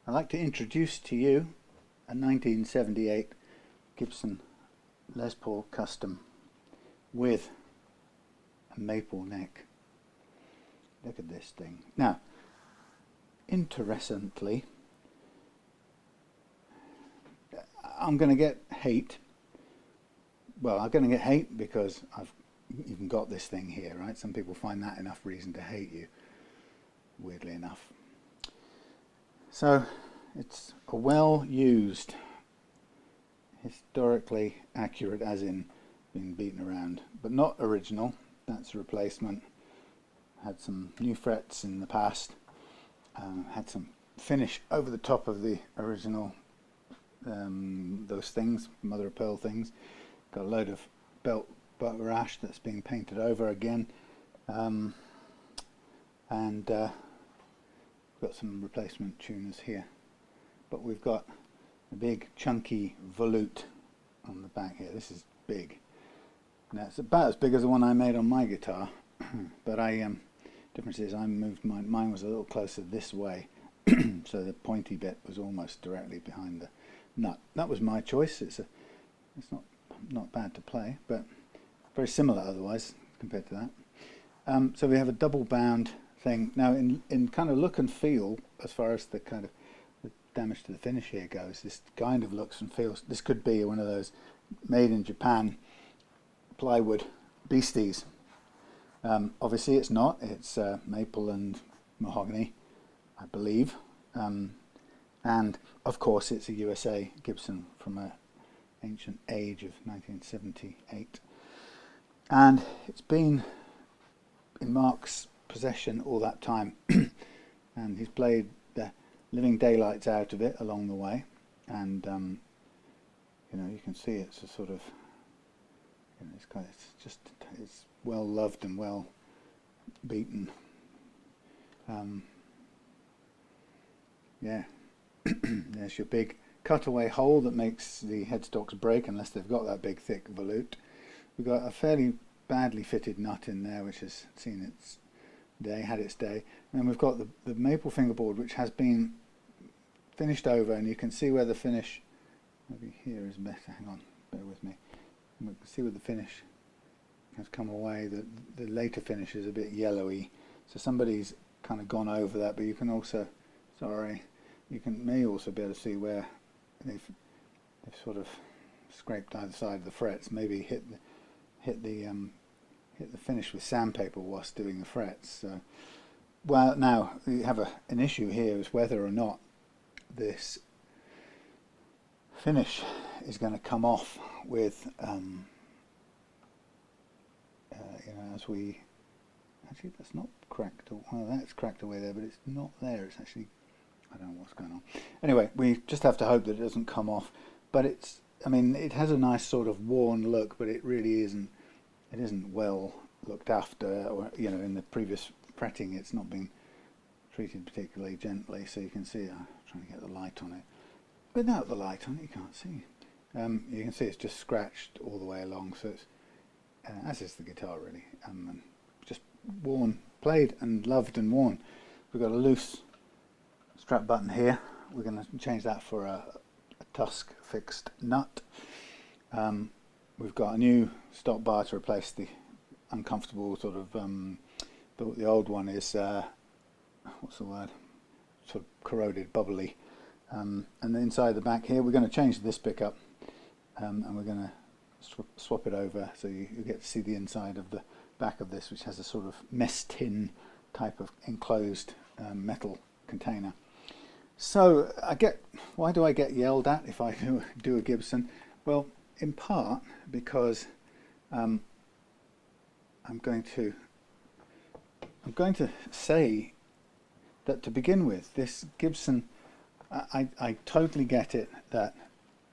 I'd like to introduce to you a 1978 Gibson Les Paul Custom with a maple neck. Look at this thing. Now, interestingly, I'm going to get hate. Well, I'm going to get hate because I've even got this thing here, right? Some people find that enough reason to hate you, weirdly enough. So, it's a well-used, historically accurate, as in being beaten around, but not original. That's a replacement. Had some new frets in the past. Had some finish over the top of the original, those things, mother of pearl things. Got a load of belt butter ash that's being painted over again, and got some replacement tuners here. But we've got a big chunky volute on the back here. This is big. Now it's about as big as the one I made on my guitar, but difference is I moved mine was a little closer this way, so the pointy bit was almost directly behind the nut. That was my choice. It's not bad to play, but very similar otherwise compared to that. So we have a double bound thing. Now in kind of look and feel, as far as the kind of the damage to the finish here goes, this kind of looks and feels, this could be one of those made in Japan plywood beasties. Obviously it's not, it's maple and mahogany, I believe, and of course it's a USA Gibson from an ancient age of 1978, and it's been in Mark's possession all that time, and he's played the living daylights out of it along the way, and you know, you can see it's a sort of, you know, it's well loved and well beaten. Yeah, there's your big cutaway hole that makes the headstocks break unless they've got that big thick volute. We've got a fairly badly fitted nut in there which has seen its day, had its day, and then we've got the maple fingerboard which has been finished over, and you can see where the finish, maybe here is better, hang on, bear with me, we can see where the finish has come away. The later finish is a bit yellowy, so somebody's kind of gone over that, but you can also, may also be able to see where they've sort of scraped either side of the frets, maybe hit the finish with sandpaper whilst doing the frets. So, well, now you have an issue here is whether or not this finish is going to come off with you know, as we actually, that's not cracked, well, that's cracked away there, but it's not there, it's actually, I don't know what's going on. Anyway, we just have to hope that it doesn't come off, but it's, I mean, it has a nice sort of worn look, but it really isn't, it isn't well looked after, or, you know, in the previous fretting it's not been treated particularly gently, so you can see, I'm trying to get the light on it. Without the light on it you can't see. You can see it's just scratched all the way along, so it's, as is the guitar really, and just worn, played and loved and worn. We've got a loose strap button here. We're going to change that for a tusk fixed nut. We've got a new stop bar to replace the uncomfortable sort of, the old one is, what's the word, sort of corroded, bubbly. And then inside the back here we're going to change this pickup, and we're going to swap it over so you get to see the inside of the back of this, which has a sort of mess tin type of enclosed metal container. So why do I get yelled at if I do a Gibson? Well, in part because I'm going to say that to begin with, this Gibson, I totally get it that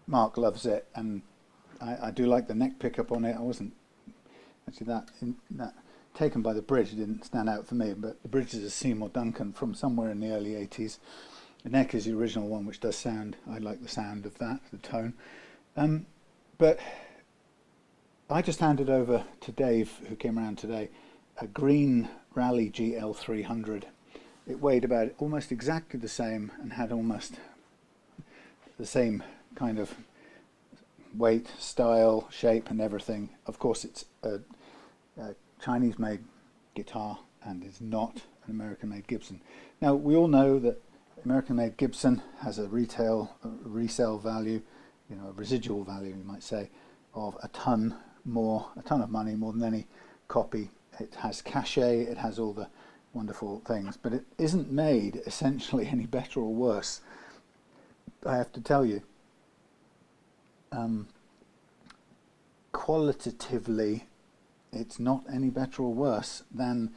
Mark loves it, and I do like the neck pickup on it. I wasn't actually that taken by the bridge, it didn't stand out for me, but the bridge is a Seymour Duncan from somewhere in the early 80s. The neck is the original one, which does sound, I like the sound of that, the tone. But I just handed over to Dave, who came around today, a green Rally GL300 it weighed about almost exactly the same and had almost the same kind of weight, style, shape and everything. Of course it's a Chinese made guitar and is not an American made Gibson. Now we all know that American made Gibson has a resale value, you know, a residual value you might say, of a ton of money, more than any copy. It has cachet, it has all the wonderful things, but it isn't made essentially any better or worse, I have to tell you. Qualitatively, it's not any better or worse than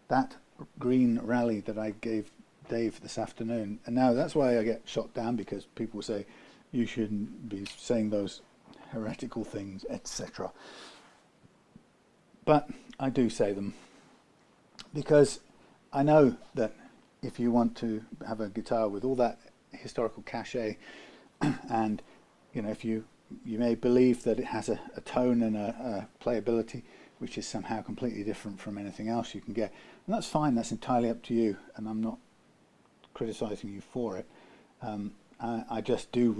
that green rally that I gave Dave this afternoon. And now that's why I get shot down, because people say you shouldn't be saying those heretical things, etc. But I do say them because I know that if you want to have a guitar with all that historical cachet, and you know, if you may believe that it has a tone and a playability which is somehow completely different from anything else you can get, and that's fine, that's entirely up to you, and I'm not criticizing you for it. I just do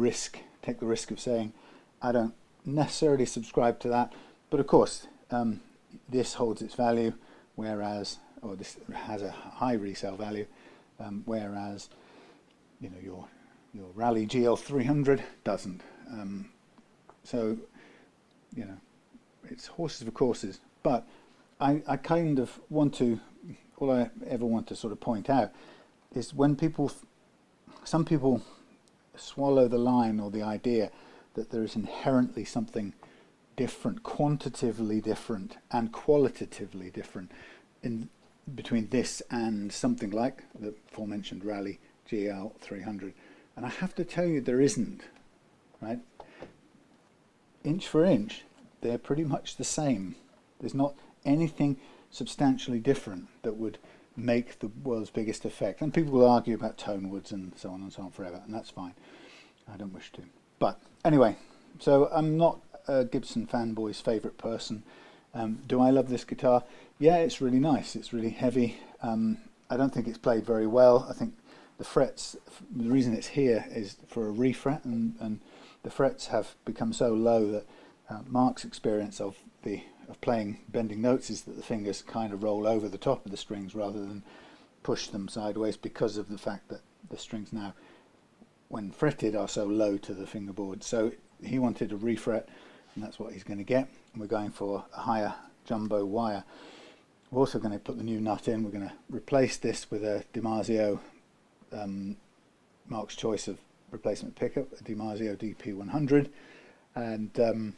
take the risk of saying I don't necessarily subscribe to that, but of course this holds its value, whereas, or this has a high resale value, whereas, you know, your Rally GL300 doesn't. So, you know, it's horses for courses. But I kind of want to, all I ever want to sort of point out is when some people swallow the line or the idea that there is inherently something different, quantitatively different and qualitatively different in between this and something like the aforementioned Rally GL300. And I have to tell you, there isn't, right? Inch for inch, they're pretty much the same. There's not anything substantially different that would make the world's biggest effect. And people will argue about tone woods and so on forever, and that's fine. I don't wish to. But anyway, so I'm not a Gibson fanboy's favourite person. Do I love this guitar? Yeah, it's really nice. It's really heavy. I don't think it's played very well. I think the frets, the reason it's here is for a refret, and the frets have become so low that Mark's experience of playing bending notes is that the fingers kind of roll over the top of the strings rather than push them sideways, because of the fact that the strings now, when fretted, are so low to the fingerboard. So he wanted a refret, and that's what he's going to get. And we're going for a higher jumbo wire. We're also going to put the new nut in. We're going to replace this with a DiMarzio, Mark's choice of replacement pickup, a DiMarzio DP100, and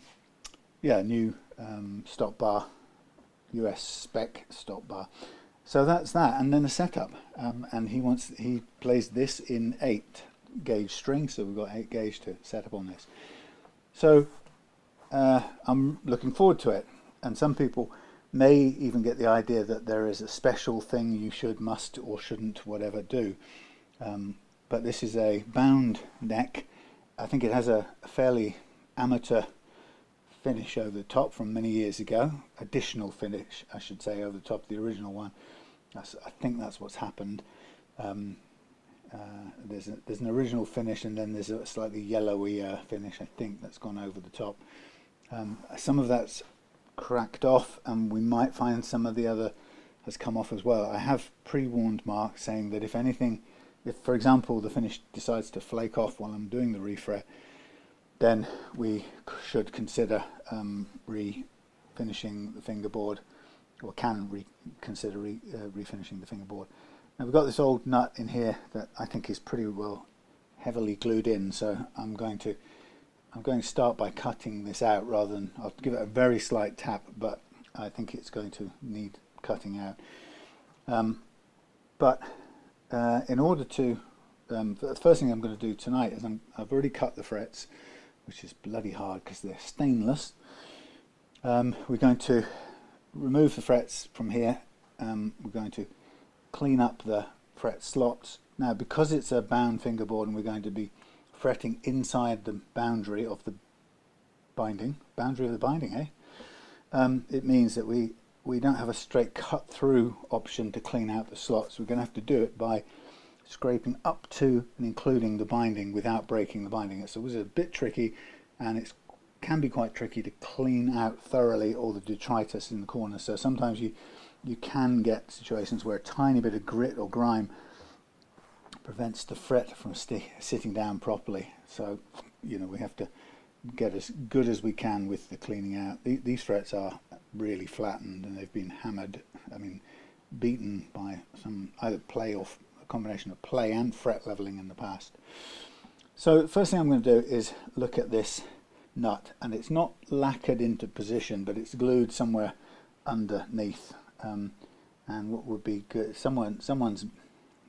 yeah, new stop bar, US spec stop bar. So that's that, and then a setup. And he plays this in 8 gauge strings, so we've got 8 gauge to set up on this. So I'm looking forward to it. And some people may even get the idea that there is a special thing you should, must, or shouldn't, whatever, do. But this is a bound neck. I think it has a fairly amateur finish over the top from many years ago. Additional finish, I should say, over the top of the original one. I think that's what's happened. There's an original finish, and then there's a slightly yellowy finish, I think, that's gone over the top. Some of that's cracked off, and we might find some of the other has come off as well. I have pre-warned Mark, saying that if anything, if for example the finish decides to flake off while I'm doing the refret, then we should consider refinishing the fingerboard, or can consider refinishing the fingerboard. Now we've got this old nut in here that I think is pretty well heavily glued in, so I'm going to start by cutting this out, rather than, I'll give it a very slight tap, but I think it's going to need cutting out. But in order to, the first thing I'm going to do tonight is I've already cut the frets, which is bloody hard because they're stainless. We're going to remove the frets from here. We're going to clean up the fret slots. Now, because it's a bound fingerboard and we're going to be fretting inside the boundary of the binding, eh? It means that we we don't have a straight cut through option to clean out the slots. We're going to have to do it by scraping up to and including the binding without breaking the binding. So it was a bit tricky, and it can be quite tricky to clean out thoroughly all the detritus in the corners. So sometimes you can get situations where a tiny bit of grit or grime prevents the fret from sitting down properly. So we have to get as good as we can with the cleaning out. These frets are really flattened, and they've been hammered, beaten by some either play or a combination of play and fret leveling in the past. So the first thing I'm going to do is look at this nut, and it's not lacquered into position, but it's glued somewhere underneath. And what would be good, someone's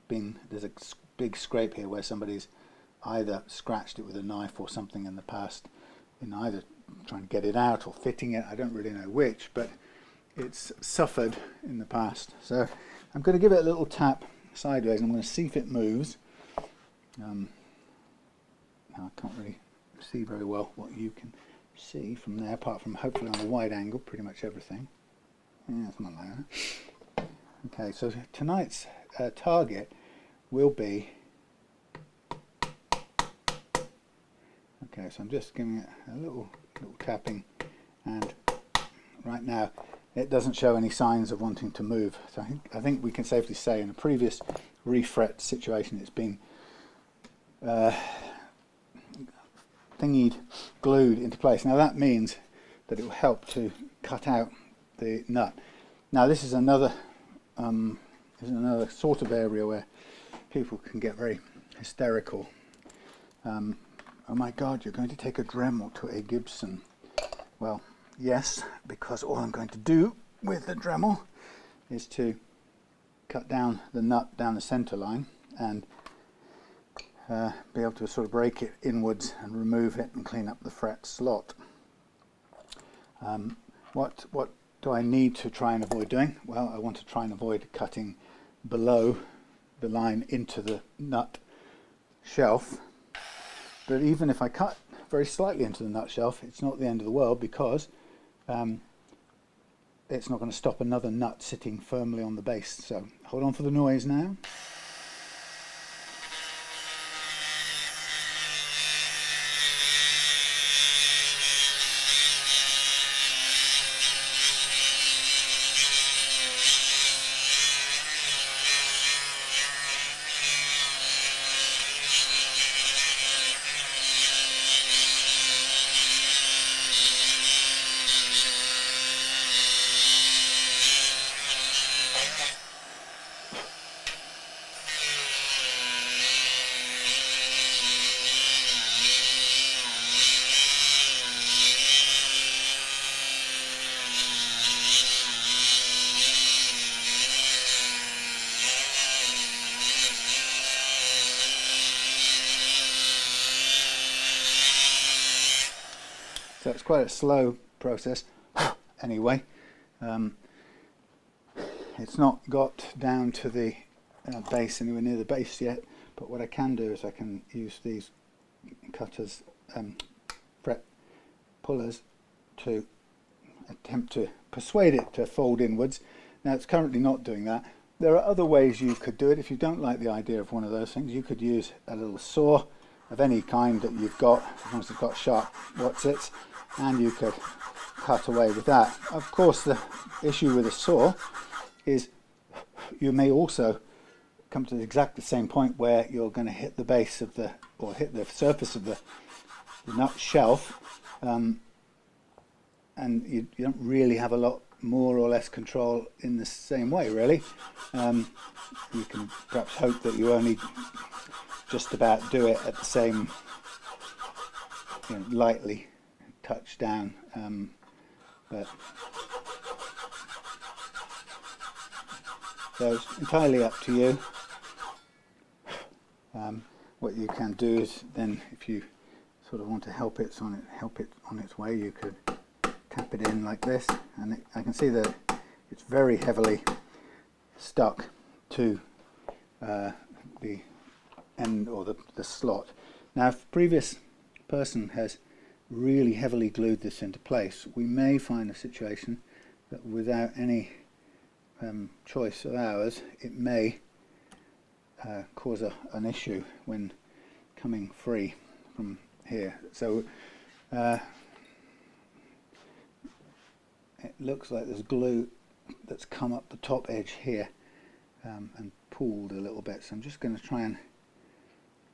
been, there's a big scrape here where somebody's either scratched it with a knife or something in the past, in either trying to get it out or fitting it. I don't really know which, but it's suffered in the past. So I'm going to give it a little tap sideways, and I'm going to see if it moves. Now I can't really see very well what you can see from there, apart from hopefully on a wide angle, pretty much everything. Yeah, it's not like that. Okay, so tonight's target will be, okay, so I'm just giving it a little tapping, and right now it doesn't show any signs of wanting to move. So I think we can safely say in a previous refret situation it's been thingied, glued into place. Now that means that it will help to cut out the nut. Now this is another sort of area where people can get very hysterical. Oh my God, you're going to take a Dremel to a Gibson. Well, yes, because all I'm going to do with the Dremel is to cut down the nut down the center line and be able to sort of break it inwards and remove it and clean up the fret slot. What do I need to try and avoid doing? Well, I want to try and avoid cutting below the line into the nut shelf. But even if I cut very slightly into the nut shelf, it's not the end of the world, because it's not going to stop another nut sitting firmly on the base. So hold on for the noise now. So it's quite a slow process. Anyway, it's not got down to the base, anywhere near the base yet, but what I can do is I can use these cutters, fret pullers, to attempt to persuade it to fold inwards. Now it's currently not doing that. There are other ways you could do it. If you don't like the idea of one of those things, you could use a little saw of any kind that you've got, as long as it's got sharp whatsits, and you could cut away with that. Of course, the issue with a saw is you may also come to exactly the same point where you're going to hit the base of the, or hit the surface of the nut shelf, and you don't really have a lot more or less control in the same way, really. You can perhaps hope that you only just about do it at the same, lightly touch down, but so it's entirely up to you. What you can do is then, if you sort of want to help it on its way, you could tap it in like this, and I can see that it's very heavily stuck to the end, or the slot. Now, if the previous person has really heavily glued this into place, we may find a situation that without any choice of ours, it may cause an issue when coming free from here. So it looks like there's glue that's come up the top edge here and pulled a little bit. So I'm just going to try and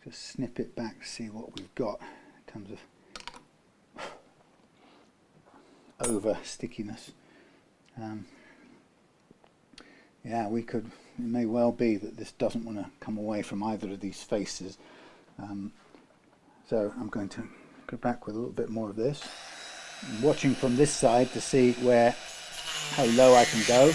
just snip it back to see what we've got in terms of over stickiness. Yeah, it may well be that this doesn't want to come away from either of these faces. So I'm going to go back with a little bit more of this. I'm watching from this side to see how low I can go.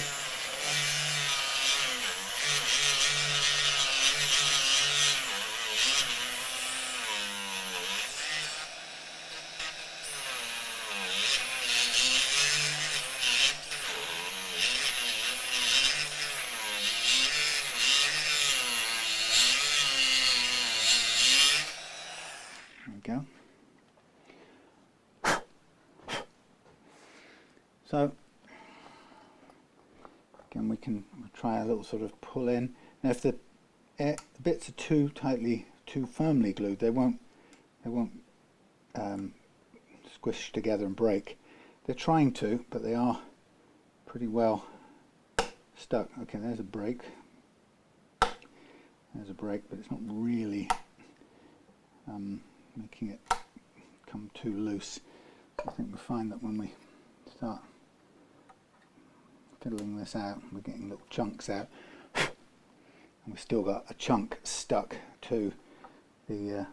Go. So again, we'll try a little sort of pull in. Now, if the bits are too firmly glued, they won't squish together and break. They're trying to, but they are pretty well stuck. Okay, there's a break. There's a break, but it's not really making it come too loose. I think we find that when we start fiddling this out, we're getting little chunks out, and we've still got a chunk stuck to the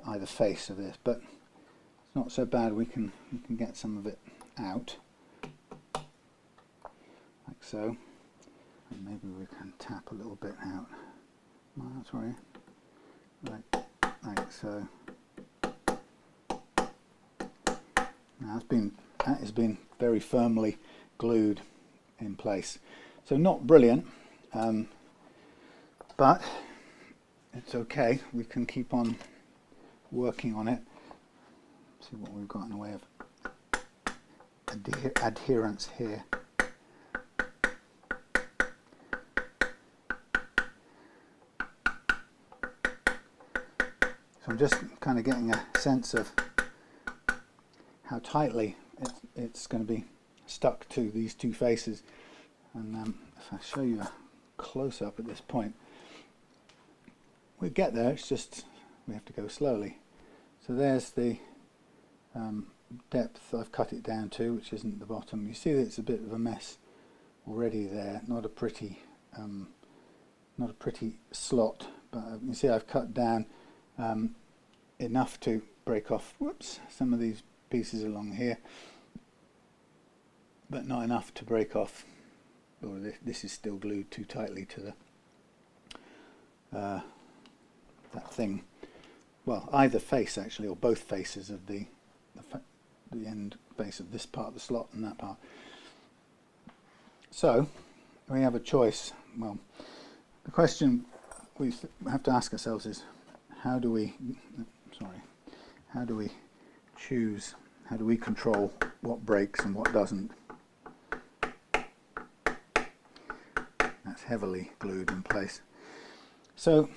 either face of this, but it's not so bad. We can get some of it out, like so, and maybe we can tap a little bit out. Oh, that's right, like so. Now that has been very firmly glued in place. So not brilliant, but it's okay. We can keep on working on it. See what we've got in the way of adherence here. So I'm just kind of getting a sense of how tightly it's going to be stuck to these two faces. And if I show you a close-up at this point, we get there, it's just we have to go slowly. So there's the depth I've cut it down to, which isn't the bottom. You see that it's a bit of a mess already there, not a pretty slot, but you see I've cut down enough to break off some of these pieces along here, but not enough to break off, or this is still glued too tightly to the that thing. Well, either face actually, or both faces of the end face of this part of the slot and that part. So we have a choice. Well, the question we have to ask ourselves is, how do we choose, how do we control what breaks and what doesn't? That's heavily glued in place. So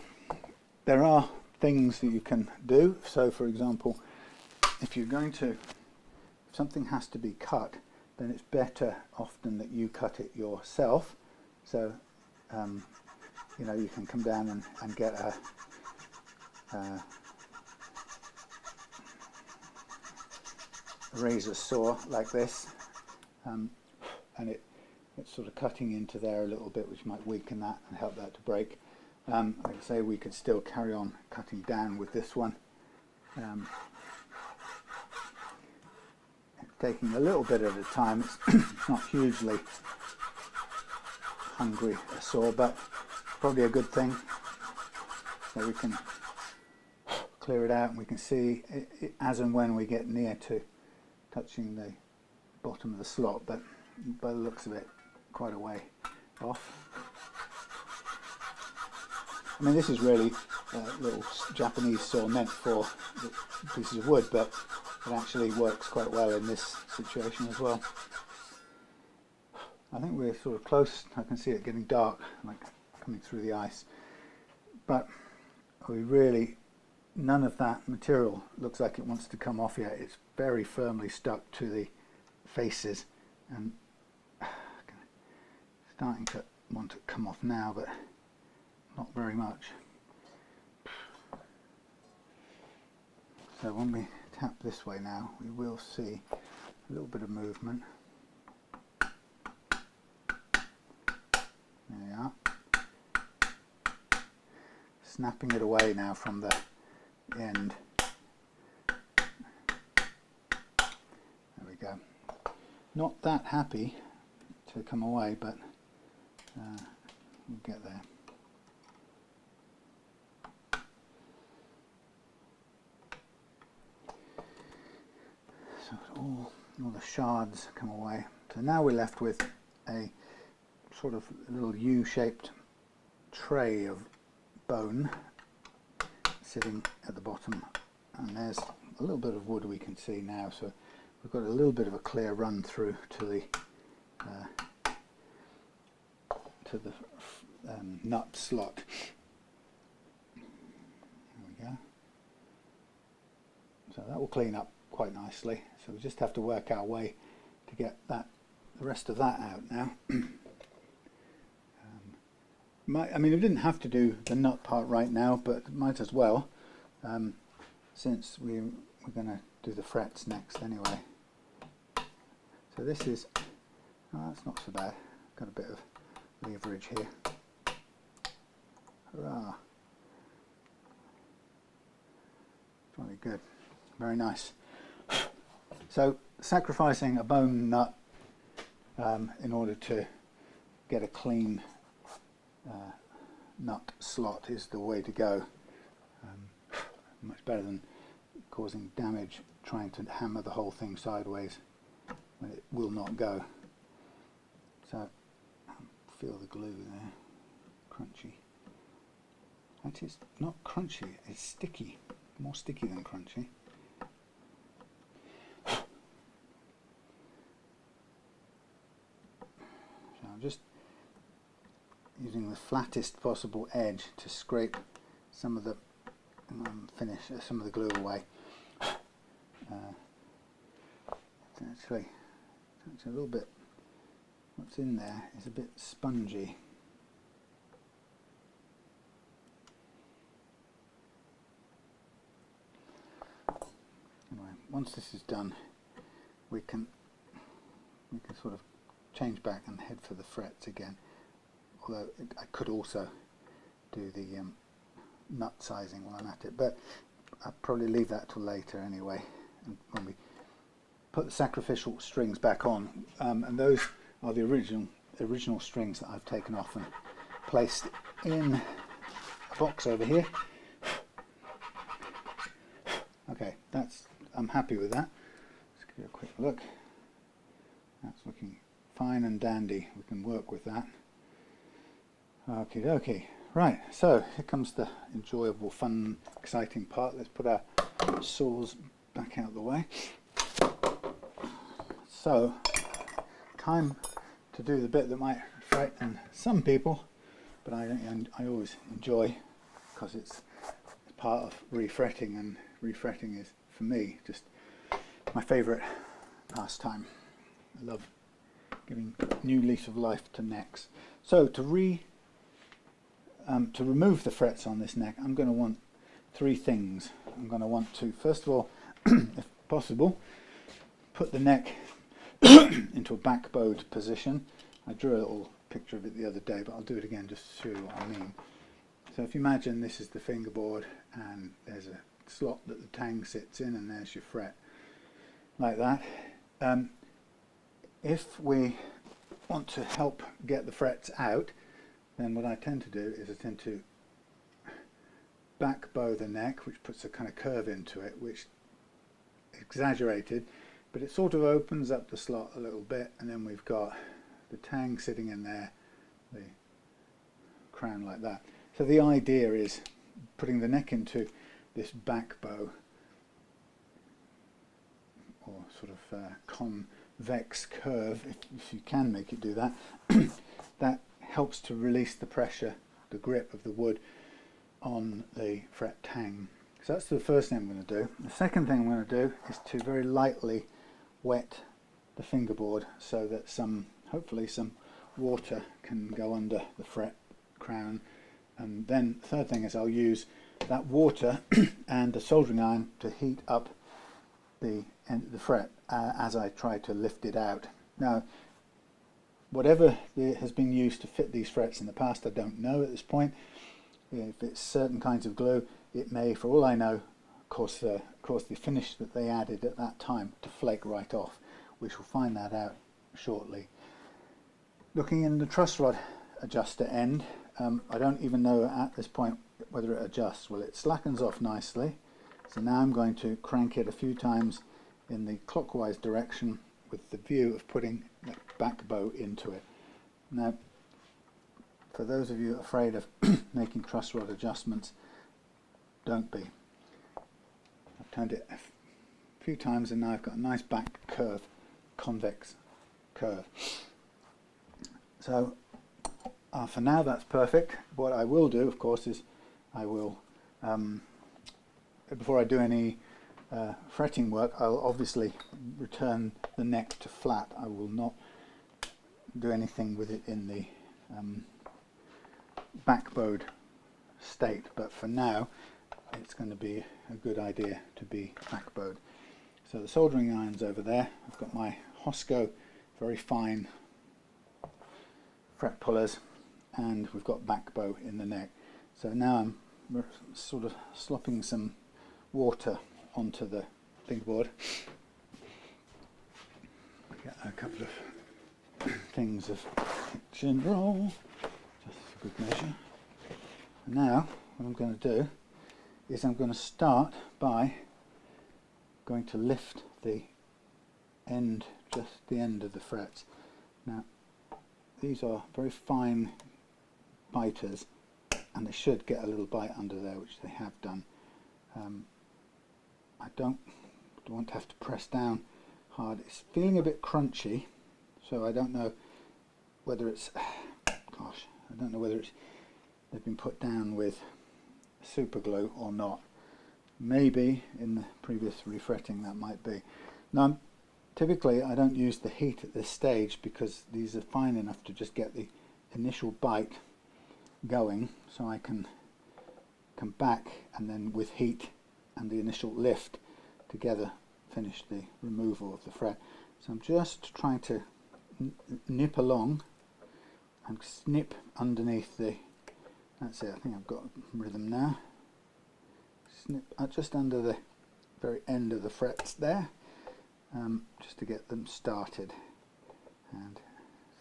there are things that you can do. So for example, if something has to be cut, then it's better often that you cut it yourself. So you can come down and get a razor saw like this, and it's sort of cutting into there a little bit, which might weaken that and help that to break. Like I say, we could still carry on cutting down with this one. It's taking a little bit at a time. It's not hugely hungry a saw, but probably a good thing. So we can clear it out, and we can see it as and when we get near to touching the bottom of the slot, but by the looks of it, quite a way off. I mean, this is really a little Japanese saw meant for pieces of wood, but it actually works quite well in this situation as well. I think we're sort of close. I can see it getting dark, like coming through the ice. But we really, none of that material looks like it wants to come off yet. It's very firmly stuck to the faces and starting to want to come off now, but not very much. So when we tap this way now, we will see a little bit of movement. There we are. Snapping it away now from the end. There we go. Not that happy to come away, but we'll get there. So all the shards come away. So now we're left with a sort of little U-shaped tray of bone sitting at the bottom, and there's a little bit of wood we can see now, so we've got a little bit of a clear run through to the nut slot. There we go. So that will clean up quite nicely, so we just have to work our way to get the rest of that out now. I mean, we didn't have to do the nut part right now, but might as well, since we're going to do the frets next anyway. So this is, oh, that's not so bad. Got a bit of leverage here. Hurrah! Really good. Very nice. So sacrificing a bone nut in order to get a clean nut slot is the way to go. Much better than causing damage trying to hammer the whole thing sideways when it will not go. So feel the glue there, crunchy. That is not crunchy, it's sticky, more sticky than crunchy. So I'm just using the flattest possible edge to scrape some of the some of the glue away. Actually, a little bit. What's in there is a bit spongy. Anyway, once this is done, we can sort of change back and head for the frets again. Although I could also do the nut sizing while I'm at it, but I'll probably leave that till later anyway. And when we put the sacrificial strings back on, and those are the original strings that I've taken off and placed in a box over here. Okay, I'm happy with that. Let's give it a quick look. That's looking fine and dandy. We can work with that. Okie dokie. Right, so here comes the enjoyable, fun, exciting part. Let's put our saws back out of the way. So, time to do the bit that might frighten some people, but I always enjoy, because it's part of refretting, and refretting is, for me, just my favourite pastime. I love giving new lease of life to necks. So to remove the frets on this neck, I'm going to want three things. I'm going to want to, first of all, if possible, put the neck into a back-bowed position. I drew a little picture of it the other day, but I'll do it again just to show you what I mean. So if you imagine this is the fingerboard, and there's a slot that the tang sits in, and there's your fret, like that. If we want to help get the frets out, then what I tend to do is I tend to back bow the neck, which puts a kind of curve into it, which is exaggerated, but it sort of opens up the slot a little bit, and then we've got the tang sitting in there, the crown like that. So the idea is putting the neck into this back bow, or sort of convex curve, if you can make it do that, that helps to release the pressure, the grip of the wood on the fret tang. So that's the first thing I'm going to do. The second thing I'm going to do is to very lightly wet the fingerboard so that hopefully some water can go under the fret crown. And then the third thing is I'll use that water and the soldering iron to heat up the fret as I try to lift it out. Now, whatever has been used to fit these frets in the past, I don't know at this point. If it's certain kinds of glue, it may, for all I know, cause the finish that they added at that time to flake right off. We shall find that out shortly. Looking in the truss rod adjuster end, I don't even know at this point whether it adjusts. Well, it slackens off nicely, so now I'm going to crank it a few times in the clockwise direction with the view of putting the back bow into it. Now, for those of you afraid of making truss rod adjustments, don't be. I've turned it a few times and now I've got a nice back curve, convex curve. So for now that's perfect. What I will do, of course, is I will, before I do any fretting work, I'll obviously return the neck to flat. I will not do anything with it in the backbowed state, but for now it's going to be a good idea to be backbowed. So the soldering iron's over there. I've got my Hosco very fine fret pullers, and we've got back bow in the neck. So now I'm sort of slopping some water onto the fingerboard. Get a couple of things of chin roll, just for good measure. And now what I'm going to do is I'm going to start by going to lift the end, just the end of the frets. Now these are very fine biters and they should get a little bite under there, which they have done. I don't want to have to press down hard. It's feeling a bit crunchy, so I don't know whether it's, gosh, I don't know whether it's they've been put down with super glue or not. Maybe in the previous refretting that might be. Now typically I don't use the heat at this stage because these are fine enough to just get the initial bite going, so I can come back and then with heat and the initial lift together finish the removal of the fret. So I'm just trying to nip along and snip underneath the, that's it, I think I've got rhythm now. Snip just under the very end of the frets there, just to get them started. And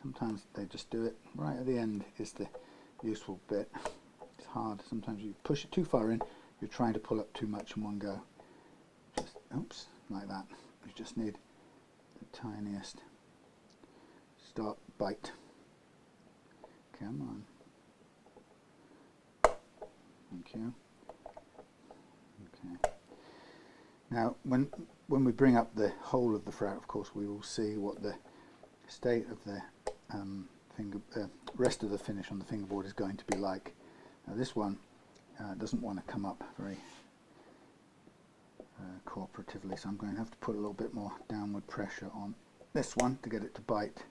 sometimes they just do it right at the end is the useful bit. It's hard, sometimes you push it too far in, you're trying to pull up too much in one go. Just, oops, like that. You just need the tiniest start bite. Come on. Thank you. Okay. Now, when we bring up the whole of the fret, of course, we will see what the state of the rest of the finish on the fingerboard is going to be like. Now, this one doesn't want to come up very cooperatively, so I'm going to have to put a little bit more downward pressure on this one to get it to bite,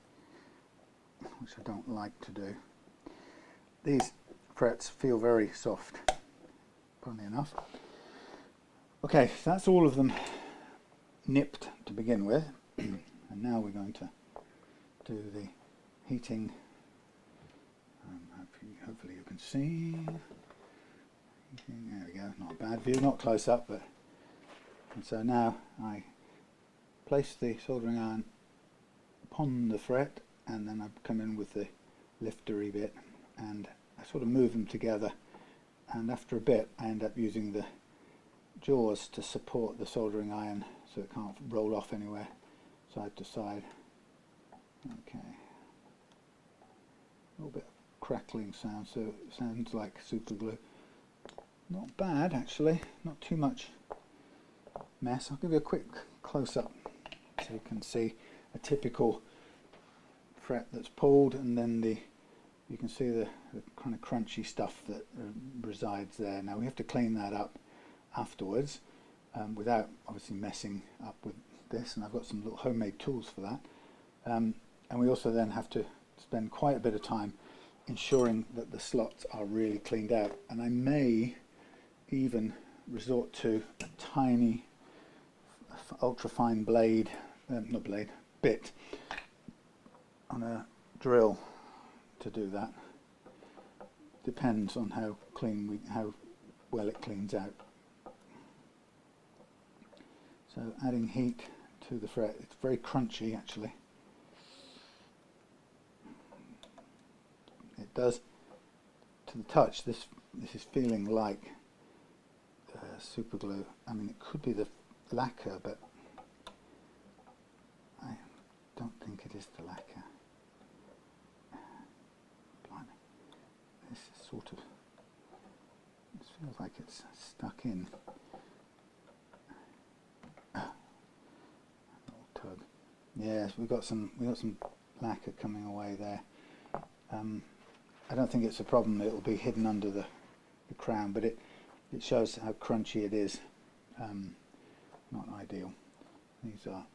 which I don't like to do. These frets feel very soft, funnily enough. Okay, so that's all of them nipped to begin with, and now we're going to do the heating. Hopefully you can see. There we go, not a bad view, not close up, but. And so now I place the soldering iron upon the fret, and then I come in with the liftery bit, and I sort of move them together, and after a bit I end up using the jaws to support the soldering iron so it can't roll off anywhere side to side. Okay, a little bit of crackling sound, so it sounds like super glue. Not bad actually, not too much mess. I'll give you a quick close-up so you can see. a typical fret that's pulled, and then you can see the kind of crunchy stuff that resides there. Now we have to clean that up afterwards without obviously messing up with this, and I've got some little homemade tools for that. And we also then have to spend quite a bit of time ensuring that the slots are really cleaned out, and I may even resort to a tiny ultra fine blade, bit on a drill to do that. Depends on how well it cleans out. So adding heat to the fret, it's very crunchy actually. It does, to the touch, this is feeling like super glue. I mean, it could be the lacquer, but I don't think it is the lacquer. Blimey. This is sort of, this feels like it's stuck in. Little tug. Yes, we got some lacquer coming away there. I don't think it's a problem. It will be hidden under the crown, but it shows how crunchy it is. Not ideal. These are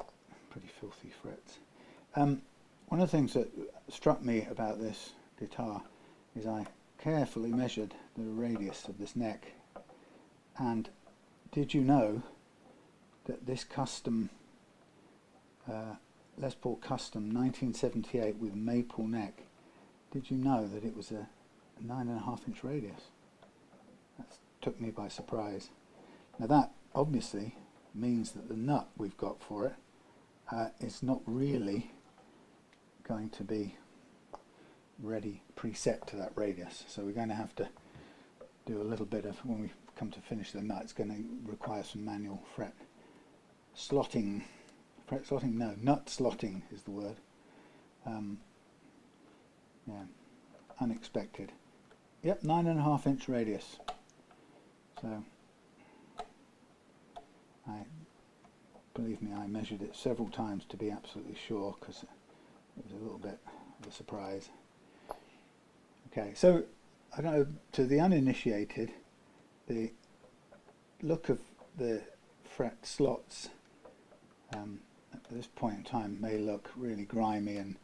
pretty filthy frets. One of the things that struck me about this guitar is I carefully measured the radius of this neck, and did you know that this custom Les Paul Custom 1978 with maple neck, did you know that it was a 9.5 inch radius? That took me by surprise. Now that obviously means that the nut we've got for it is not really going to be ready preset to that radius, so we're going to have to do a little bit of, when we come to finish the nut, it's going to require some manual nut slotting is the word. Yeah, unexpected. Yep, 9.5 inch radius. So believe me, I measured it several times to be absolutely sure, because it was a little bit of a surprise. Okay, so I don't know, to the uninitiated, the look of the fret slots at this point in time may look really grimy and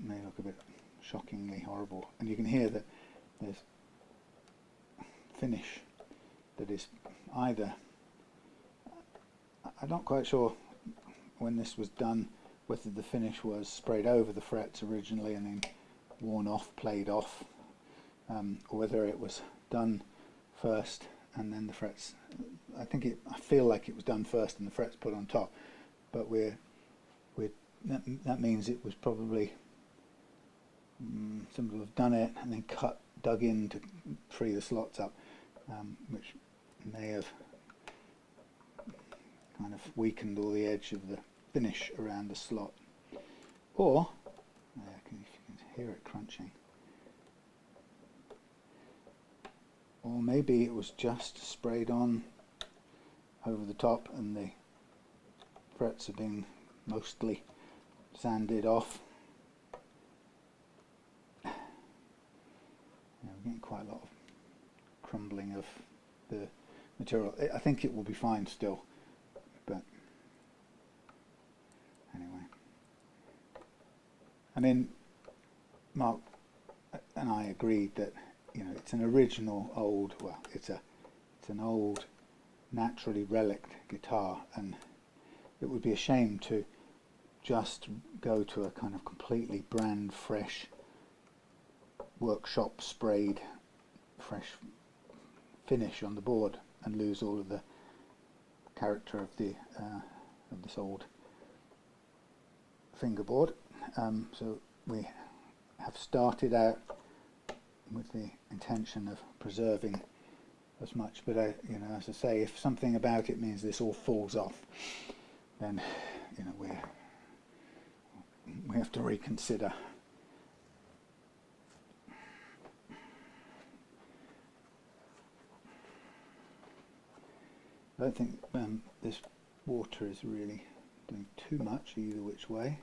may look a bit shockingly horrible, and you can hear that there's finish that is either, I'm not quite sure when this was done whether the finish was sprayed over the frets originally and then worn off, played off, or whether it was done first and then the frets, I feel like it was done first and the frets put on top, but that means it was probably somebody will have done it and then dug in to free the slots up, which may have kind of weakened all the edge of the finish around the slot. Or, you can hear it crunching, or maybe it was just sprayed on over the top and the frets have been mostly sanded off. Yeah, we're getting quite a lot of crumbling of the material. I think it will be fine still, but anyway. I mean, Mark and I agreed that, you know, it's an original old, well, it's an old naturally relict guitar, and it would be a shame to just go to a kind of completely brand fresh, workshop sprayed fresh finish on the board and lose all of the character of the of this old fingerboard. So we have started out with the intention of preserving as much, but you know, as I say, if something about it means this all falls off, then, you know, we have to reconsider. I don't think this water is really doing too much either which way.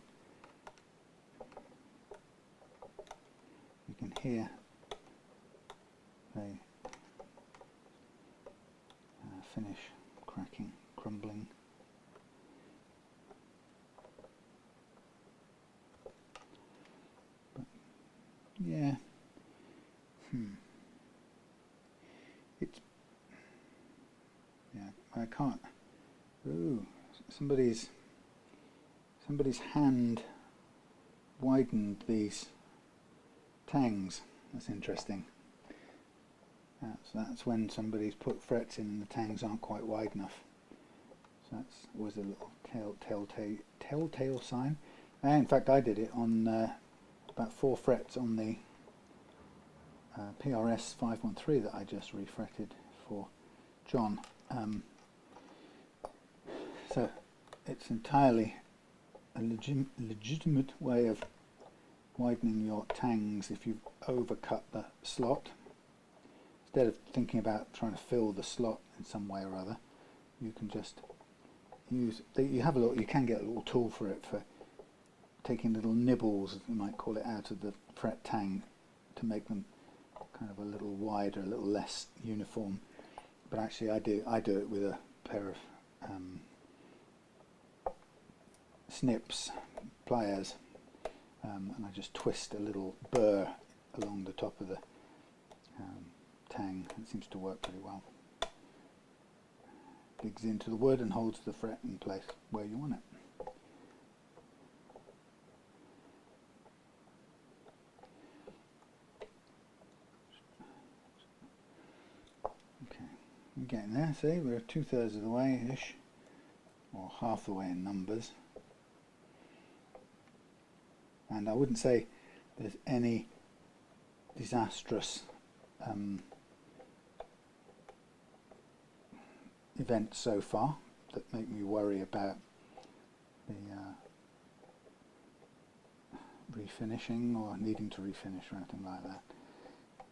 You can hear the finish cracking, crumbling. But yeah, it's, yeah, I can't. Ooh, somebody's hand widened these tangs. That's interesting. That's when somebody's put frets in and the tangs aren't quite wide enough. So that's always a little telltale sign. And in fact, I did it on about 4 frets on the PRS 513 that I just refretted for John. So it's entirely a legitimate way of widening your tangs if you've overcut the slot. Instead of thinking about trying to fill the slot in some way or other, you can just use, you can get a little tool for it, for taking little nibbles, you might call it, out of the fret tang to make them kind of a little wider, a little less uniform. But actually I do it with a pair of snips, pliers, and I just twist a little burr along the top of the tang. It seems to work pretty well. Digs into the wood and holds the fret in place where you want it. Okay, we're getting there. See, we're 2/3 of the way-ish, or half the way in numbers. And I wouldn't say there's any disastrous events so far that make me worry about the refinishing or needing to refinish or anything like that.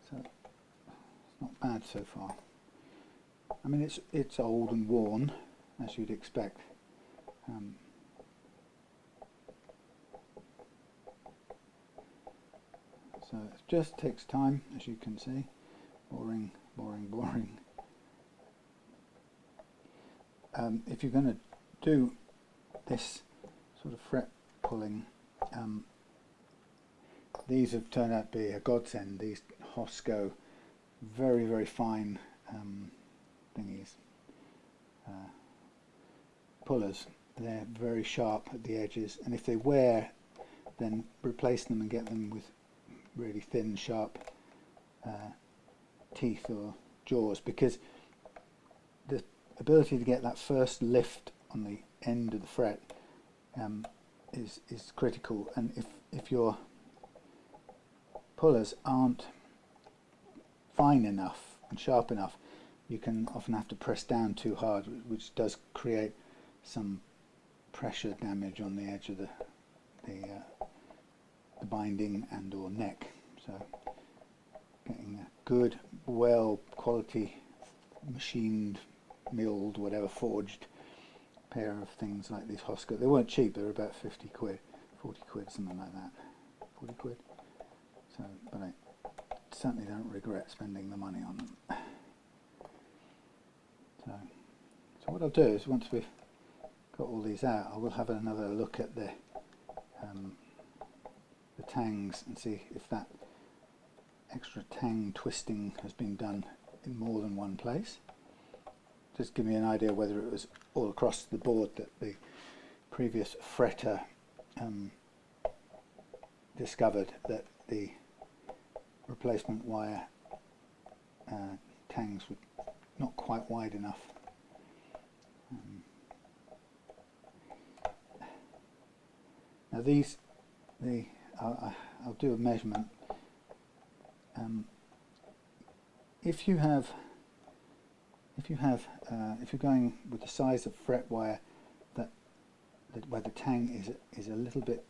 So it's not bad so far. I mean, it's old and worn, as you'd expect. So it just takes time, as you can see. Boring, boring, boring. If you're going to do this sort of fret pulling, these have turned out to be a godsend. These Hosco, very, very fine thingies, pullers. They're very sharp at the edges, and if they wear, then replace them and get them with really thin, sharp teeth or jaws, because the ability to get that first lift on the end of the fret is critical. And if your pullers aren't fine enough and sharp enough, you can often have to press down too hard, which does create some pressure damage on the edge of the binding and or neck. So getting a good, well quality machined, milled, whatever, forged pair of things like these Hosco. They weren't cheap, they were about 50 quid, 40 quid, something like that. 40 quid. So, but I certainly don't regret spending the money on them. So what I'll do is, once we've got all these out, I will have another look at the tangs and see if that extra tang twisting has been done in more than one place. Just give me an idea whether it was all across the board that the previous fretter discovered that the replacement wire tangs were not quite wide enough. Now I'll do a measurement. If you're going with the size of fret wire where the tang is a little bit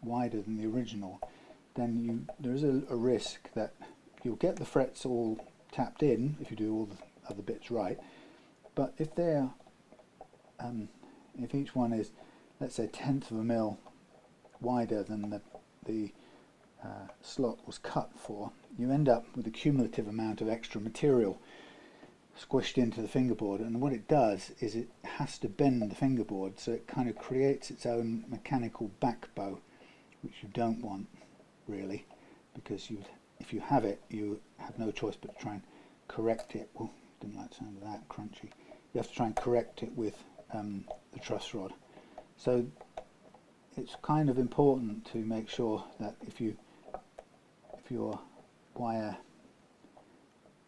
wider than the original, then there is a risk that you'll get the frets all tapped in if you do all the other bits right. But if they're if each one is let's say 1/10 of a mil wider than the slot was cut for, you end up with a cumulative amount of extra material squished into the fingerboard, and what it does is it has to bend the fingerboard, so it kind of creates its own mechanical back bow, which you don't want really, because if you have it, you have no choice but to try and correct it. Oh, didn't like the sound of that, crunchy. You have to try and correct it with the truss rod. So it's kind of important to make sure that if your wire,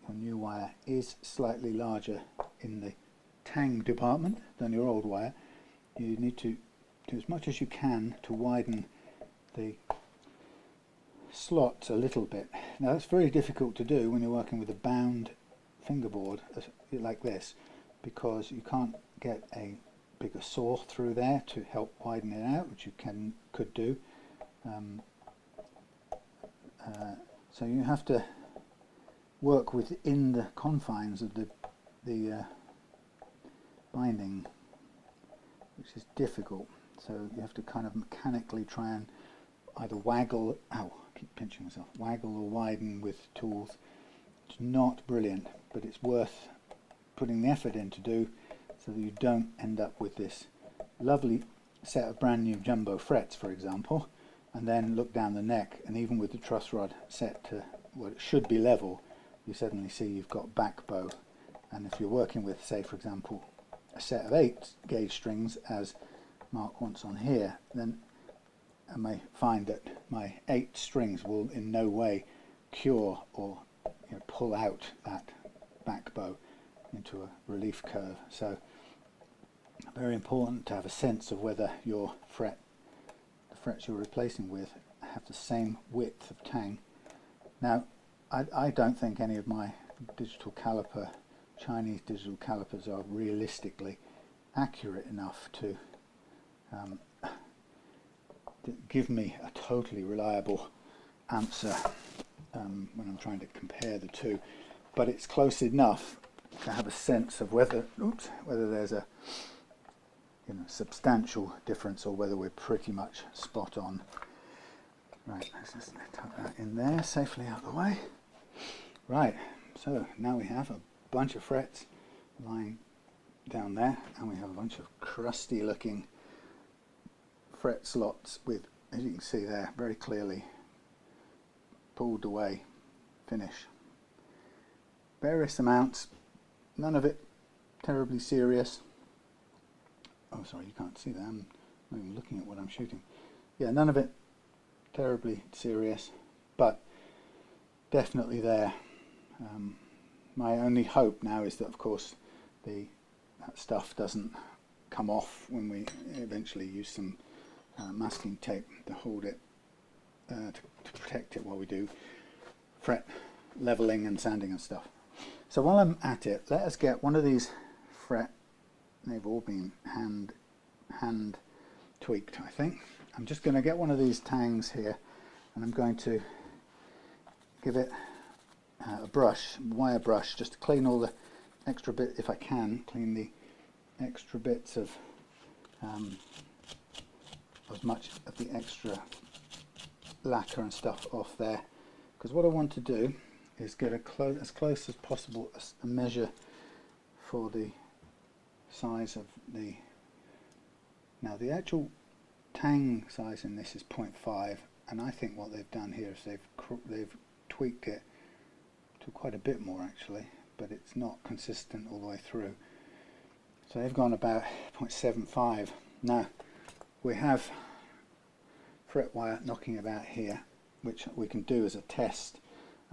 your new wire, is slightly larger in the tang department than your old wire, you need to do as much as you can to widen the slots a little bit. Now that's very difficult to do when you're working with a bound fingerboard like this, because you can't get a bigger saw through there to help widen it out, which you could do. So you have to work within the confines of the binding, which is difficult. So you have to kind of mechanically try and either waggle, ow, I keep pinching myself, waggle or widen with tools. It's not brilliant, but it's worth putting the effort in to do, so that you don't end up with this lovely set of brand new jumbo frets, for example, and then look down the neck, and even with the truss rod set to what it should be level, you suddenly see you've got back bow. And if you're working with, say for example, a set of 8 gauge strings, as Mark wants on here, then I may find that my 8 strings will in no way cure or pull out that back bow into a relief curve. So very important to have a sense of whether the frets you're replacing with have the same width of tang. Now I don't think any of my Chinese digital calipers are realistically accurate enough to give me a totally reliable answer when I'm trying to compare the two, but it's close enough to have a sense of whether there's a substantial difference, or whether we're pretty much spot on. Right, let's just tuck that in there safely out of the way. Right, so now we have a bunch of frets lying down there, and we have a bunch of crusty looking fret slots with, as you can see there, very clearly pulled away finish. Various amounts, none of it terribly serious. Oh, sorry, you can't see that. I'm not even looking at what I'm shooting. Yeah, none of it terribly serious, but definitely there. My only hope now is that, of course, that stuff doesn't come off when we eventually use some masking tape to hold it, to protect it while we do fret leveling and sanding and stuff. So while I'm at it, let us get one of these fret. They've all been hand tweaked, I think. I'm just going to get one of these tangs here, and I'm going to give it a brush, wire brush, just to clean all the extra bit, if I can, clean the extra bits of as much of the extra lacquer and stuff off there. Because what I want to do is get as close as possible a measure for the size of now the actual tang size in this is 0.5, and I think what they've done here is they've tweaked it to quite a bit more actually, but it's not consistent all the way through. So they've gone about 0.75. Now we have fret wire knocking about here, which we can do as a test,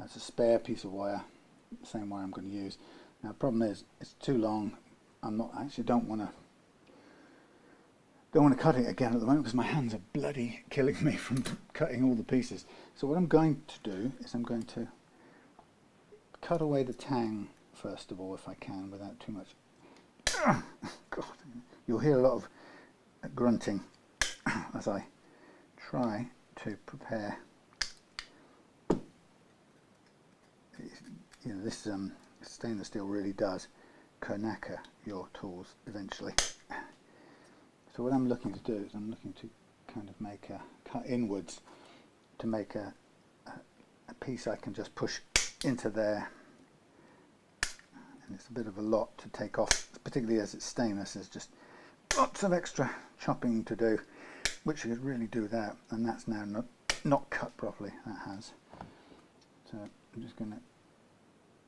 as a spare piece of wire, the same wire I'm going to use. Now the problem is it's too long. Don't want to cut it again at the moment, because my hands are bloody killing me from cutting all the pieces. So what I'm going to do is I'm going to cut away the tang first of all, if I can, without too much. God, you'll hear a lot of grunting as I try to prepare. This stainless steel really does Kanaka your tools eventually. So what I'm looking to do is I'm looking to kind of make a cut inwards to make a piece I can just push into there. And it's a bit of a lot to take off, particularly as it's stainless. There's just lots of extra chopping to do, which you could really do that, and that's now not cut properly. That has. So I'm just going to,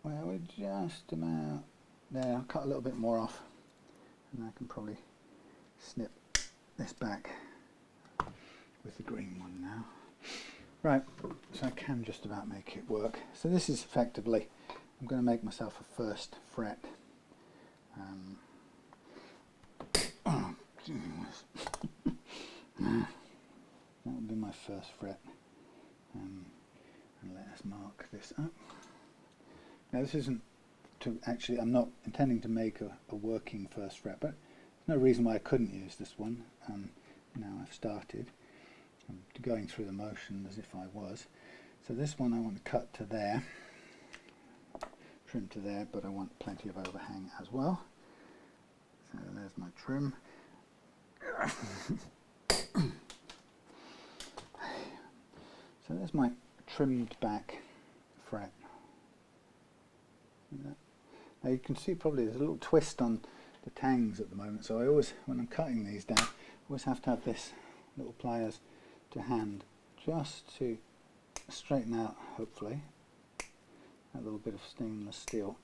well, we're just about there. I'll cut a little bit more off, and I can probably snip this back with the green one now. Right, so I can just about make it work. So this is effectively, I'm going to make myself a first fret. That would be my first fret. And let us mark this up. Now this isn't to actually, I'm not intending to make a working first fret, but there's no reason why I couldn't use this one. Now I've started. I'm going through the motion as if I was. So this one I want to cut to there, trim to there, but I want plenty of overhang as well. So there's my trim. So there's my trimmed back fret. Now you can see probably there's a little twist on the tangs at the moment, so I always, when I'm cutting these down, I always have to have this little pliers to hand just to straighten out, hopefully, that little bit of stainless steel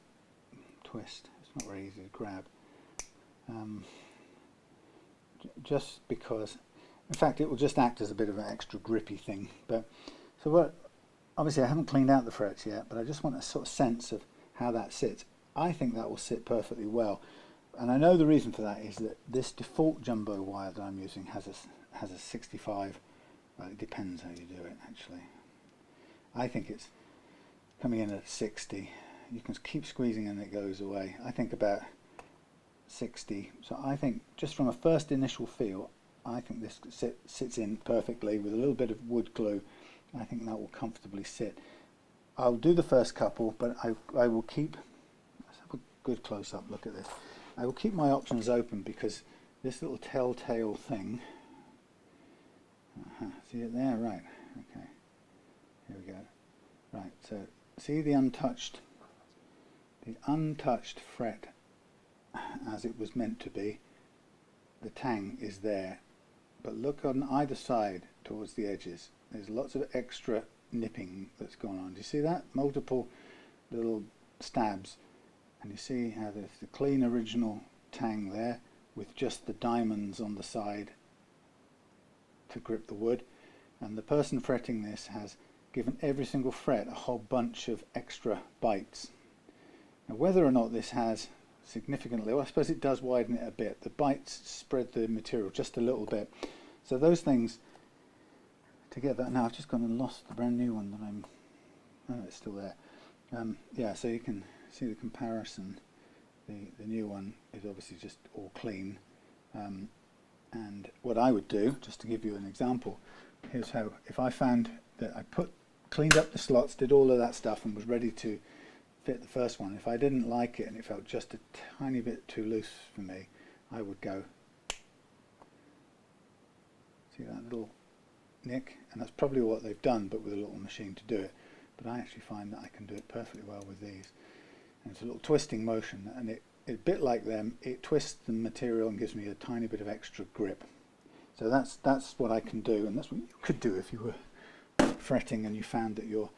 twist. It's not very easy to grab. Just because, in fact, it will just act as a bit of an extra grippy thing. But so what? Obviously, I haven't cleaned out the frets yet, but I just want a sort of sense of how that sits. I think that will sit perfectly well, and I know the reason for that is that this default jumbo wire that I'm using has a 65. Well, it depends how you do it, actually. I think it's coming in at 60. You can keep squeezing and it goes away. I think about 60. So I think just from a first initial feel, I think this sits in perfectly with a little bit of wood glue. I think that will comfortably sit. I'll do the first couple, but I will keep, let's have a good close-up look at this. I will keep my options open because this little telltale thing, see it there? Right, okay, here we go. Right, so see the untouched fret as it was meant to be. The tang is there, but look on either side towards the edges. There's lots of extra nipping that's gone on. Do you see that? Multiple little stabs, and you see how there's the clean original tang there with just the diamonds on the side to grip the wood, and the person fretting this has given every single fret a whole bunch of extra bites. Now whether or not this has significantly, well, I suppose it does widen it a bit. The bites spread the material just a little bit. So those things together. Now I've just gone and lost the brand new one that I'm, oh, it's still there. Yeah, so you can see the comparison. The new one is obviously just all clean. And what I would do, just to give you an example, here's how, if I found that I cleaned up the slots, did all of that stuff and was ready to fit the first one, if I didn't like it and it felt just a tiny bit too loose for me, I would go, see that little nick? And that's probably what they've done, but with a little machine to do it. But I actually find that I can do it perfectly well with these. And it's a little twisting motion, and it a bit like them, it twists the material and gives me a tiny bit of extra grip. So that's what I can do, and that's what you could do if you were fretting and you found that your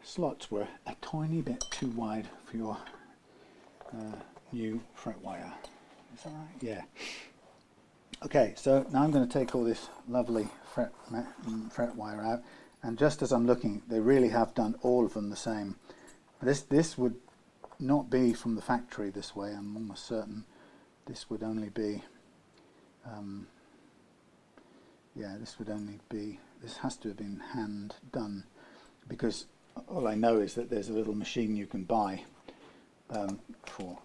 slots were a tiny bit too wide for your new fret wire. Is that right? Yeah. Okay, so now I'm going to take all this lovely fret wire out, and just as I'm looking, they really have done all of them the same. This would not be from the factory this way, I'm almost certain. This would only be, yeah, this has to have been hand done, because all I know is that there's a little machine you can buy for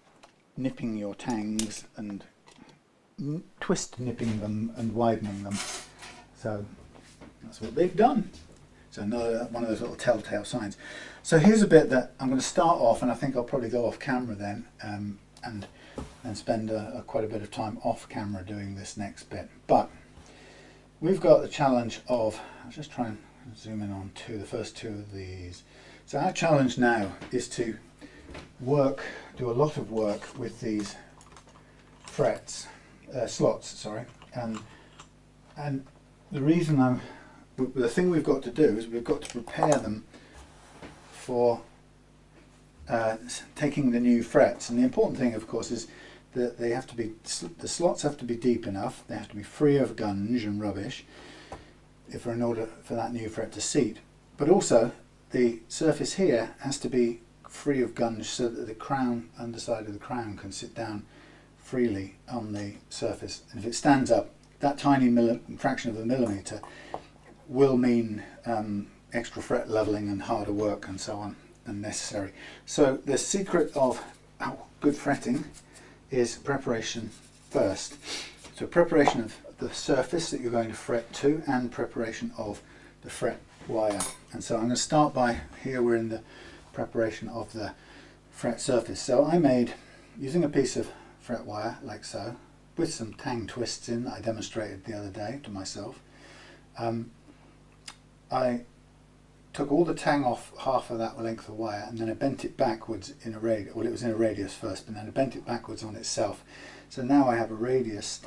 nipping your tangs and twist nipping them and widening them. So that's what they've done. So another one of those little telltale signs. So here's a bit that I'm going to start off, and I think I'll probably go off camera then and and spend quite a bit of time off camera doing this next bit. But we've got the challenge of, I'll just try and zoom in on the first two of these. So our challenge now is to do a lot of work with these slots, sorry. And the reason the thing we've got to do is we've got to prepare them for taking the new frets. And the important thing, of course, is that the slots have to be deep enough. They have to be free of gunge and rubbish in order for that new fret to seat. But also the surface here has to be free of gunge so that the crown, underside of the crown, can sit down freely on the surface. And if it stands up, that tiny fraction of a millimetre will mean extra fret levelling and harder work and so on, and necessary. So the secret of good fretting is preparation first. So preparation of the surface that you're going to fret to, and preparation of the fret wire. And so I'm going to start by, here we're in the preparation of the fret surface. So I made, using a piece of fret wire like so, with some tang twists in that I demonstrated the other day to myself, I took all the tang off half of that length of wire, and then I bent it backwards in a radius. Well, it was in a radius first, and then I bent it backwards on itself. So now I have a radius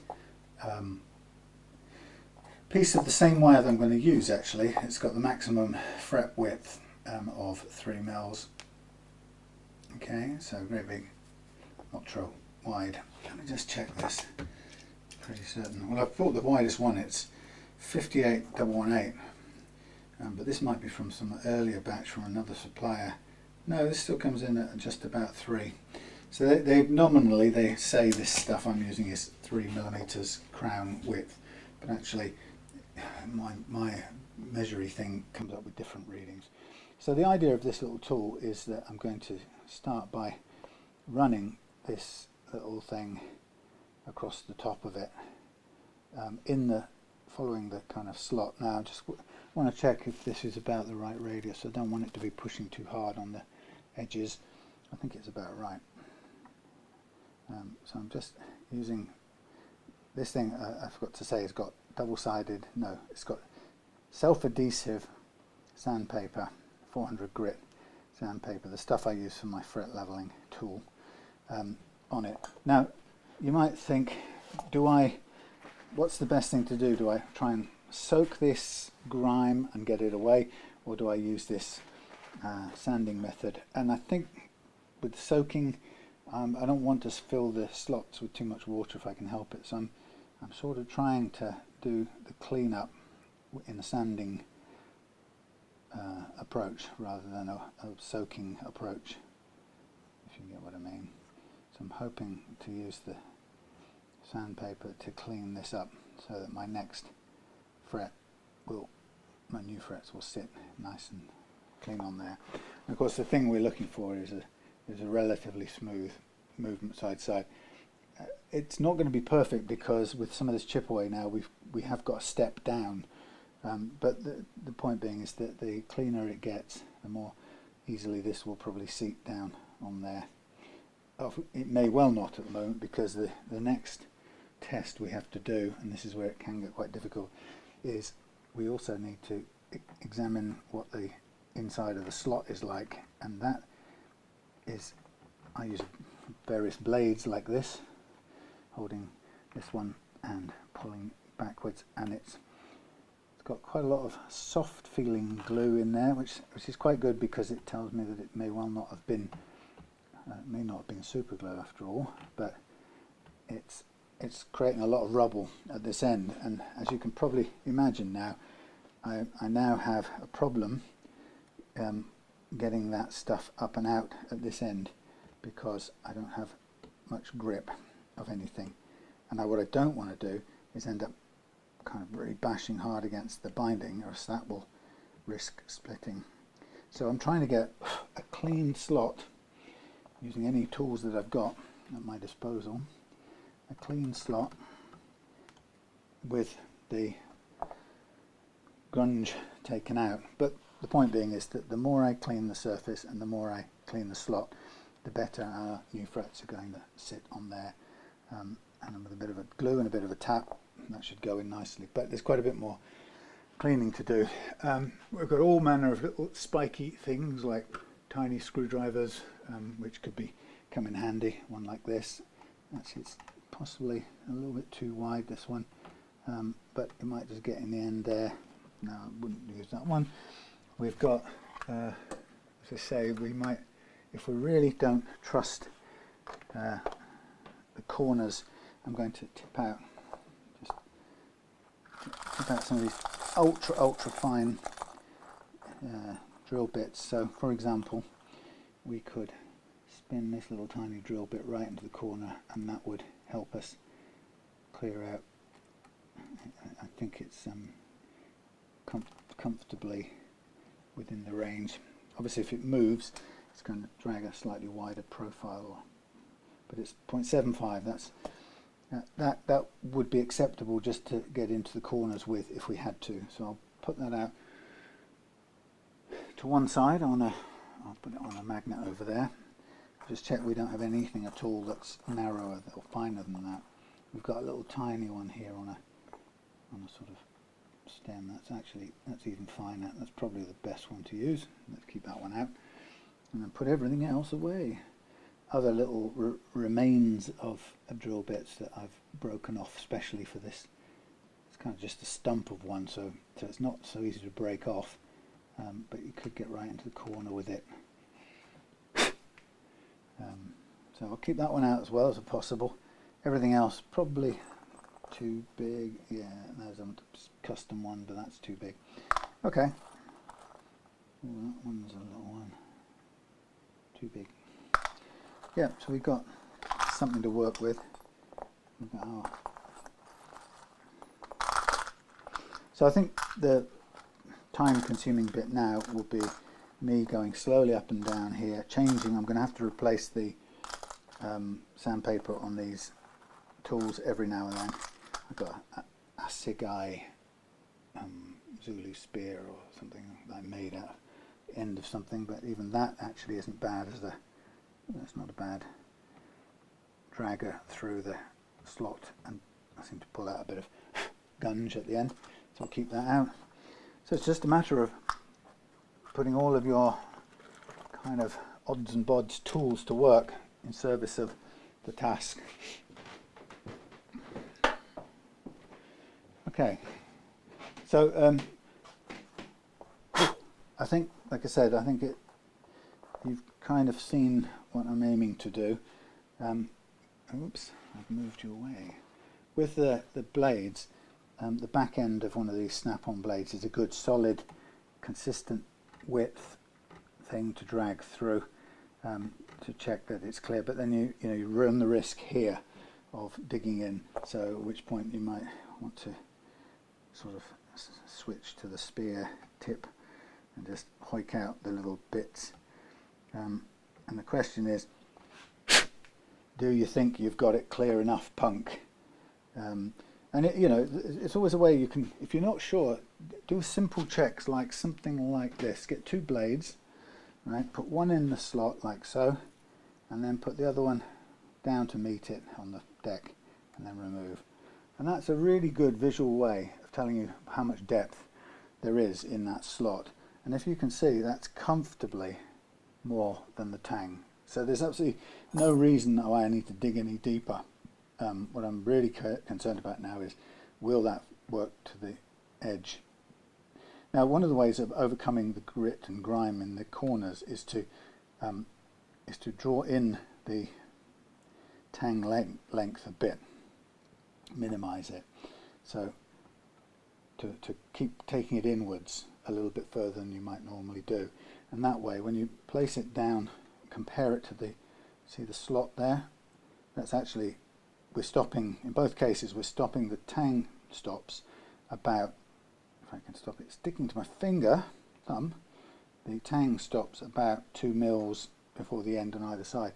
piece of the same wire that I'm going to use. Actually, it's got the maximum fret width of 3 mils. Okay, so great big, ultra wide. Let me just check this. Pretty certain. Well, I've bought the widest one. It's 58.118. But this might be from some earlier batch from another supplier. No, this still comes in at just about 3. So they nominally they say this stuff I'm using is 3 millimeters crown width, but actually my measuring thing comes up with different readings. So the idea of this little tool is that I'm going to start by running this little thing across the top of it following the kind of slot. Now I just want to check if this is about the right radius. I don't want it to be pushing too hard on the edges. I think it's about right. So I'm just using this thing. I forgot to say it's got double-sided, no, it's got self-adhesive sandpaper, 400 grit sandpaper, the stuff I use for my fret leveling tool, on it. Now you might think, what's the best thing to do? Do I try and soak this grime and get it away, or do I use this sanding method? And I think with soaking, I don't want to fill the slots with too much water if I can help it, so I'm sort of trying to do the clean-up in a sanding approach rather than a soaking approach, if you get what I mean. So I'm hoping to use the sandpaper to clean this up so that my next my new frets will sit nice and clean on there. And of course the thing we're looking for is a relatively smooth movement side to side. It's not going to be perfect because with some of this chip away now we have got a step down, but the point being is that the cleaner it gets, the more easily this will probably seat down on there. It may well not at the moment, because the next test we have to do, and this is where it can get quite difficult, is we also need to examine what the inside of the slot is like, and that is, I use various blades like this, holding this one and pulling backwards, and it's got quite a lot of soft feeling glue in there, which is quite good, because it tells me that it may well not have been super glue after all, but it's creating a lot of rubble at this end. And as you can probably imagine now, I now have a problem getting that stuff up and out at this end, because I don't have much grip of anything. And what I don't want to do is end up kind of really bashing hard against the binding, or else that will risk splitting. So I'm trying to get a clean slot using any tools that I've got at my disposal, a clean slot with the grunge taken out. But the point being is that the more I clean the surface and the more I clean the slot, the better our new frets are going to sit on there. And with a bit of a glue and a bit of a tap, that should go in nicely. But there's quite a bit more cleaning to do. We've got all manner of little spiky things like tiny screwdrivers, which could come in handy. One like this. Actually, it's possibly a little bit too wide, this one, but it might just get in the end there. No, I wouldn't use that one. We've got, as I say, we might, if we really don't trust the corners, I'm going to tip out some of these ultra fine drill bits. So for example, we could spin this little tiny drill bit right into the corner, and that would help us clear out. I think it's comfortably within the range. Obviously if it moves, it's going to drag a slightly wider profile, but it's 0.75. That would be acceptable just to get into the corners with if we had to. So I'll put that out to one side I'll put it on a magnet over there. Just check we don't have anything at all that's narrower or finer than that. We've got a little tiny one here on a sort of stem. That's even finer. That's probably the best one to use. Let's keep that one out, and then put everything else away. Other little remains of drill bits that I've broken off specially for this. It's kind of just a stump of one, so it's not so easy to break off, but you could get right into the corner with it. So I'll keep that one out as well as possible. Everything else probably too big. Yeah, there's a custom one, but that's too big. Okay. Ooh, that one's a little one. Too big. Yeah, so we've got something to work with. So I think the time-consuming bit now will be me going slowly up and down here, changing. I'm going to have to replace the sandpaper on these tools every now and then. I've got a Sigai Zulu spear or something that I made out of the end of something, but even that actually isn't bad as it's not a bad dragger through the slot, and I seem to pull out a bit of gunge at the end, so I'll keep that out. So it's just a matter of putting all of your kind of odds and bods tools to work in service of the task. Okay, so I think, like I said, you've kind of seen what I'm aiming to do. Oops, I've moved you away. With the blades, the back end of one of these snap-on blades is a good solid, consistent width thing to drag through to check that it's clear. But then you run the risk here of digging in. So at which point you might want to sort of switch to the spear tip and just hoik out the little bits. And the question is, do you think you've got it clear enough, punk? And it's always a way you can, if you're not sure, do simple checks like something like this. Get two blades, right? Put one in the slot like so, and then put the other one down to meet it on the deck, and then remove. And that's a really good visual way of telling you how much depth there is in that slot. And if you can see, that's comfortably more than the tang. So there's absolutely no reason why I need to dig any deeper. What I'm really concerned about now is, will that work to the edge? Now, one of the ways of overcoming the grit and grime in the corners is to draw in the tang length a bit, minimize it. So to keep taking it inwards a little bit further than you might normally do. And that way, when you place it down, compare it to see the slot there, that's actually, we're stopping, in both cases, we're stopping the tang stops about, if I can stop it sticking to my thumb, the tang stops about 2 mils before the end on either side.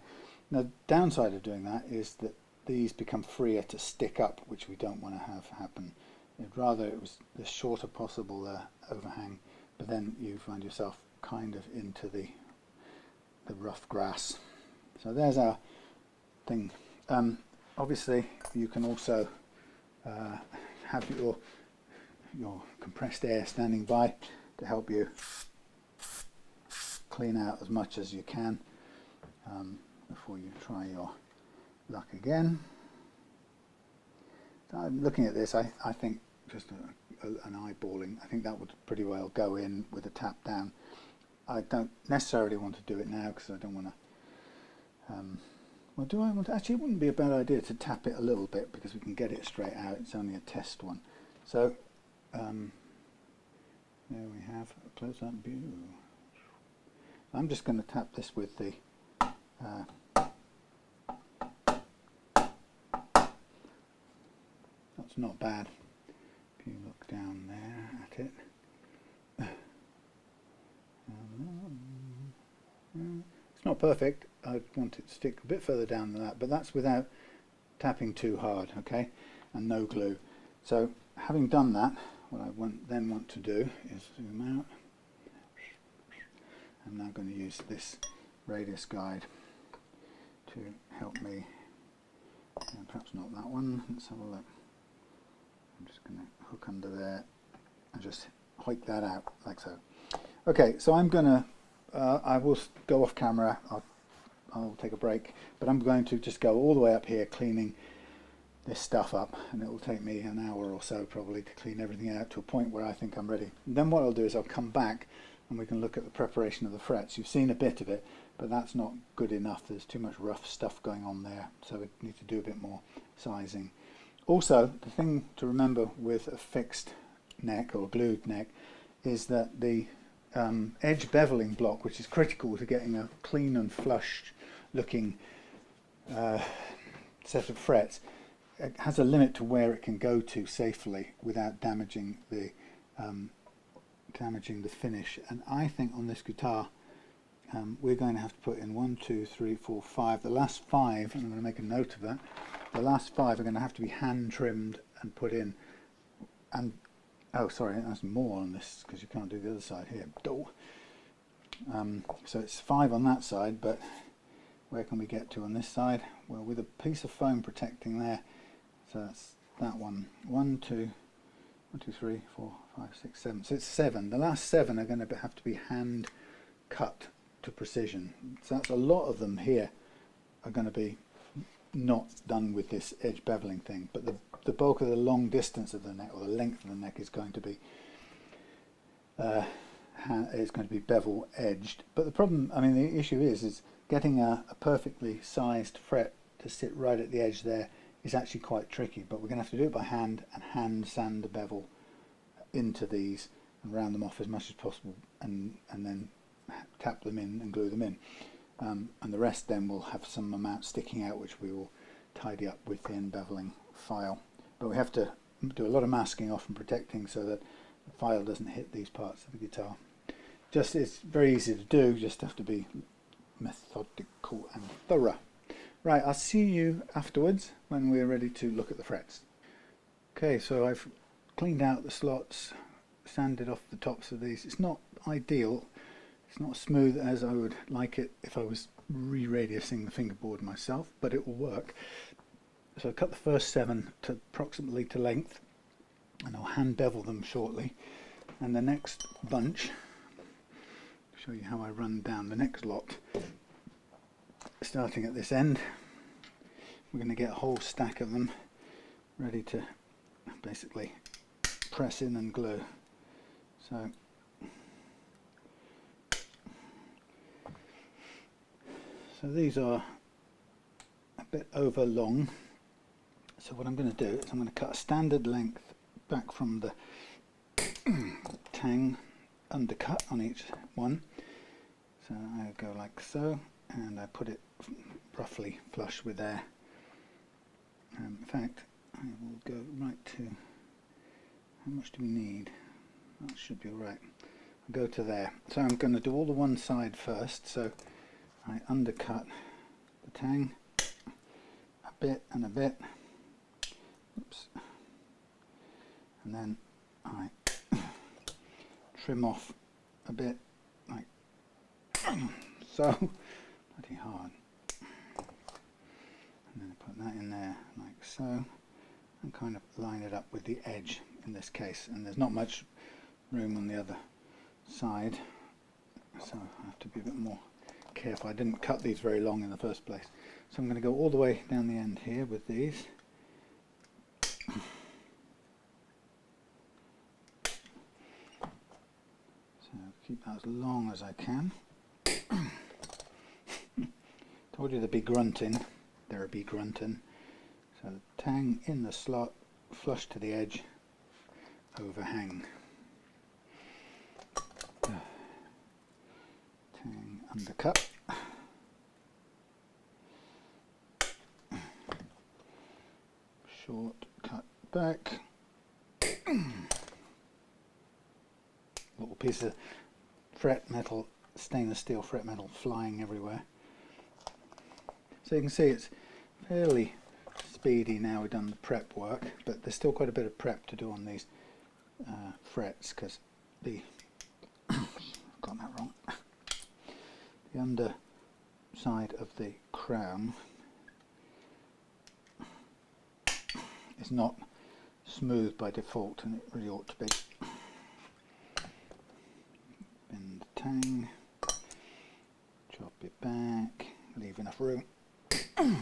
Now, the downside of doing that is that these become freer to stick up, which we don't want to have happen. I'd rather it was the shorter possible overhang, but then you find yourself kind of into the rough grass. So there's our thing. Obviously you can also have your compressed air standing by to help you clean out as much as you can before you try your luck again. So I'm looking at this, I think just an eyeballing, I think that would pretty well go in with a tap down. I don't necessarily want to do it now because I don't want to well, do I want to? Actually, it wouldn't be a bad idea to tap it a little bit because we can get it straight out. It's only a test one. So there we have a close-up view. I'm just going to tap this with the that's not bad if you look down there at it. It's not perfect. I want it to stick a bit further down than that, but that's without tapping too hard, okay, and no glue. So having done that, what I then want to do is zoom out. I'm now going to use this radius guide to help me, perhaps not that one, let's have a look. I'm just going to hook under there and just hoik that out like so. Okay, so I'm going to, I will go off camera, I'll take a break, but I'm going to just go all the way up here cleaning this stuff up, and it will take me an hour or so probably to clean everything out to a point where I think I'm ready. And then what I'll do is I'll come back and we can look at the preparation of the frets. You've seen a bit of it, but that's not good enough. There's too much rough stuff going on there, so we need to do a bit more sizing. Also, the thing to remember with a fixed neck or a glued neck is that the edge beveling block, which is critical to getting a clean and flush looking set of frets, it has a limit to where it can go to safely without damaging the finish. And I think on this guitar we're going to have to put in 1, 2, 3, 4, 5. The last 5, and I'm going to make a note of that, the last 5 are going to have to be hand trimmed and put in. And oh, sorry, that's more on this because you can't do the other side here. So it's 5 on that side, but where can we get to on this side? Well, with a piece of foam protecting there. So that's that one. 1, 2, 3, 4, 5, 6, 7. So it's 7. The last 7 are going to have to be hand cut to precision. So that's a lot of them here are going to be not done with this edge beveling thing, but the bulk of the long distance of the neck, or the length of the neck, is going to be bevel edged. But the problem, I mean, the issue is getting a perfectly sized fret to sit right at the edge there is actually quite tricky. But we're going to have to do it by hand and hand sand the bevel into these and round them off as much as possible, and then tap them in and glue them in. And the rest then will have some amount sticking out, which we will tidy up with the beveling file. But we have to do a lot of masking off and protecting so that the file doesn't hit these parts of the guitar. It's very easy to do, just have to be methodical and thorough. Right, I'll see you afterwards when we're ready to look at the frets. Okay, so I've cleaned out the slots, sanded off the tops of these. It's not ideal. It's not as smooth as I would like it if I was re-radiusing the fingerboard myself, but it will work. So I cut the first 7 to approximately to length, and I'll hand bevel them shortly. And the next bunch, I'll show you how I run down the next lot. Starting at this end, we're going to get a whole stack of them ready to basically press in and glue. So these are a bit over long, so what I'm going to do is I'm going to cut a standard length back from the tang undercut on each one. So I go like so, and I put it roughly flush with there. In fact, I will go right to, how much do we need? That should be alright. I'll go to there. So I'm going to do all the one side first, so I undercut the tang a bit and a bit. Oops. And then I trim off a bit, like so. Bloody hard. that in there like so, and kind of line it up with the edge in this case. And there's not much room on the other side, so I have to be a bit more careful. I didn't cut these very long in the first place. So I'm going to go all the way down the end here with these. So keep that as long as I can. Told you they'd be grunting. There'll be grunting. So tang in the slot, flush to the edge, overhang. Tang undercut. Short cut back. Little piece of fret metal, stainless steel fret metal flying everywhere. So you can see it's fairly speedy now we've done the prep work, but there's still quite a bit of prep to do on these frets, because the got that wrong. The underside of the crown is not smooth by default, and it really ought to be. Bend the tang, chop it back, leave enough room. Okay,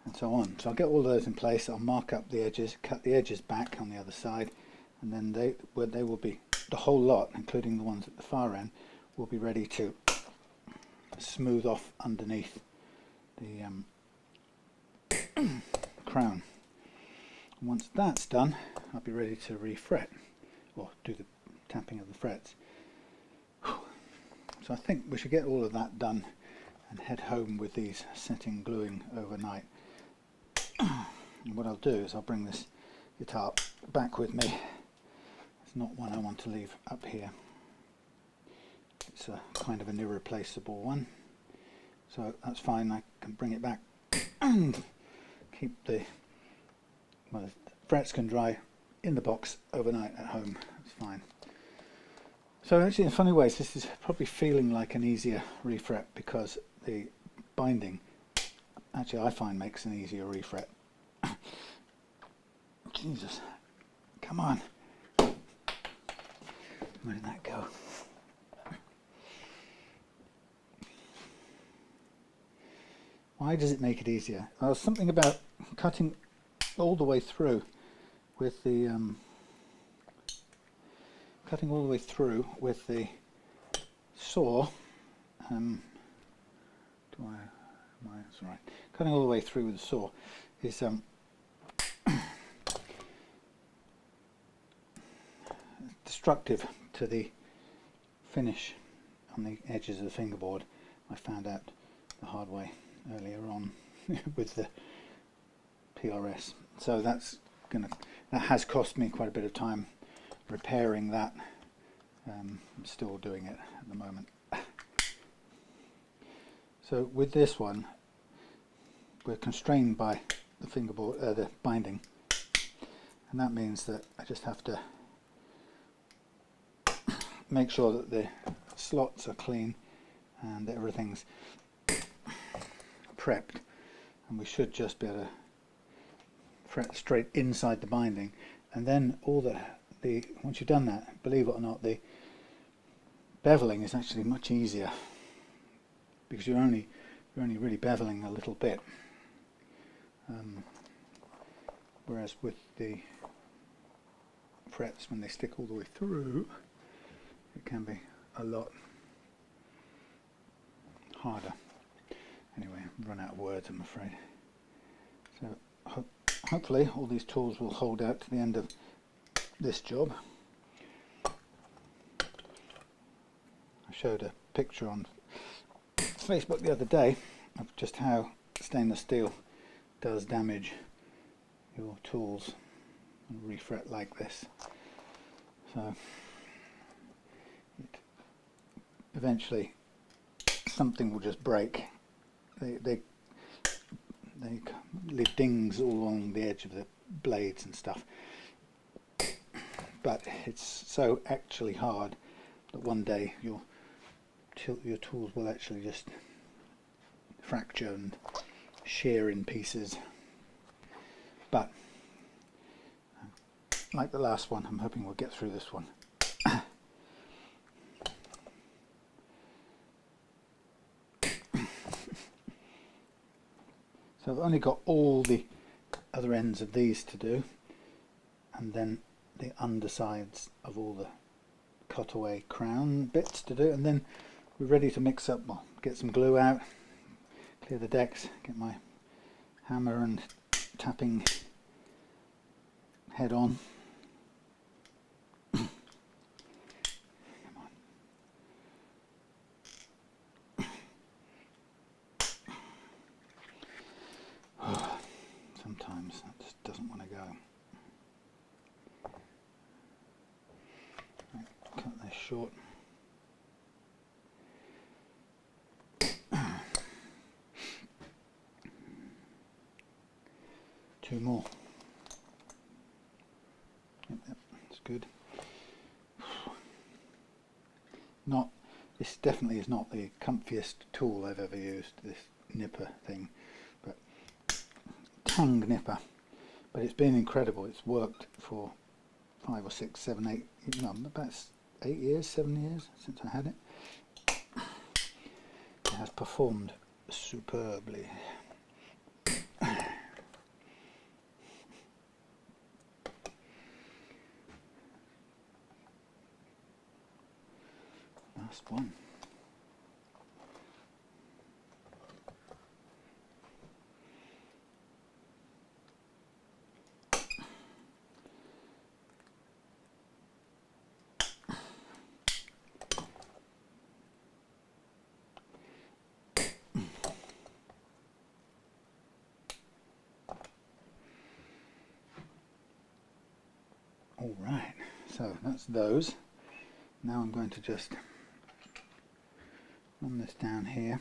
and so on. So I'll get all those in place. I'll mark up the edges, cut the edges back on the other side, and then they will be, the whole lot, including the ones at the far end, will be ready to smooth off underneath the crown. And once that's done, I'll be ready to refret, or do the tapping of the frets. So I think we should get all of that done and head home with these setting gluing overnight. And what I'll do is I'll bring this guitar back with me. It's not one I want to leave up here. It's a kind of an irreplaceable one. So that's fine, I can bring it back and keep the, well, the frets can dry in the box overnight at home. It's fine. So actually, in funny ways, this is probably feeling like an easier refret, because the binding, actually I find, makes an easier refret. Jesus, come on. Where did that go? Why does it make it easier? Well, something about cutting all the way through with the saw. That's right. Cutting all the way through with the saw is destructive to the finish on the edges of the fingerboard. I found out the hard way earlier on with the PRS. So that has cost me quite a bit of time repairing that. I'm still doing it at the moment. So with this one, we're constrained by the fingerboard, the binding, and that means that I just have to make sure that the slots are clean and that everything's prepped, and we should just be able to fret straight inside the binding. And then all the once you've done that, believe it or not, the beveling is actually much easier, because you're only really beveling a little bit, whereas with the frets, when they stick all the way through, it can be a lot harder. Anyway, I've run out of words, I'm afraid. So hopefully all these tools will hold out to the end of this job. I showed a picture on Facebook the other day of just how stainless steel does damage your tools and refret like this. So eventually something will just break. They leave dings all along the edge of the blades and stuff. But it's so actually hard that one day you'll your tools will actually just fracture and shear in pieces. But like the last one, I'm hoping we'll get through this one. So I've only got all the other ends of these to do, and then the undersides of all the cutaway crown bits to do, and then we're ready to mix up. Well, get some glue out, clear the decks, get my hammer and tapping head on. Sometimes that just doesn't want to go. Right, cut this short. Two more. Yep, that's good. This definitely is not the comfiest tool I've ever used, this nipper thing, but tang nipper. But it's been incredible. It's worked for 5 or 6, 7, 8, no, about 8 years, 7 years since I had it. It has performed superbly. Last one. All right, so that's those. Now I'm going to just run this down here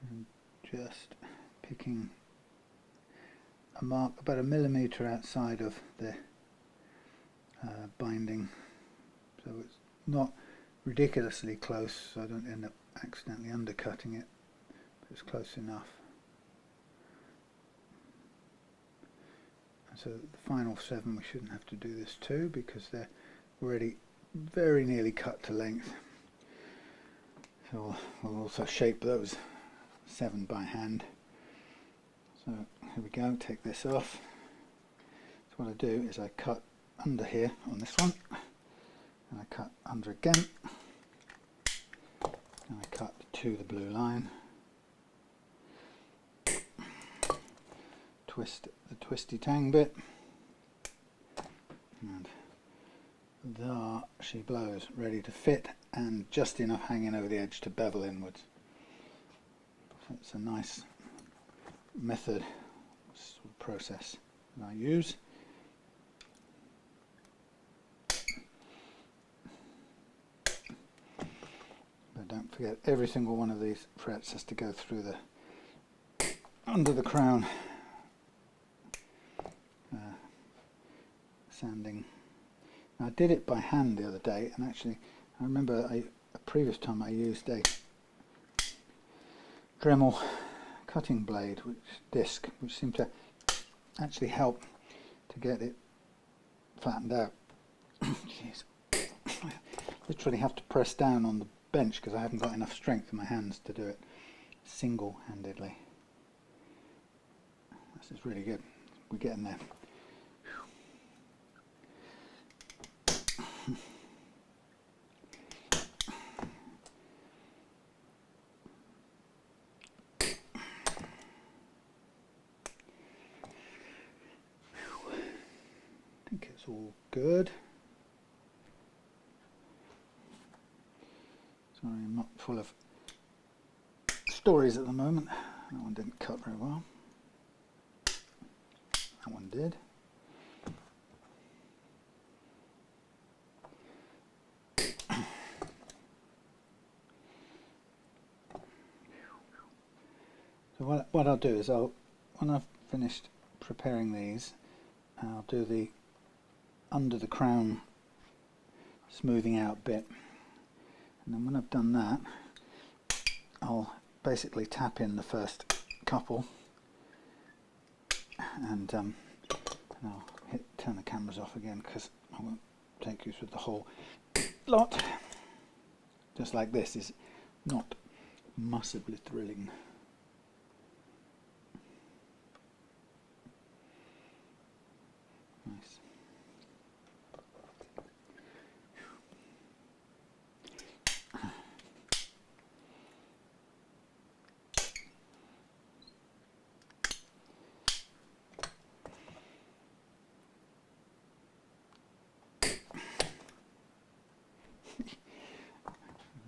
and just picking a mark about 1 millimeter outside of the binding, so it's not ridiculously close so I don't end up accidentally undercutting it, but it's close enough. So the final 7 we shouldn't have to do this too because they're already very nearly cut to length. So we'll also shape those 7 by hand. So here we go, take this off. So what I do is I cut under here on this one, and I cut under again, and I cut to the blue line. Twist the twisty tang bit, and there she blows, ready to fit and just enough hanging over the edge to bevel inwards. So it's a nice method, process that I use. But don't forget, every single one of these frets has to go through the under the crown sanding. Now, I did it by hand the other day, and actually I remember a previous time I used a Dremel cutting blade disc, which seemed to actually help to get it flattened out. Jeez. I literally have to press down on the bench because I haven't got enough strength in my hands to do it single-handedly. This is really good. We're getting there. I think it's all good. Sorry, I'm not full of stories at the moment. That one didn't cut very well. That one did. So what I'll do is when I've finished preparing these, I'll do the under the crown smoothing out bit And then when I've done that, I'll basically tap in the first couple, and I'll turn the cameras off again because I won't take you through the whole lot. Just like this is not massively thrilling. Nice.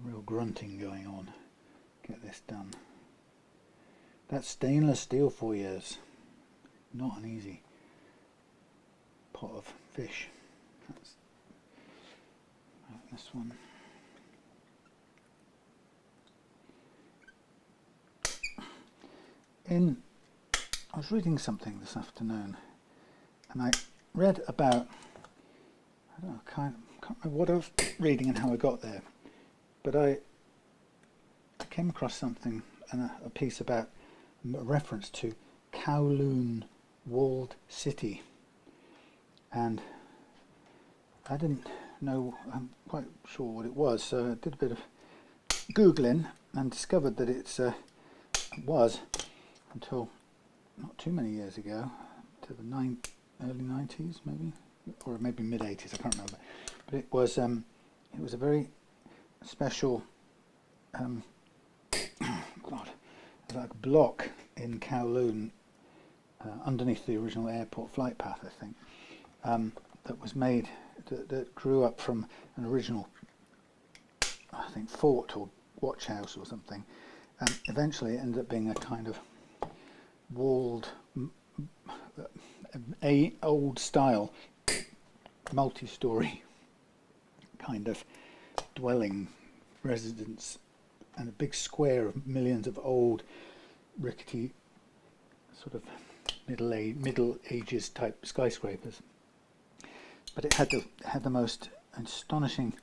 Real grunting going on. Get this done. That's stainless steel for years. Not an easy pot of fish. That's this one. I was reading something this afternoon, and I read about, I don't know, can't remember what I was reading and how I got there, but I came across something and a piece about a reference to Kowloon walled city, and I didn't know, I'm quite sure what it was, so I did a bit of Googling and discovered that it was, until not too many years ago, to the early 90s maybe, or maybe mid 80s, I can't remember, but it was a very special like block in Kowloon, underneath the original airport flight path, I think, that was made, that grew up from an original, I think, fort or watch house or something, and eventually it ended up being a kind of walled, old style, multi-story kind of dwelling residence, and a big square of millions of old rickety sort of middle ages type skyscrapers. But it had the most astonishing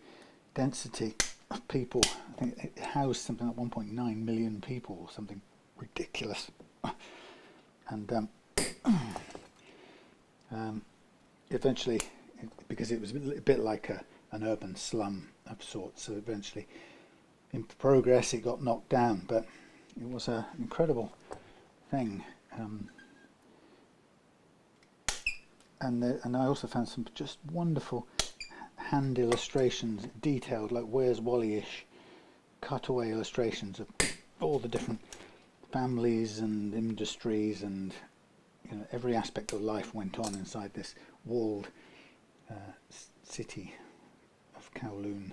density of people. I think it housed something like 1.9 million people or something ridiculous. And eventually, because it was a bit like an urban slum of sorts, so eventually in progress it got knocked down, but it was an incredible thing. And I also found some just wonderful hand illustrations, detailed, like Where's Wally-ish cutaway illustrations of all the different families and industries, and every aspect of life went on inside this walled city of Kowloon.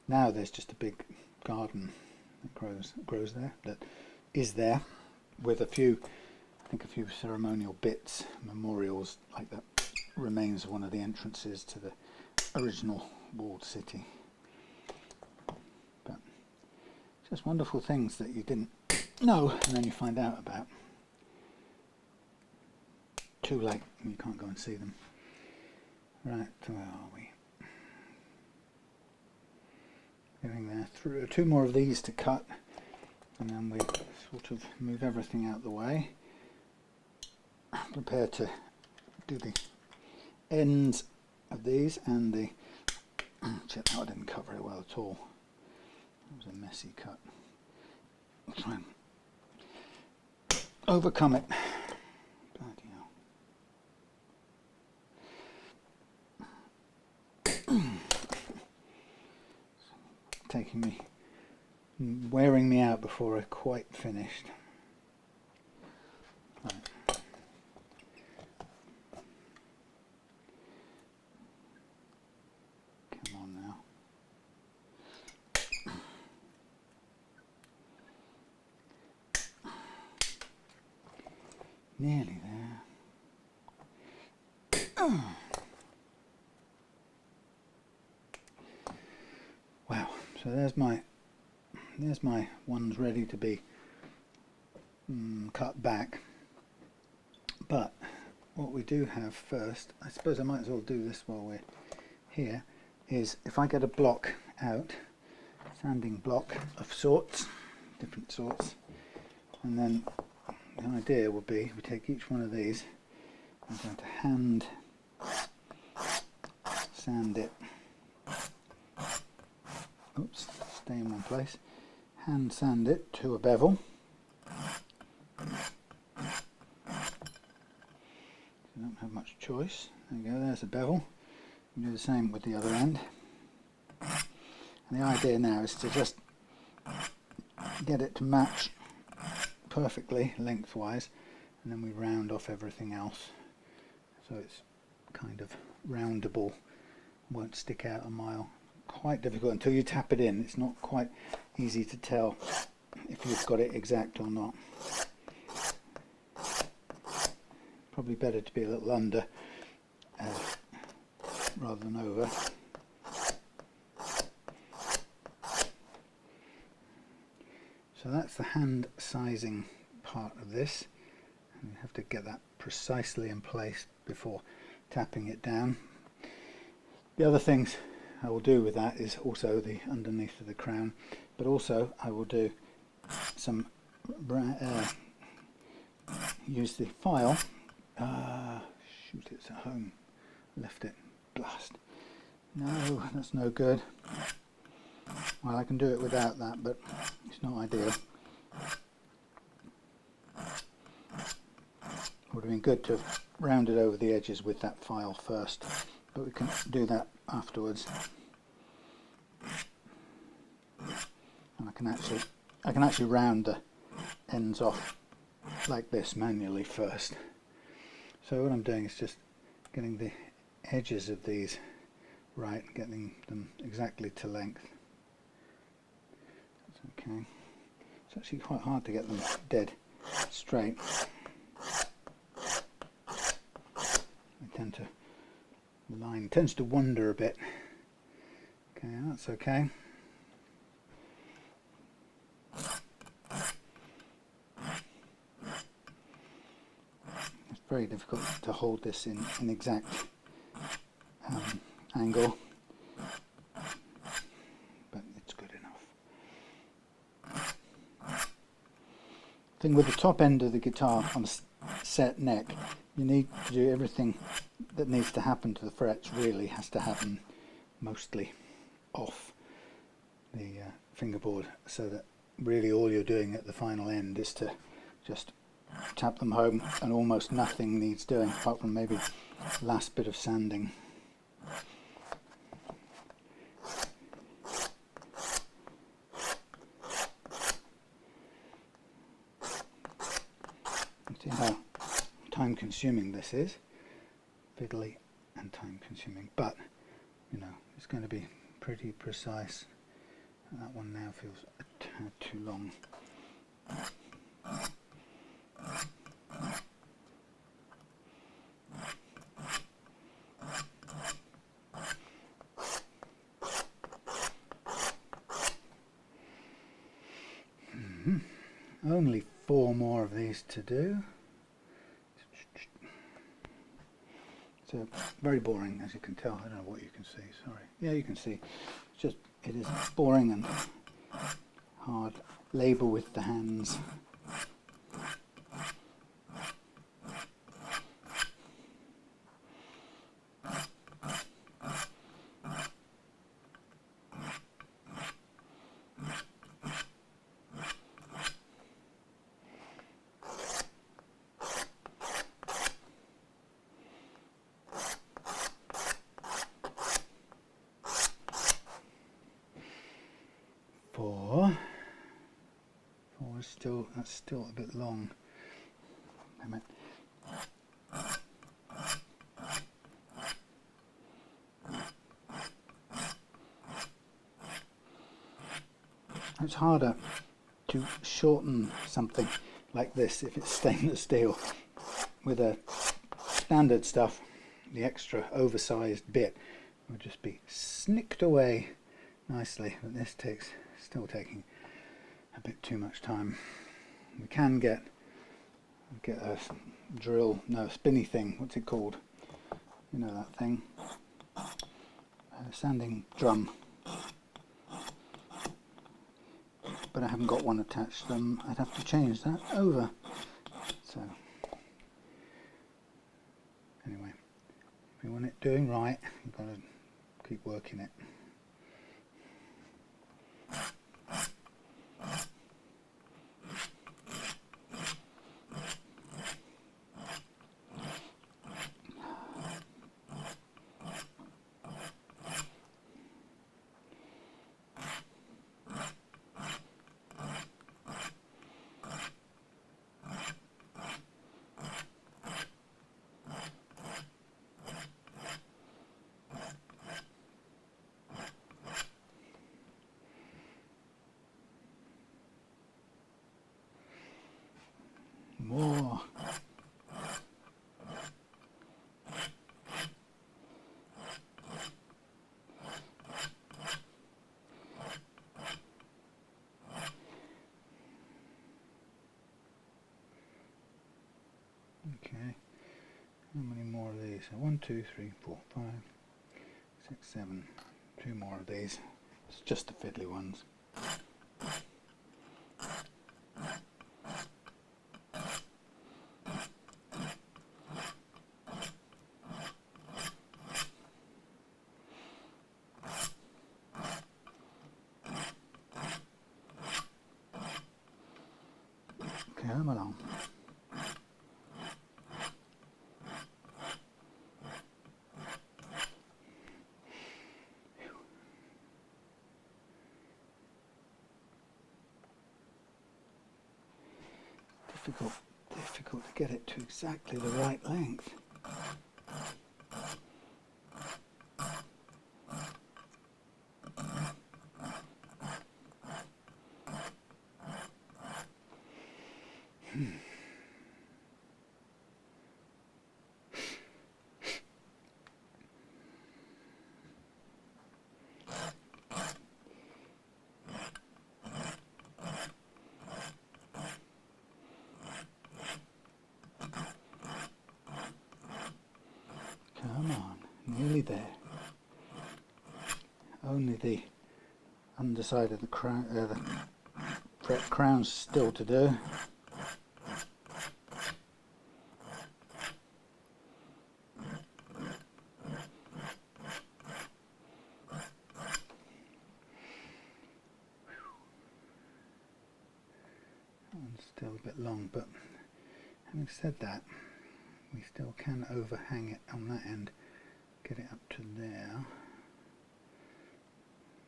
Now there's just a big garden that grows there, that is there, with a few ceremonial bits, memorials, like that remains of one of the entrances to the original walled city. But just wonderful things that you didn't know, and then you find out about. Too late, you can't go and see them. Right, where are we? Getting there. Through two more of these to cut, and then we sort of move everything out the way. Prepare to do the ends of these and the check that I didn't cut very well at all. It was a messy cut. I'll try and overcome it. Bloody hell. Taking me, wearing me out before I quite finished. Right. Come on now. Nearly there. Wow, so there's my ones ready to be cut back. But what we do have first, I suppose I might as well do this while we're here, is if I get a block out sanding block of sorts, different sorts, and then the idea would be we take each one of these. I'm going to hand sand it. Oops, stay in one place. Hand sand it to a bevel. You don't have much choice. There you go, there's a bevel. You do the same with the other end. And the idea now is to just get it to match perfectly lengthwise, and then we round off everything else so it's kind of roundable, won't stick out a mile. Quite difficult until you tap it in. It's not quite easy to tell if you've got it exact or not. Probably better to be a little under rather than over. So that's the hand sizing part of this, and you have to get that precisely in place before tapping it down. The other things I will do with that is also the underneath of the crown, but also I will do some use the file. Shoot, it's at home. Left it. Blast. No, that's no good. Well, I can do it without that, but it's not ideal. Would have been good to have rounded over the edges with that file first, but we can do that afterwards. And I can actually round the ends off like this manually first. So what I'm doing is just getting the edges of these right, getting them exactly to length. That's okay. It's actually quite hard to get them dead straight. The line tends to wander a bit. Okay, that's okay. It's very difficult to hold this in an exact angle, but it's good enough. The thing with the top end of the guitar on a set neck, you need to do everything that needs to happen to the frets really has to happen mostly off the fingerboard, so that really all you're doing at the final end is to just tap them home, and almost nothing needs doing apart from maybe the last bit of sanding. See how time consuming this is, fiddly and time consuming, but you know, it's going to be pretty precise. That one now feels a tad too long. Only 4 more of these to do. So very boring, as you can tell. I don't know what you can see, sorry. Yeah, you can see. It's just, it is boring and hard labour with the hands. Four is still, that's still a bit long. Damn it. It's harder to shorten something like this if it's stainless steel. With a standard stuff, the extra oversized bit will just be snicked away nicely, but this still taking a bit too much time. We can get a drill, no, spinny thing, what's it called? You know that thing? A sanding drum. but I haven't got one attached, I'd have to change that over. So anyway, if you want it doing right, you've got to keep working it. More. Okay, how many more of these? 1, 2, 3, 4, 5, 6, 7. 2 more of these. It's just the fiddly ones. Come along. Difficult to get it to exactly the right length. Come on, nearly there. Only the underside of the crown, the fret crown's still to do. That one's still a bit long, but having said that, we still can overhang it on that end, get it up to there.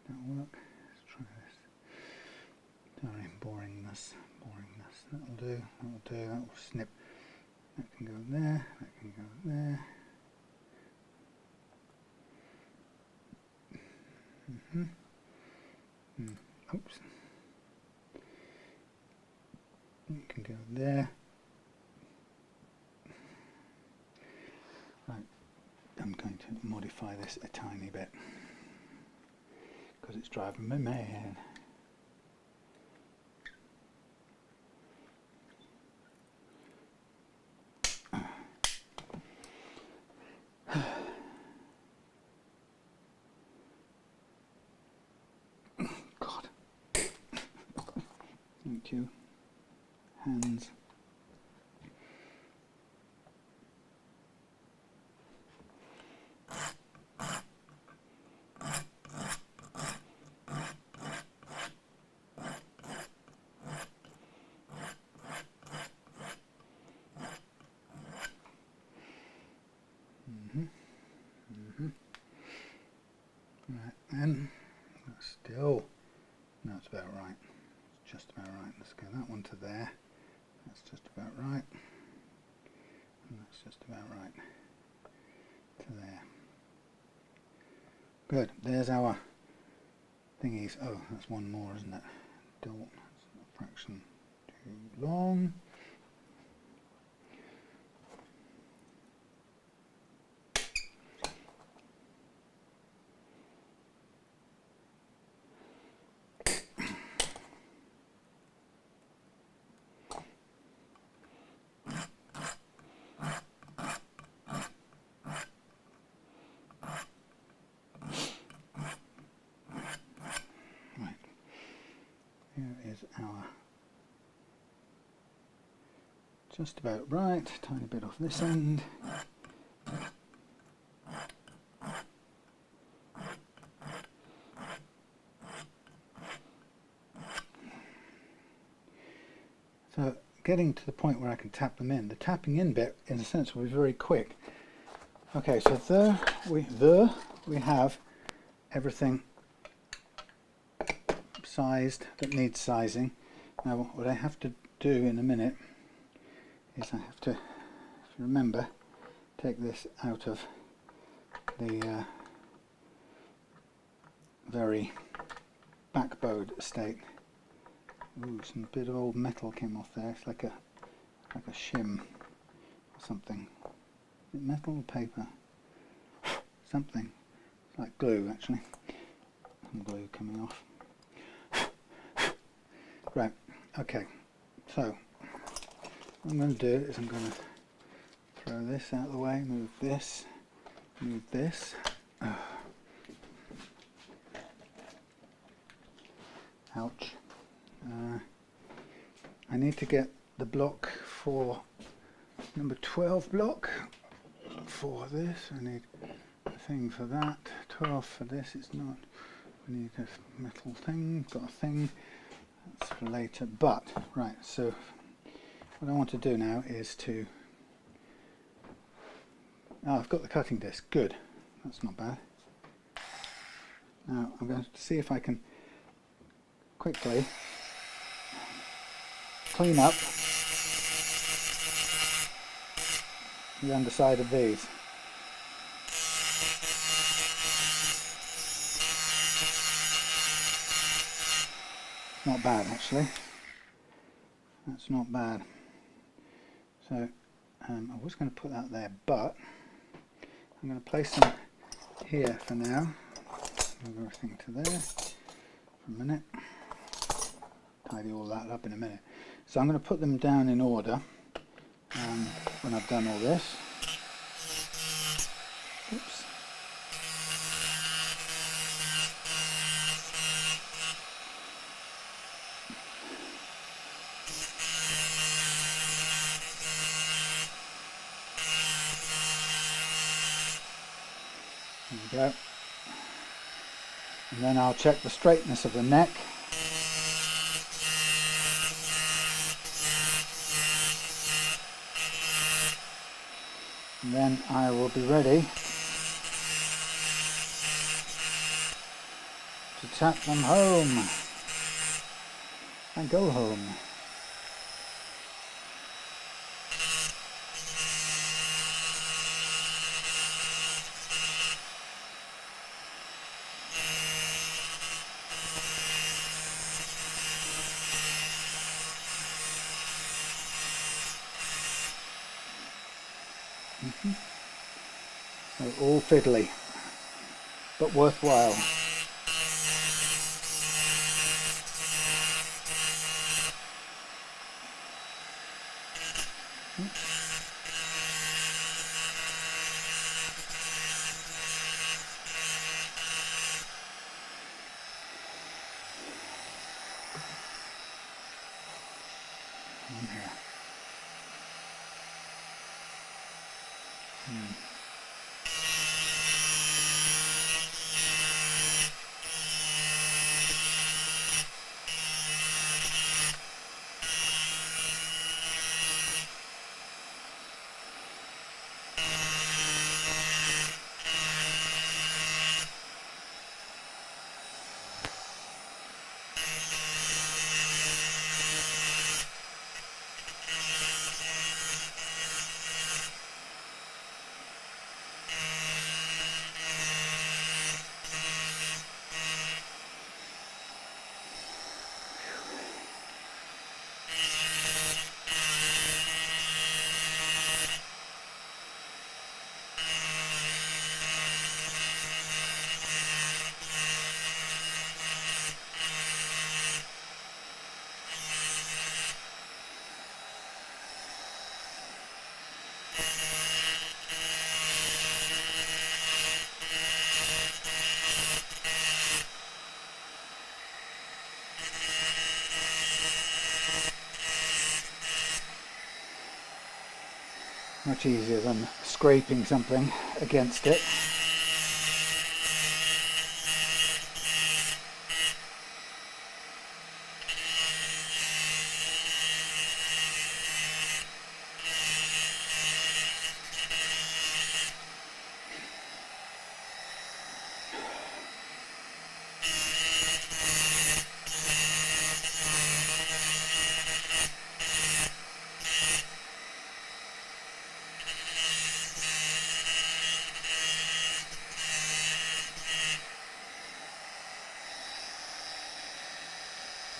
That'll work. Let's try this. Sorry, boringness. That'll do, that will snip. That can go there, that can go there. Oops. It can go there. Right, I'm going to modify this a tiny bit because it's driving me mad. God. Thank you. Hands. Right, and that's still, no, it's about right. It's just about right. Let's go that one to there. That's just about right. And that's just about right to there. Good. There's our thingies. Oh, that's one more, isn't it? Don't. That's a fraction too long. is our just about right. Tiny bit off this end. So getting to the point where I can tap them in. The tapping in bit, in a sense, will be very quick. Okay, so there we have everything sized that needs sizing. Now what I have to do in a minute is I have to, if you remember, take this out of the very backbowed state. Ooh, some bit of old metal came off there. It's like a shim or something. Is it metal or paper? Something. It's like glue actually. Some glue coming off. Right, okay. So what I'm going to do is I'm going to throw this out of the way, move this. Ouch. I need to get the block for number 12 block for this. I need a thing for that. 12 for this. It's not. We need a metal thing. Got a thing. That's for later. But right. So what I want to do now is to. Oh, I've got the cutting disc. Good. That's not bad. Now I'm going to see if I can quickly clean up the underside of these. Not bad actually. That's not bad. So I was going to put that there, but I'm going to place them here for now. Move everything to there for a minute. Tidy all that up in a minute. So I'm going to put them down in order when I've done all this. Oops. There we go. And then I'll check the straightness of the neck. And then I will be ready to tap them home and go home. So all fiddly, but worthwhile. Much easier than scraping something against it.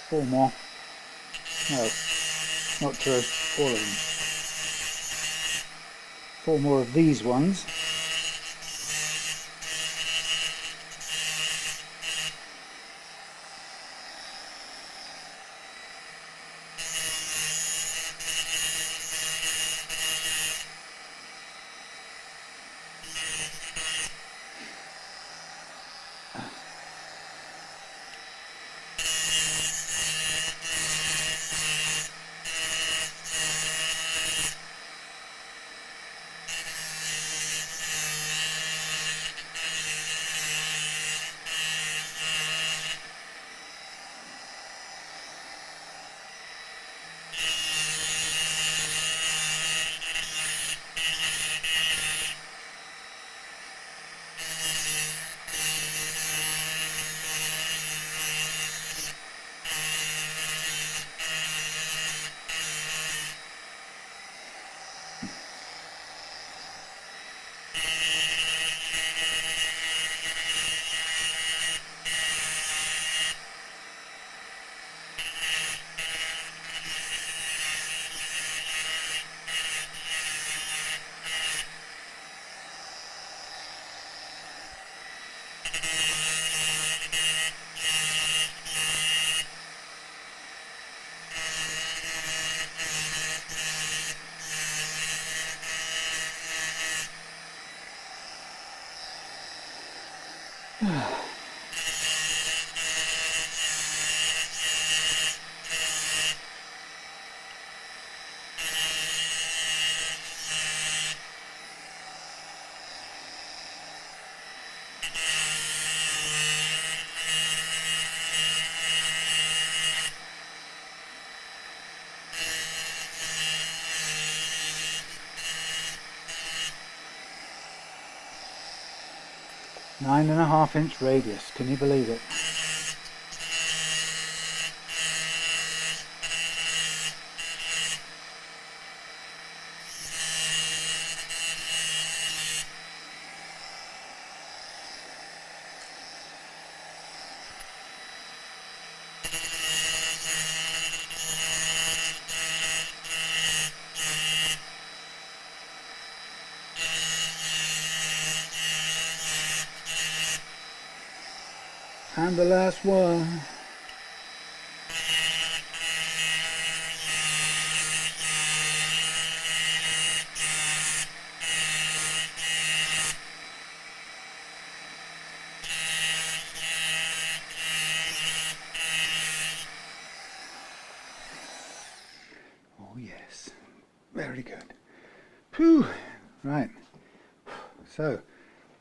Four more. No, not true. All of them. Four more of these ones. Nine and a half inch radius, can you believe it? And the last one. Oh yes, very good. Phew. Right, so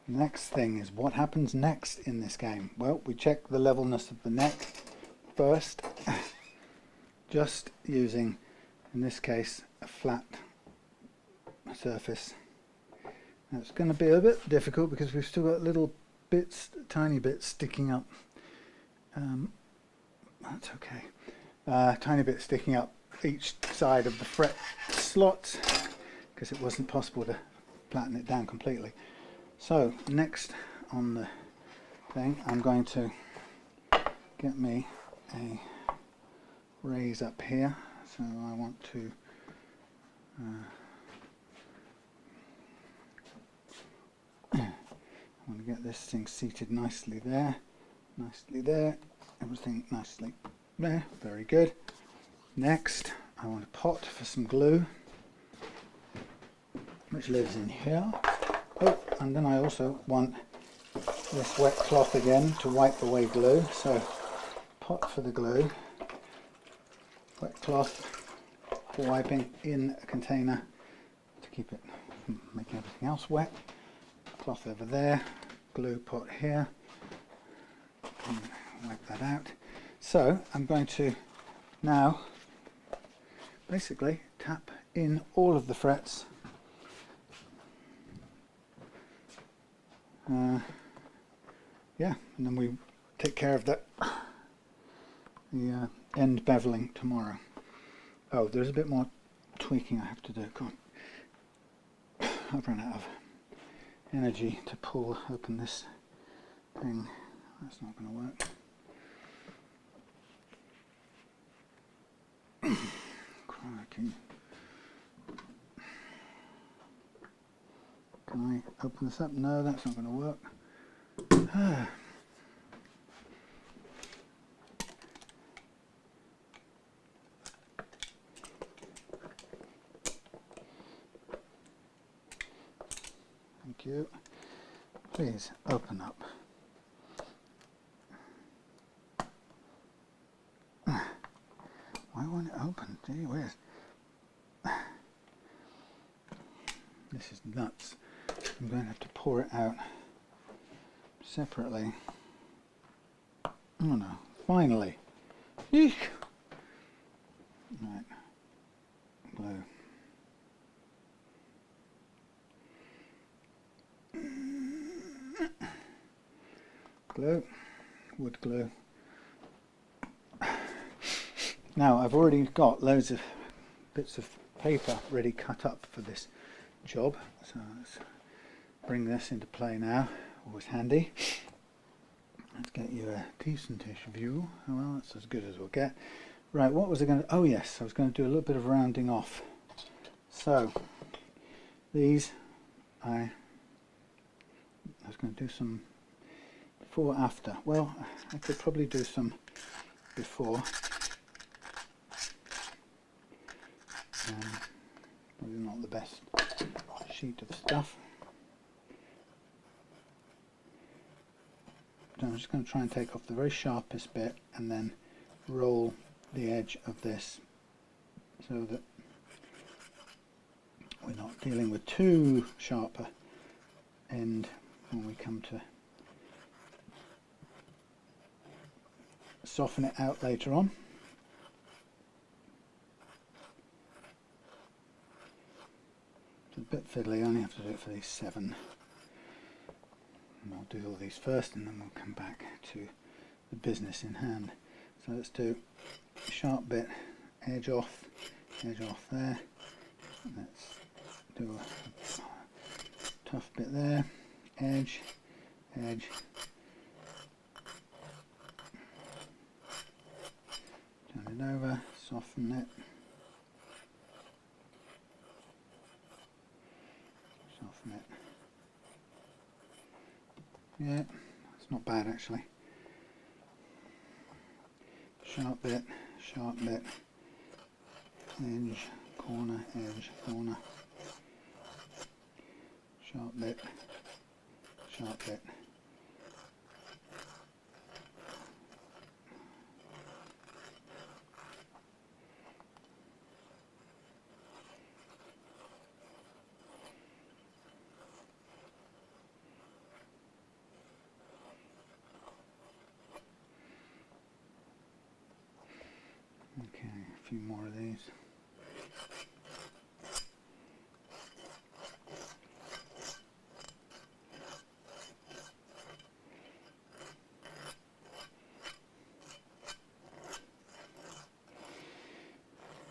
next thing is what happens next in this game. Well, we check the levelness of the neck first, just using, in this case, a flat surface. Now it's going to be a bit difficult because we've still got little bits, tiny bits sticking up. That's okay. Tiny bits sticking up each side of the fret slots because it wasn't possible to flatten it down completely. So next on the thing, I'm going to get me a raise up here. So I want to get this thing seated nicely there, everything nicely there. Very good. Next, I want a pot for some glue, which lives in here. Oh, and then I also want this wet cloth again to wipe away glue. So, pot for the glue, wet cloth for wiping in a container to keep it from making everything else wet. Cloth over there, glue pot here, and wipe that out. So I'm going to now basically tap in all of the frets. Yeah, and then we take care of the end beveling tomorrow. Oh, there's a bit more tweaking I have to do. God, I've run out of energy to pull open this thing. That's not going to work. Crikey. Can I open this up? No, that's not going to work. Thank you. Please open up. Why won't it open? Gee whiz. This is nuts. I'm going to have to pour it out separately. Oh no, finally. Eek. Right. Glue. Glue. Wood glue. Now I've already got loads of bits of paper ready cut up for this job, so let's bring this into play now. Always handy. Let's get you a decentish view. Well, that's as good as we'll get. Right, what was I going to... Oh yes, I was going to do a little bit of rounding off. So, these, I was going to do some before, after. Well, I could probably do some before. Probably not the best sheet of stuff. So I'm just going to try and take off the very sharpest bit and then roll the edge of this so that we're not dealing with too sharp a end when we come to soften it out later on. It's a bit fiddly, I only have to do it for these 7. And I'll do all these first and then we'll come back to the business in hand. So let's do a sharp bit, edge off there. Let's do a tough bit there, edge, edge. Turn it over, soften it. Soften it. Yeah, it's not bad actually. Sharp bit, edge, corner, edge, corner. Sharp bit, sharp bit. Okay, a few more of these.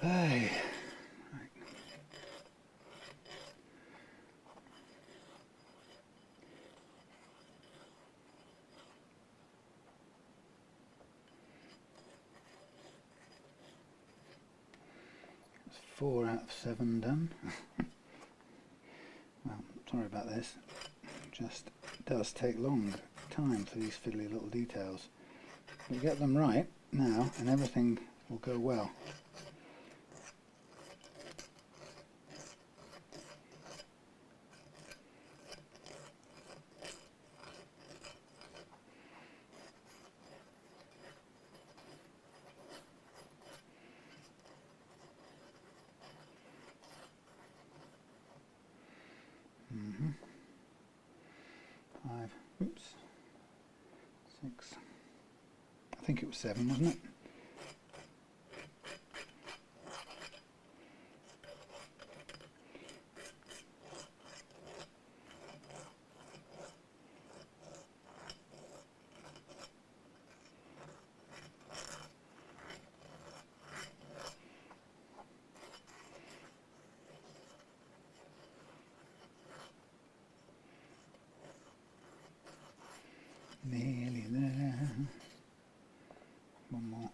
Hey. Right. 4 out of 7 done. Well, sorry about this. Just does take long time for these fiddly little details. But get them right now and everything will go well. 5, oops, 6, I think it was 7, wasn't it? Nearly there. One more.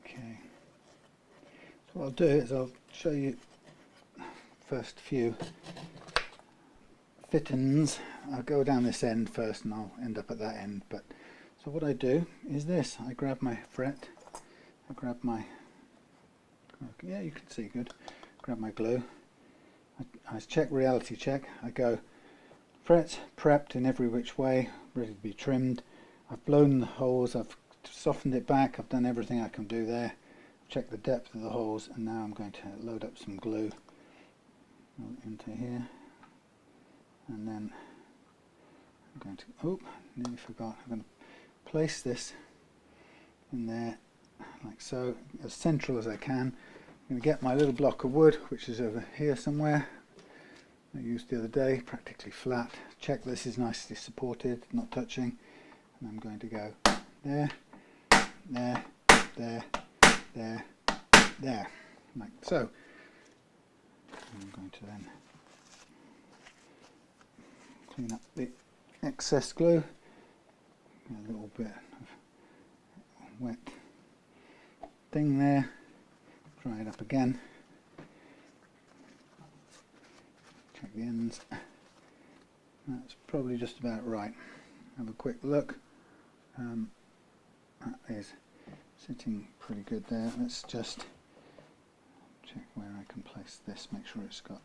Okay. So what I'll do is I'll show you first few fittings. I'll go down this end first and I'll end up at that end. But so what I do is this: I grab my fret, I grab my, yeah, you can see good, grab my glue, I check, reality check, I go frets prepped in every which way, ready to be trimmed. I've blown the holes, I've softened it back, I've done everything I can do there, check the depth of the holes, and now I'm going to load up some glue into here, and then I'm going to, oh, nearly forgot, I'm going to place this in there like so, as central as I can. I'm going to get my little block of wood, which is over here somewhere, I used the other day, practically flat. Check this is nicely supported, not touching, and I'm going to go there, there, there, there, there, like so. I'm going to then clean up the excess glue, a little bit of wet thing there, dry it up again, check the ends, that's probably just about right. Have a quick look, that is sitting pretty good there. Let's just check where I can place this, make sure it's got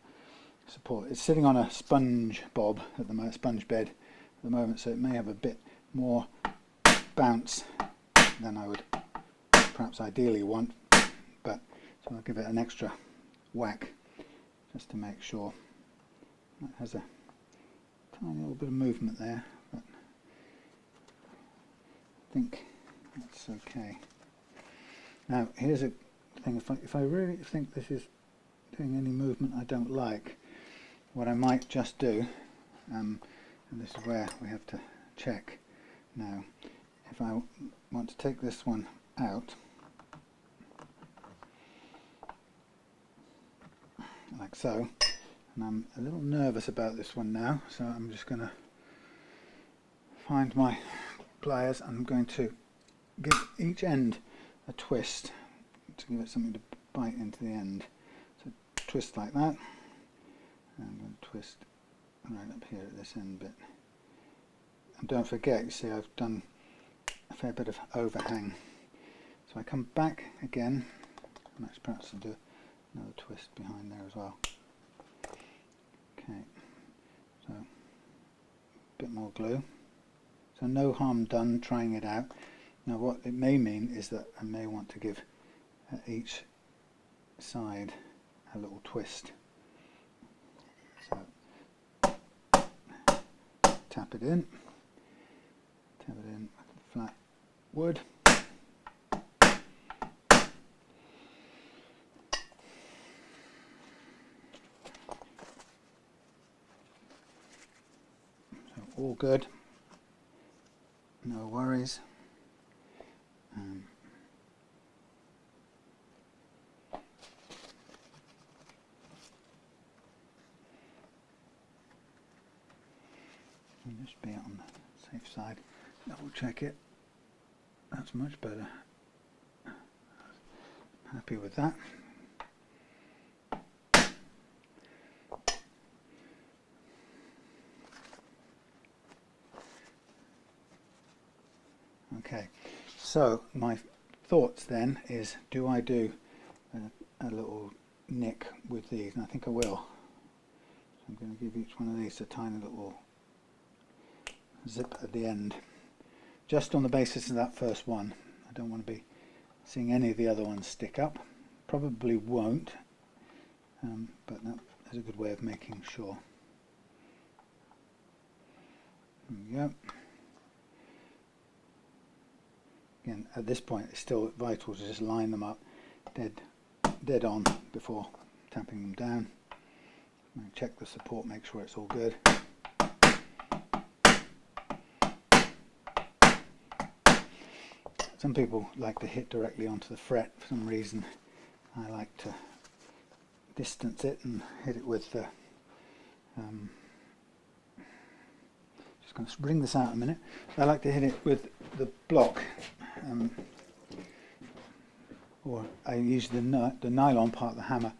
support. It's sitting on a sponge bob at the moment, sponge bed at the moment, so it may have a bit more bounce than I would perhaps ideally want, but so I'll give it an extra whack just to make sure it has a tiny little bit of movement there, but I think that's okay. Now here's a thing, if I really think this is doing any movement I don't like, what I might just do, and this is where we have to check now, if I want to take this one out, like so, and I'm a little nervous about this one now, so I'm just going to find my pliers, and I'm going to give each end a twist to give it something to bite into the end. So twist like that, and I'm going to twist right up here at this end bit. And don't forget, you see I've done a fair bit of overhang. So I come back again, and perhaps I'll do another twist behind there as well. Okay, so a bit more glue. So no harm done trying it out. Now what it may mean is that I may want to give each side a little twist. So tap it in with flat wood. So all good, no worries. Just be on the safe side, double check it, that's much better, happy with that. Okay, so my thoughts then is, do I do a little nick with these? And I think I will. I'm going to give each one of these a tiny little zip at the end, just on the basis of that first one. I don't want to be seeing any of the other ones stick up. Probably won't, but that is a good way of making sure. There we go. Again, at this point it's still vital to just line them up dead on before tamping them down. Check the support, make sure it's all good. Some people like to hit directly onto the fret for some reason. I like to distance it and hit it with the just going to bring this out a minute. I like to hit it with the block, or I use the nylon part of the hammer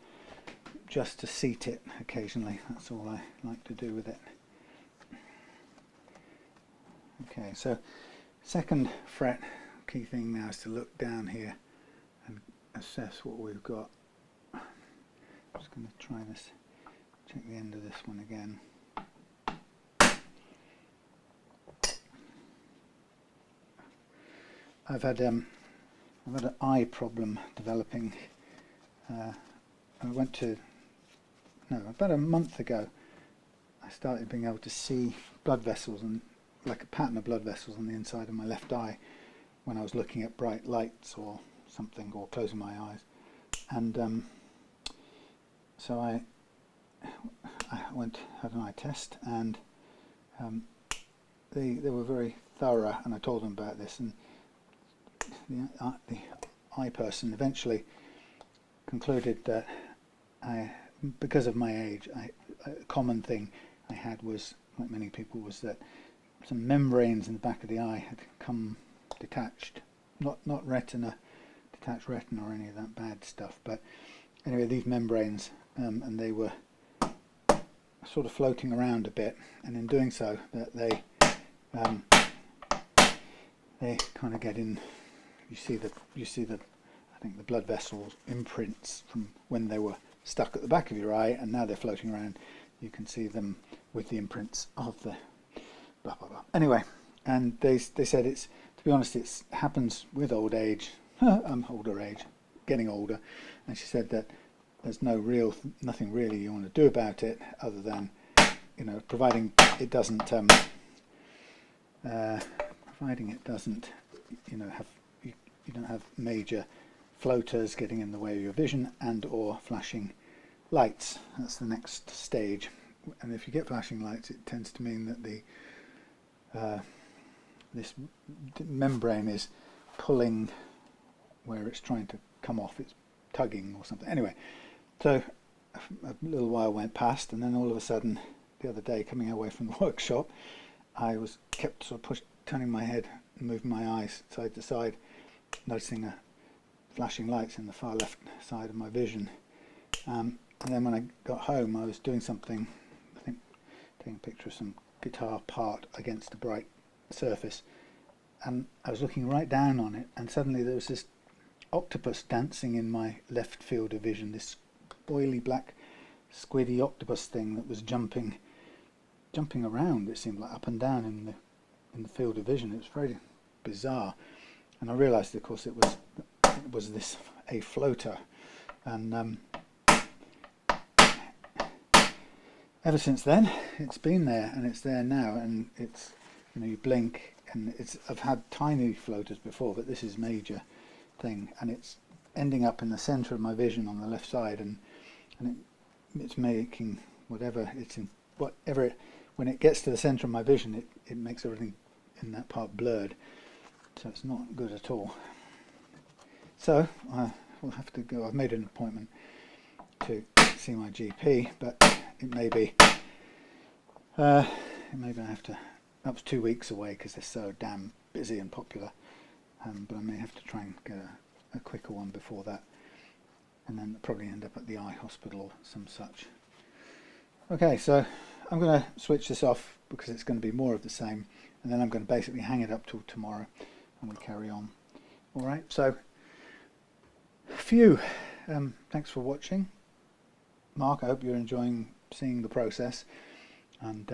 just to seat it occasionally. That's all I like to do with it. Okay, so second fret, key thing now is to look down here and assess what we've got. I'm just going to try this, check the end of this one again. I've had an eye problem developing. About a month ago, I started being able to see blood vessels, and like a pattern of blood vessels on the inside of my left eye when I was looking at bright lights or something, or closing my eyes. And so I had an eye test, and they were very thorough, and I told them about this, and the eye person eventually concluded that because of my age, a common thing I had was, like many people, was that some membranes in the back of the eye had come detached. Not retina, detached retina or any of that bad stuff, but anyway, these membranes, and they were sort of floating around a bit, and in doing so, that they kind of get in. You see the I think the blood vessels imprints from when they were stuck at the back of your eye, and now they're floating around. You can see them with the imprints of the blah blah blah. Anyway, and they said, it's, to be honest, it happens with old age. Older age, getting older, and she said that there's nothing really you want to do about it, other than, providing it doesn't you don't have major floaters getting in the way of your vision and or flashing lights. That's the next stage, and if you get flashing lights, it tends to mean that this membrane is pulling where it's trying to come off. It's tugging or something. Anyway, so a little while went past, and then all of a sudden, the other day, coming away from the workshop, I kept sort of turning my head and moving my eyes side to side, noticing flashing lights in the far left side of my vision. And then when I got home, I was doing something, I think taking a picture of some guitar part against a bright surface, and I was looking right down on it, and suddenly there was this octopus dancing in my left field of vision, this oily black squiddy octopus thing that was jumping around. It seemed like up and down in the field of vision. It was very bizarre, and I realised, of course, it was this a floater, and ever since then it's been there, and it's there now, and it's, you blink, and I've had tiny floaters before, but this is major thing, and it's ending up in the centre of my vision on the left side, and it's making when it gets to the centre of my vision, it makes everything in that part blurred, so it's not good at all. So I will have to go. I've made an appointment to see my GP, but it may be I have to. That was 2 weeks away because they're so damn busy and popular. But I may have to try and get a quicker one before that, and then probably end up at the eye hospital or some such. Okay, so I'm going to switch this off because it's going to be more of the same, and then I'm going to basically hang it up till tomorrow. and we carry on. All right, so phew, thanks for watching. Mark, I hope you're enjoying seeing the process. And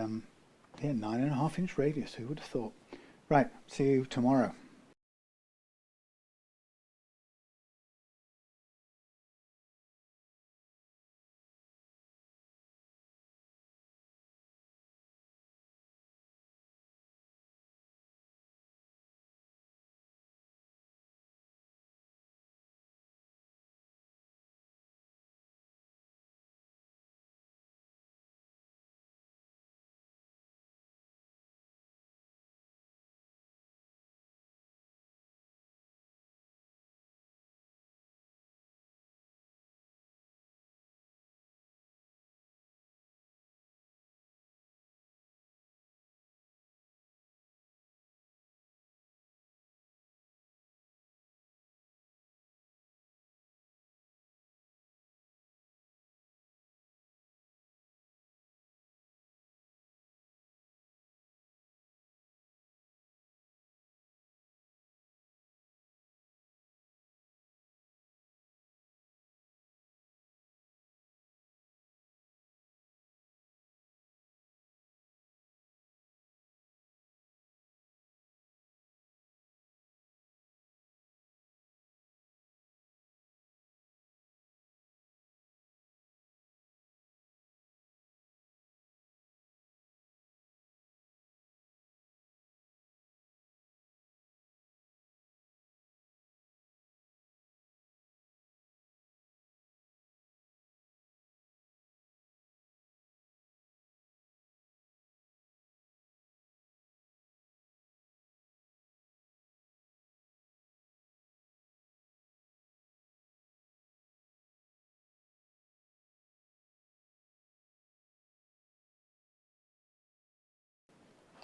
yeah, 9.5-inch radius, who would have thought? Right, see you tomorrow.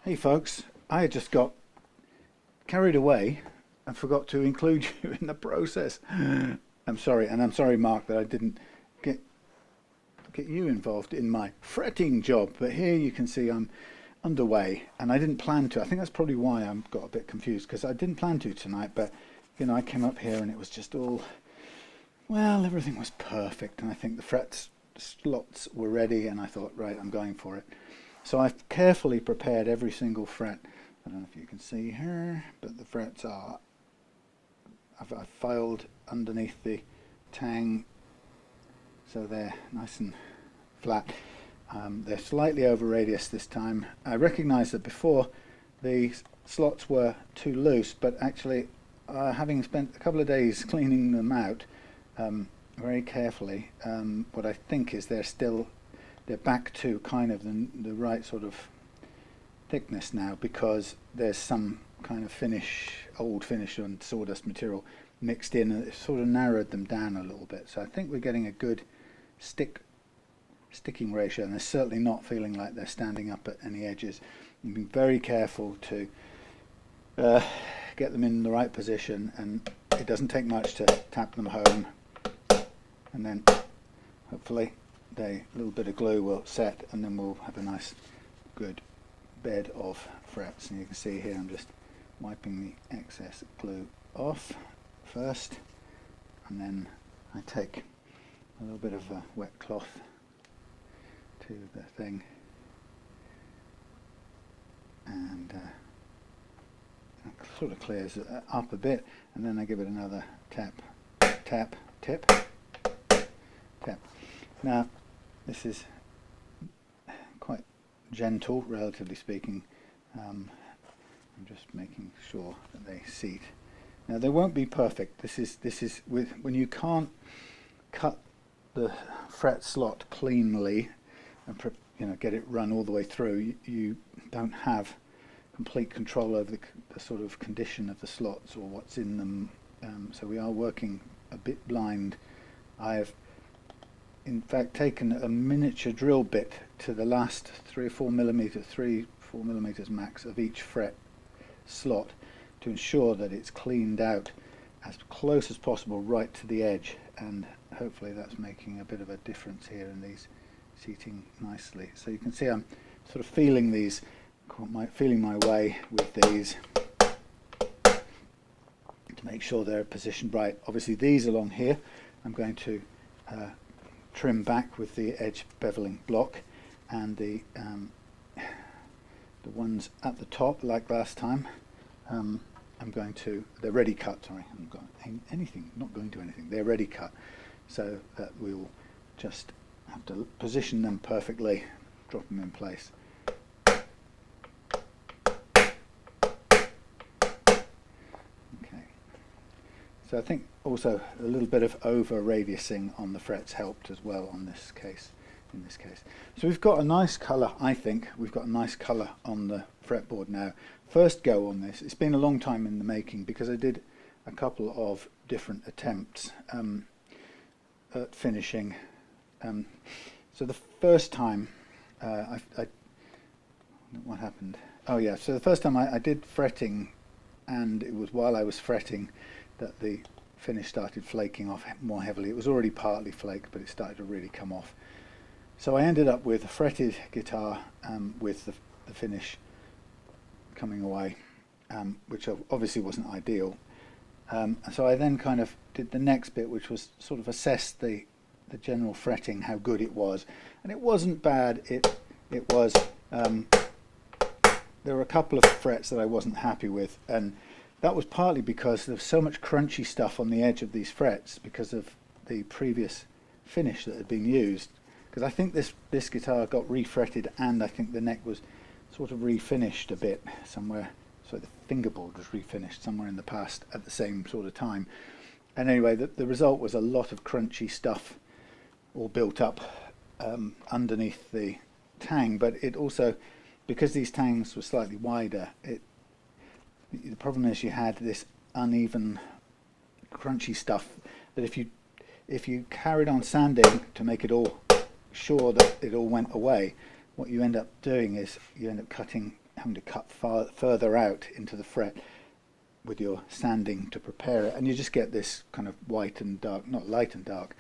Hey folks, I just got carried away and forgot to include you in the process. I'm sorry, and I'm sorry, Mark, that I didn't get you involved in my fretting job. But here you can see I'm underway, and I didn't plan to. I think that's probably why I got a bit confused, because I didn't plan to tonight. But you know, I came up here and it was just all, well, everything was perfect, and I think the fret slots were ready, and I thought, right, I'm going for it. So I've carefully prepared every single fret. I don't know if you can see here, but the frets are, I've filed underneath the tang, so they're nice and flat. They're slightly over radius this time. I recognise that before the slots were too loose, but actually having spent a couple of days cleaning them out very carefully, what I think is they're back to kind of the right sort of thickness now, because there's some kind of old finish and sawdust material mixed in, and it sort of narrowed them down a little bit. So I think we're getting a good sticking ratio, and they're certainly not feeling like they're standing up at any edges. You've been very careful to get them in the right position, and it doesn't take much to tap them home, and then hopefully a little bit of glue will set, and then we'll have a nice good bed of frets. And you can see here I'm just wiping the excess glue off first, and then I take a little bit of a wet cloth to the thing, and it sort of clears it up a bit, and then I give it another tap, tap, tip, tap. Now this is quite gentle, relatively speaking. I'm just making sure that they seat. Now they won't be perfect. This is when you can't cut the fret slot cleanly and get it run all the way through. You don't have complete control over the sort of condition of the slots or what's in them. So we are working a bit blind. I have in fact taken a miniature drill bit to the last 3 or 4 millimeters, 3-4 millimeters max of each fret slot, to ensure that it's cleaned out as close as possible right to the edge, and hopefully that's making a bit of a difference here in these seating nicely. So you can see I'm sort of feeling my way with these, to make sure they're positioned right. Obviously these along here I'm going to trim back with the edge beveling block, and the ones at the top, like last time, they're ready cut, sorry, I haven't got anything, not going to anything, they're ready cut, so that we'll just have to position them perfectly, drop them in place. Okay, so I think also a little bit of over radiusing on the frets helped as well on this case. In this case, so we've got a nice colour. I think we've got a nice colour on the fretboard now. First go on this, it's been a long time in the making because I did a couple of different attempts at finishing. So the first time what happened? Oh yeah, so the first time I did fretting, and it was while I was fretting that the finish started flaking off more heavily. It was already partly flaked, but it started to really come off. So I ended up with a fretted guitar with the finish coming away, which obviously wasn't ideal. So I then kind of did the next bit, which was sort of assess the general fretting, how good it was. And it wasn't bad. It was, there were a couple of frets that I wasn't happy with, and that was partly because there was so much crunchy stuff on the edge of these frets because of the previous finish that had been used. Because I think this guitar got refretted, and I think the neck was sort of refinished a bit somewhere. So the fingerboard was refinished somewhere in the past at the same sort of time. And anyway, the result was a lot of crunchy stuff all built up underneath the tang. But it also, because these tangs were slightly wider, the problem is you had this uneven crunchy stuff that if you carried on sanding to make it all sure that it all went away, what you end up doing is you end up having to cut further out into the fret with your sanding to prepare it, and you just get this kind of white and dark, not light and dark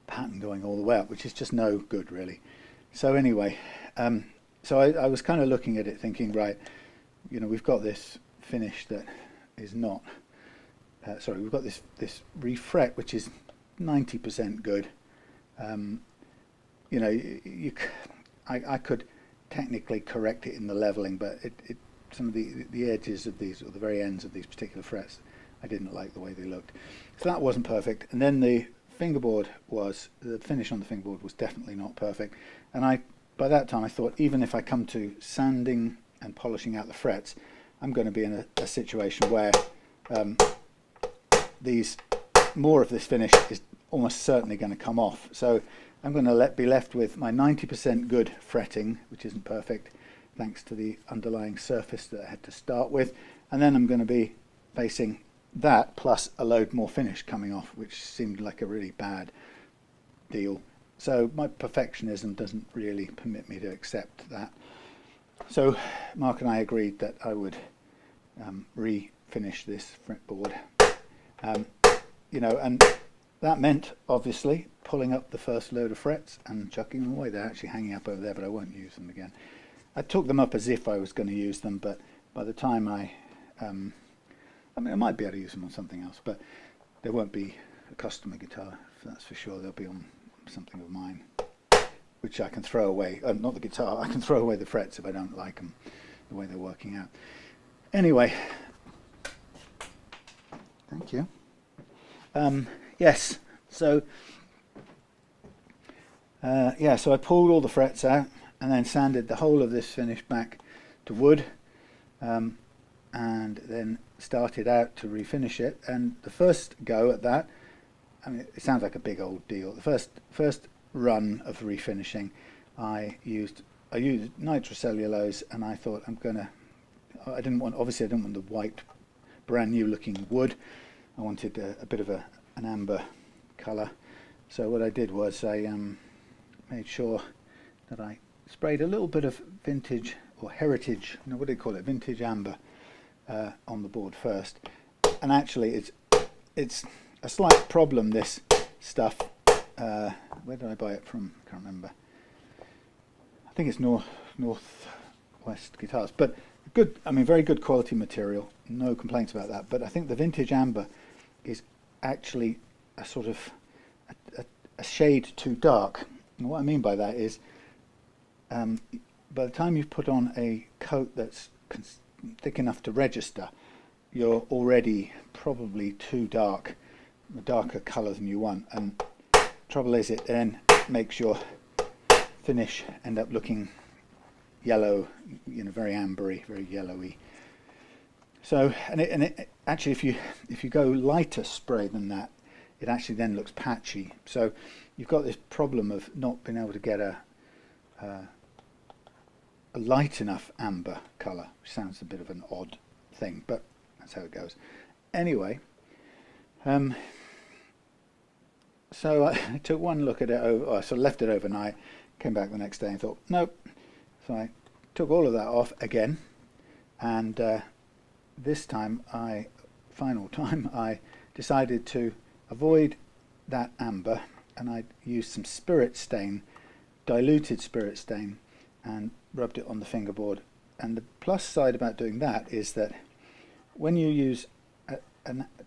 pattern going all the way up, which is just no good really. So anyway, so I was kind of looking at it thinking, right, you know, we've got this finish that is not sorry, we've got this refret which is 90% good. You know, I could technically correct it in the leveling, but some of the edges of these, or the very ends of these particular frets, I didn't like the way they looked. So that wasn't perfect. And then the finish on the fingerboard was definitely not perfect. And by that time I thought, even if I come to sanding and polishing out the frets, I'm going to be in a situation where more of this finish is almost certainly going to come off. So I'm going to be left with my 90% good fretting, which isn't perfect, thanks to the underlying surface that I had to start with. And then I'm going to be facing that plus a load more finish coming off, which seemed like a really bad deal. So my perfectionism doesn't really permit me to accept that. So Mark and I agreed that I would refinish this fretboard. You know, and that meant obviously pulling up the first load of frets and chucking them away. They're actually hanging up over there, but I won't use them again. I took them up as if I was going to use them, but by the time I mean, I might be able to use them on something else, but there won't be a customer guitar, that's for sure. They'll be on something of mine, which I can throw away. Not the guitar, I can throw away the frets if I don't like them, the way they're working out. Anyway, thank you. Yes, so yeah, so I pulled all the frets out and then sanded the whole of this finish back to wood, and then started out to refinish it. And the first go at that, I mean, it sounds like a big old deal. The first run of refinishing, I used nitrocellulose, and I thought I didn't want the white, brand new looking wood. I wanted a bit of an amber colour. So what I did was I made sure that I sprayed a little bit of vintage or heritage, what do they call it, vintage amber on the board first. And actually it's a slight problem, this stuff. Where did I buy it from? I can't remember. I think it's Northwest Guitars, but Good, I mean, very good quality material, no complaints about that. But I think the vintage amber is actually a sort of a shade too dark. And what I mean by that is, by the time you've put on a coat that's thick enough to register, you're already probably too dark, a darker colour than you want. And trouble is, it then makes your finish end up looking yellow, you know, very ambery, very yellowy. So, and it actually, if you go lighter spray than that, it actually then looks patchy. So you've got this problem of not being able to get a light enough amber colour, which sounds a bit of an odd thing, but that's how it goes. Anyway, so I took one look at it, I sort of left it overnight, came back the next day and thought, nope. So I took all of that off again, and this time, final time, I decided to avoid that amber, and I used some spirit stain, diluted spirit stain, and rubbed it on the fingerboard. And the plus side about doing that is that when you use a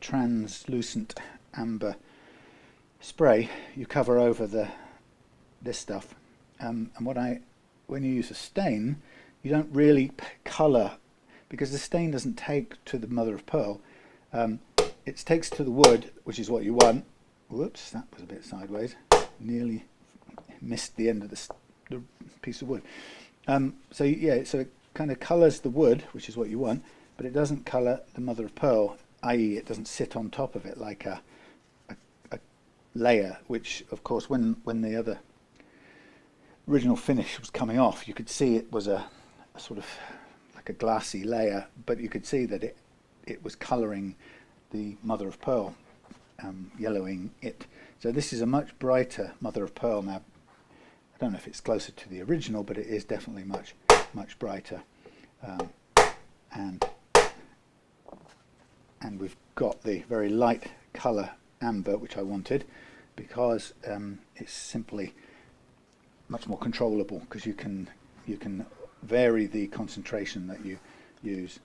translucent amber spray, you cover over this stuff. And when you use a stain, you don't really colour, because the stain doesn't take to the mother of pearl. It takes to the wood, which is what you want. Whoops, that was a bit sideways. Nearly missed the end of the piece of wood. So yeah, so it kind of colours the wood, which is what you want, but it doesn't colour the mother of pearl, i.e. it doesn't sit on top of it like a layer, which of course when the other original finish was coming off, you could see it was a sort of like a glassy layer, but you could see that it was colouring the mother of pearl, yellowing it. So this is a much brighter mother of pearl now. I don't know if it's closer to the original, but it is definitely much brighter, and we've got the very light colour amber, which I wanted, because it's simply much more controllable, because you can vary the concentration that you use.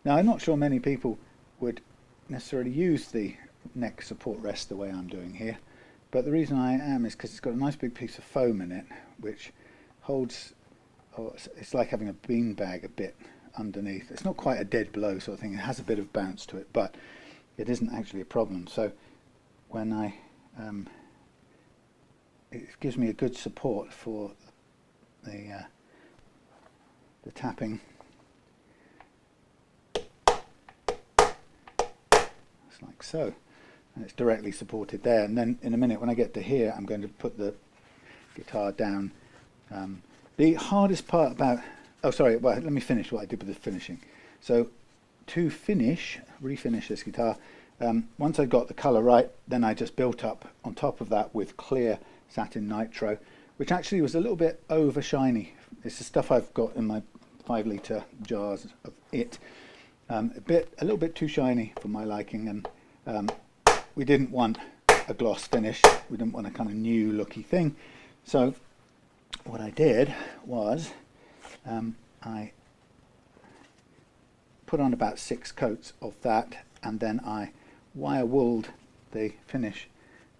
Now, I'm not sure many people would necessarily use the neck support rest the way I'm doing here, but the reason I am is because it's got a nice big piece of foam in it, which holds, it's like having a bean bag a bit underneath. It's not quite a dead blow sort of thing, it has a bit of bounce to it, but it isn't actually a problem. So when it gives me a good support for the tapping. It's like so, and it's directly supported there. And then in a minute, when I get to here, I'm going to put the guitar down. The hardest part about, well, let me finish what I did with the finishing. So to refinish this guitar, once I got the colour right, then I just built up on top of that with clear satin nitro, which actually was a little bit over shiny. It's the stuff I've got in my 5-litre jars of it. A little bit too shiny for my liking, and we didn't want a gloss finish. We didn't want a kind of new looky thing. So what I did was I put on about 6 coats of that, and then I wire wooled the finish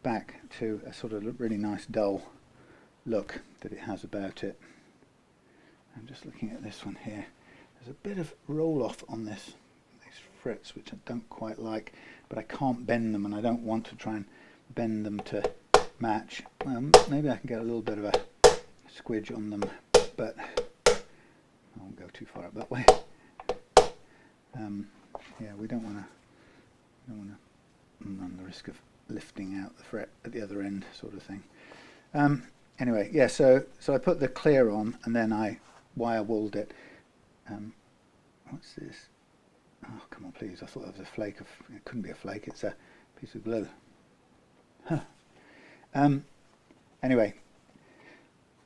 back to a sort of really nice dull look that it has about it. I'm just looking at this one here. There's a bit of roll off on these frets, which I don't quite like, but I can't bend them, and I don't want to try and bend them to match. Maybe I can get a little bit of a squidge on them, but I won't go too far up that way. Yeah, we don't want to run the risk of lifting out the fret at the other end, sort of thing. Anyway, yeah, so I put the clear on, and then I wire wooled it. What's this? Oh, come on, please. I thought that was a flake of, it couldn't be a flake, it's a piece of glue. Huh. Anyway,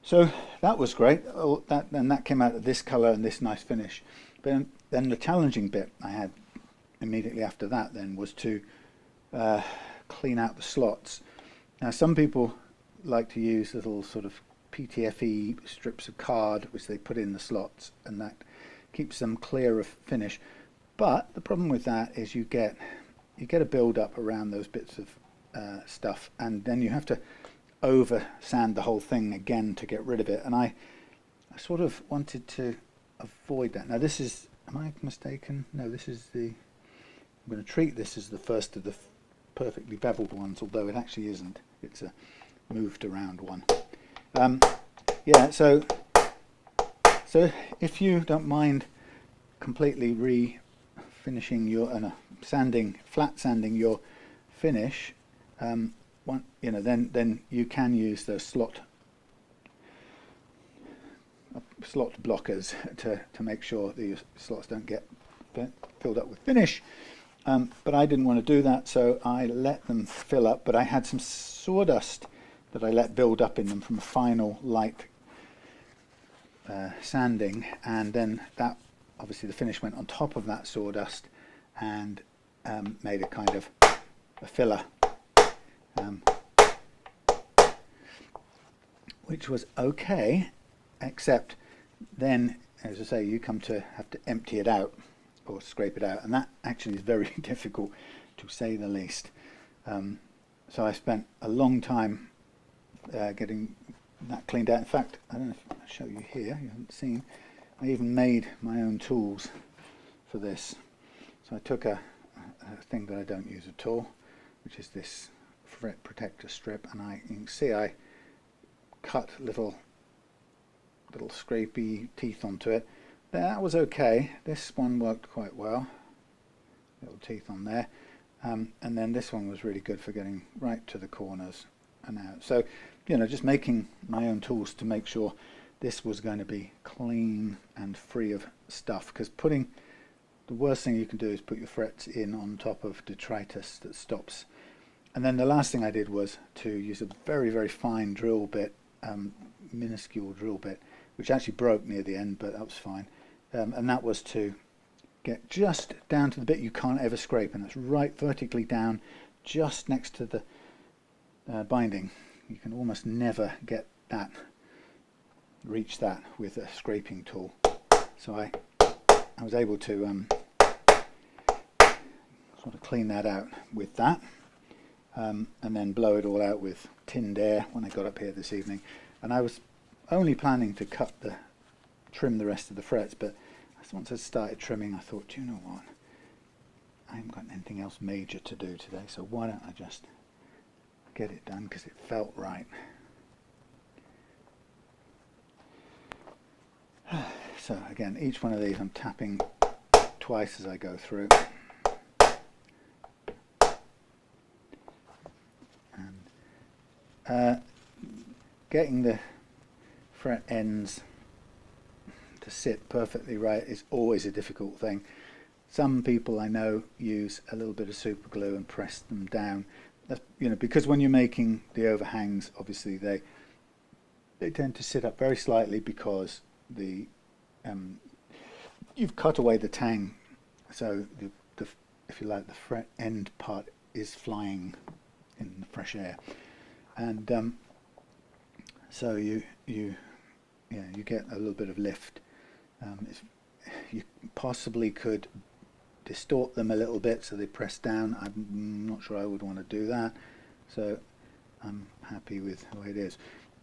so that was great. That came out of this colour and this nice finish. But then the challenging bit I had immediately after that then was to clean out the slots. Now, some people like to use little sort of PTFE strips of card which they put in the slots, and that keeps them clear of finish. But the problem with that is you get a build up around those bits of stuff, and then you have to over sand the whole thing again to get rid of it. And I sort of wanted to avoid that. Now this is, am I mistaken? No, this is the, I'm going to treat this as the first of the perfectly beveled ones, although it actually isn't. It's a moved around one. Yeah, so if you don't mind completely refinishing your flat sanding your finish, then you can use those slot blockers to make sure that your slots don't get filled up with finish. But I didn't want to do that, so I let them fill up. But I had some sawdust that I let build up in them from a final light sanding, and then that, obviously the finish went on top of that sawdust and made a kind of a filler, which was okay, except then, as I say, you come to have to empty it out or scrape it out, and that actually is very difficult, to say the least. So I spent a long time getting that cleaned out. In fact, I don't know if I'll show you here, you haven't seen, I even made my own tools for this. So I took a thing that I don't use at all, which is this fret protector strip, and you can see I cut little scrapey teeth onto it. That was okay. This one worked quite well, little teeth on there, and then this one was really good for getting right to the corners and out. So, just making my own tools to make sure this was going to be clean and free of stuff, because the worst thing you can do is put your frets in on top of detritus that stops. And then the last thing I did was to use a very, very fine drill bit, minuscule drill bit, which actually broke near the end, but that was fine. And that was to get just down to the bit you can't ever scrape, and it's right vertically down, just next to the binding. You can almost never reach that with a scraping tool. So I was able to sort of clean that out with that, and then blow it all out with tinned air when I got up here this evening. And I was only planning to trim the rest of the frets, but once I started trimming, I thought, you know what, I haven't got anything else major to do today, so why don't I just get it done, because it felt right. So again, each one of these I'm tapping twice as I go through. And getting the fret ends to sit perfectly right is always a difficult thing. Some people I know use a little bit of super glue and press them down. That's, because when you're making the overhangs, obviously they tend to sit up very slightly, because you've cut away the tang, so if you like, the fret end part is flying in the fresh air, and so you get a little bit of lift. You possibly could distort them a little bit so they press down. I'm not sure I would want to do that, so I'm happy with the way it is.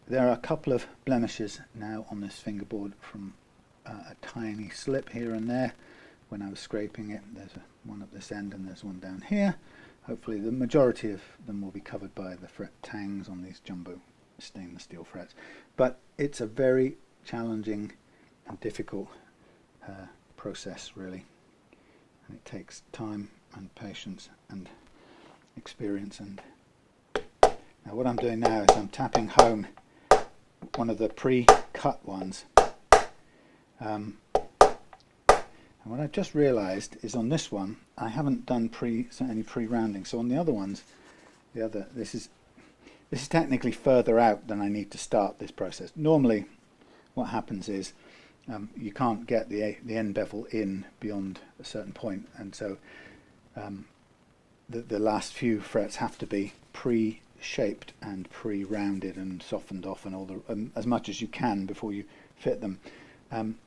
There are a couple of blemishes now on this fingerboard from a tiny slip here and there when I was scraping it. There's one at this end and there's one down here. Hopefully the majority of them will be covered by the fret tangs on these jumbo stainless steel frets, but it's a very challenging and difficult process, really, and it takes time and patience and experience. And now what I'm doing now is I'm tapping home one of the pre-cut ones, and what I've just realized is on this one I haven't done any pre-rounding. So on the other ones, this is technically further out than I need to start this process. Normally what happens is you can't get the end bevel in beyond a certain point, and so the last few frets have to be pre-shaped and pre-rounded and softened off and all as much as you can before you fit them.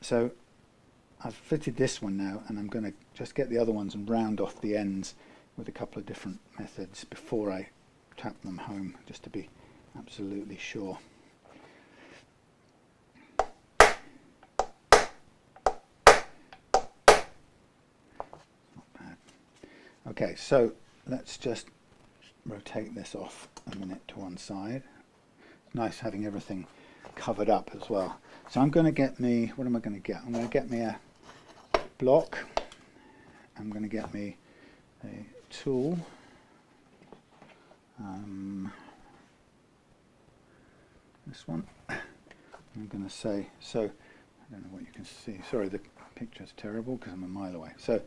So I've fitted this one now, and I'm going to just get the other ones and round off the ends with a couple of different methods before I tap them home, just to be absolutely sure. Okay, so let's just rotate this off a minute to one side. It's nice having everything covered up as well. So I'm going to get me, what am I going to get? I'm going to get me a block. I'm going to get me a tool. This one. I'm going to say, so, I don't know what you can see. Sorry, the picture's terrible because I'm a mile away. So,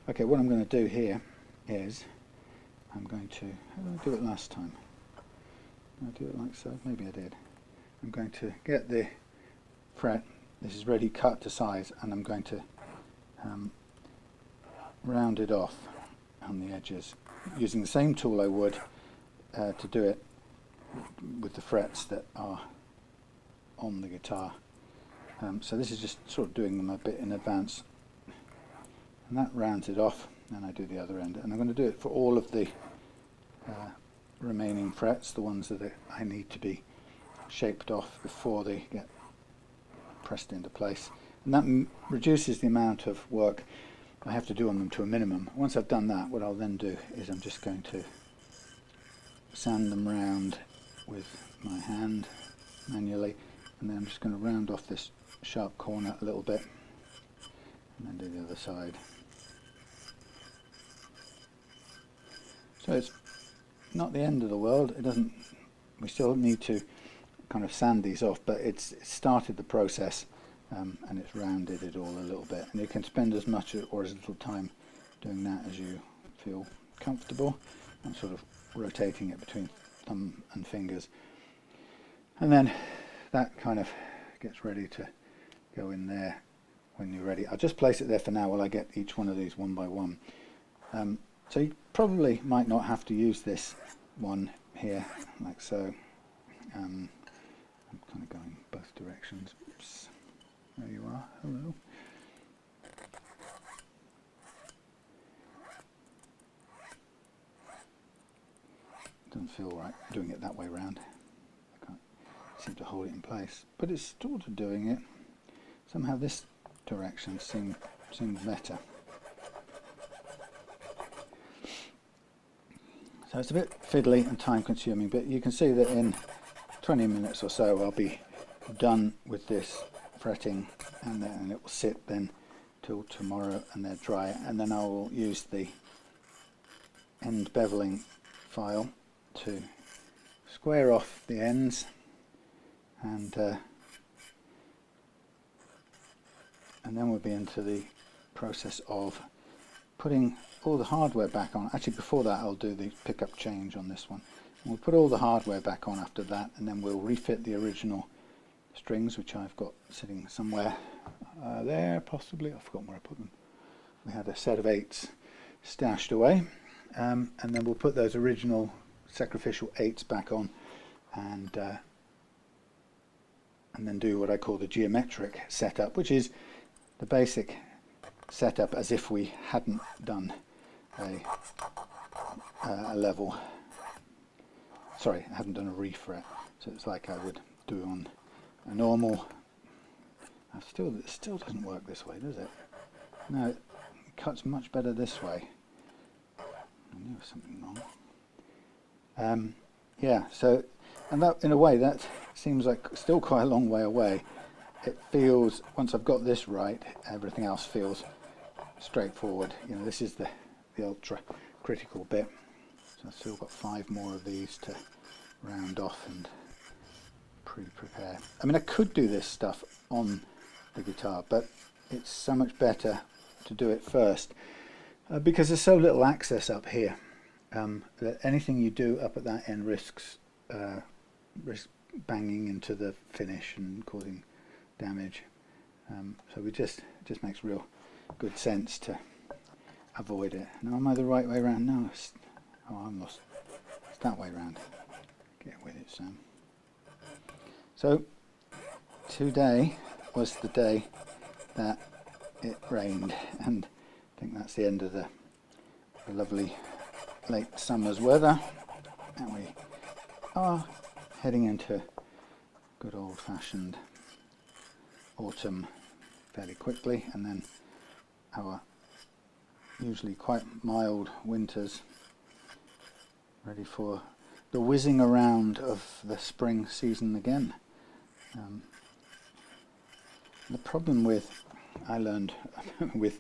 okay, what I'm going to do here is I'm going to, how did I do it last time? Did I do it like so? Maybe I did. I'm going to get the fret, this is ready cut to size, and I'm going to round it off on the edges using the same tool I would to do it with the frets that are on the guitar. So this is just sort of doing them a bit in advance, and that rounds it off. And I do the other end, and I'm going to do it for all of the remaining frets, the ones that I need to be shaped off before they get pressed into place, and that reduces the amount of work I have to do on them to a minimum. Once I've done that, what I'll then do is I'm just going to sand them round with my hand manually, and then I'm just going to round off this sharp corner a little bit, and then do the other side. So it's not the end of the world. It doesn't. We still need to kind of sand these off, but it's started the process, and it's rounded it all a little bit. And you can spend as much or as little time doing that as you feel comfortable. I'm sort of rotating it between thumb and fingers, and then that kind of gets ready to go in there when you're ready. I'll just place it there for now while I get each one of these one by one. So you probably might not have to use this one here, like so. I'm kind of going both directions. Oops. There you are. Hello. Doesn't feel right doing it that way round. I can't seem to hold it in place, but it's sort of doing it. Somehow this direction seems better. So it's a bit fiddly and time consuming, but you can see that in 20 minutes or so I'll be done with this fretting, and then it will sit then till tomorrow and they're dry, and then I will use the end beveling file to square off the ends, and then we'll be into the process of putting all the hardware back on. Actually, before that I'll do the pickup change on this one. And we'll put all the hardware back on after that, and then we'll refit the original strings, which I've got sitting somewhere there, possibly. I've forgotten where I put them. We had a set of 8s stashed away, and then we'll put those original sacrificial 8s back on, and then do what I call the geometric setup, which is the basic setup as if we hadn't done a level. Sorry, I haven't done a refret. So it's like I would do on a normal. It still doesn't work this way, does it? No, it cuts much better this way. I knew there was something wrong. Yeah, so, and that, in a way, that seems like still quite a long way away. It feels, once I've got this right, everything else feels straightforward. You know, this is the ultra critical bit. So I've still got 5 more of these to round off and pre-prepare. I mean, I could do this stuff on the guitar, but it's so much better to do it first because there's so little access up here that anything you do up at that end risks banging into the finish and causing damage. So it just makes real good sense to avoid it. Now, am I the right way around? No, I'm lost. It's that way around. Get with it, Sam. So today was the day that it rained, and I think that's the end of the lovely late summer's weather, and we are heading into good old-fashioned autumn fairly quickly, and then our usually quite mild winters, ready for the whizzing around of the spring season again. The problem I learned with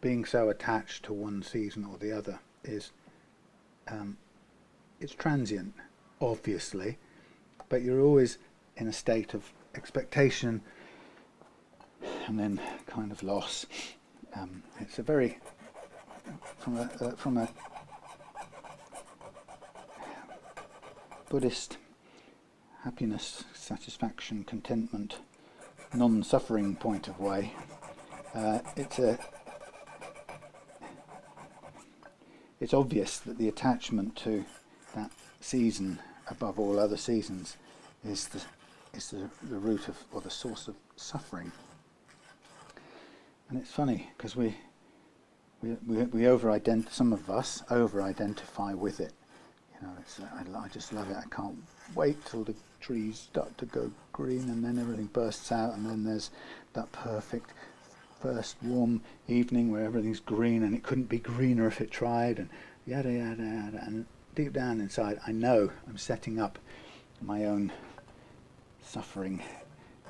being so attached to one season or the other is it's transient, obviously, but you're always in a state of expectation and then kind of loss. It's a very, from a Buddhist happiness, satisfaction, contentment, non-suffering point of way, it's obvious that the attachment to that season above all other seasons is the root of, or the source of, suffering. And it's funny because we some of us over-identify with it. You know, I just love it. I can't wait till the trees start to go green, and then everything bursts out, and then there's that perfect first warm evening where everything's green, and it couldn't be greener if it tried, and yada yada yada. And deep down inside, I know I'm setting up my own suffering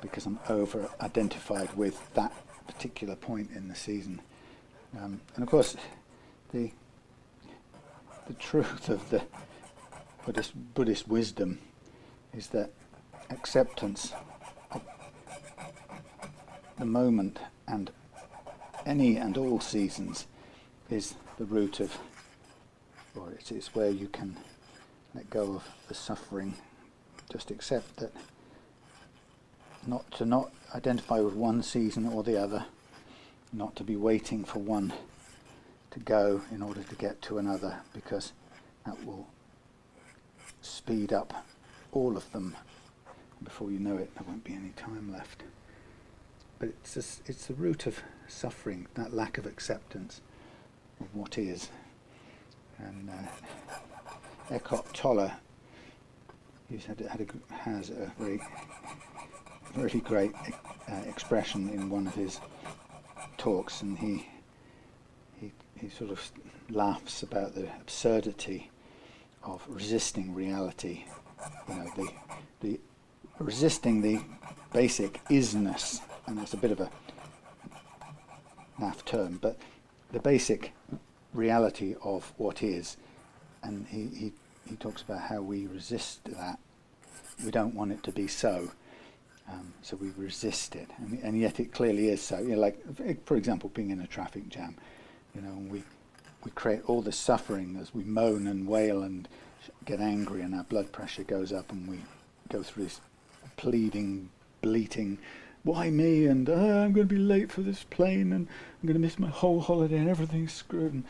because I'm over-identified with that particular point in the season. And of course, the truth of the Buddhist wisdom is that acceptance of the moment and any and all seasons is the root of, or it's where you can let go of the suffering. Just accept that, not identify with one season or the other, not to be waiting for one to go in order to get to another, because that will speed up all of them. Before you know it, there won't be any time left. But it's the root of suffering, that lack of acceptance of what is. And Eckhart Tolle has a very great expression in one of his talks, and he sort of laughs about the absurdity of resisting reality. You know, the resisting the basic isness, and it's a bit of a naff term, but the basic reality of what is. And he talks about how we resist that. We don't want it to be so. So we resist it, and yet it clearly is so. You know, like, for example, being in a traffic jam, you know, and we create all this suffering as we moan and wail and get angry, and our blood pressure goes up, and we go through this pleading, bleating, why me, and I'm going to be late for this plane, and I'm going to miss my whole holiday, and everything's screwed.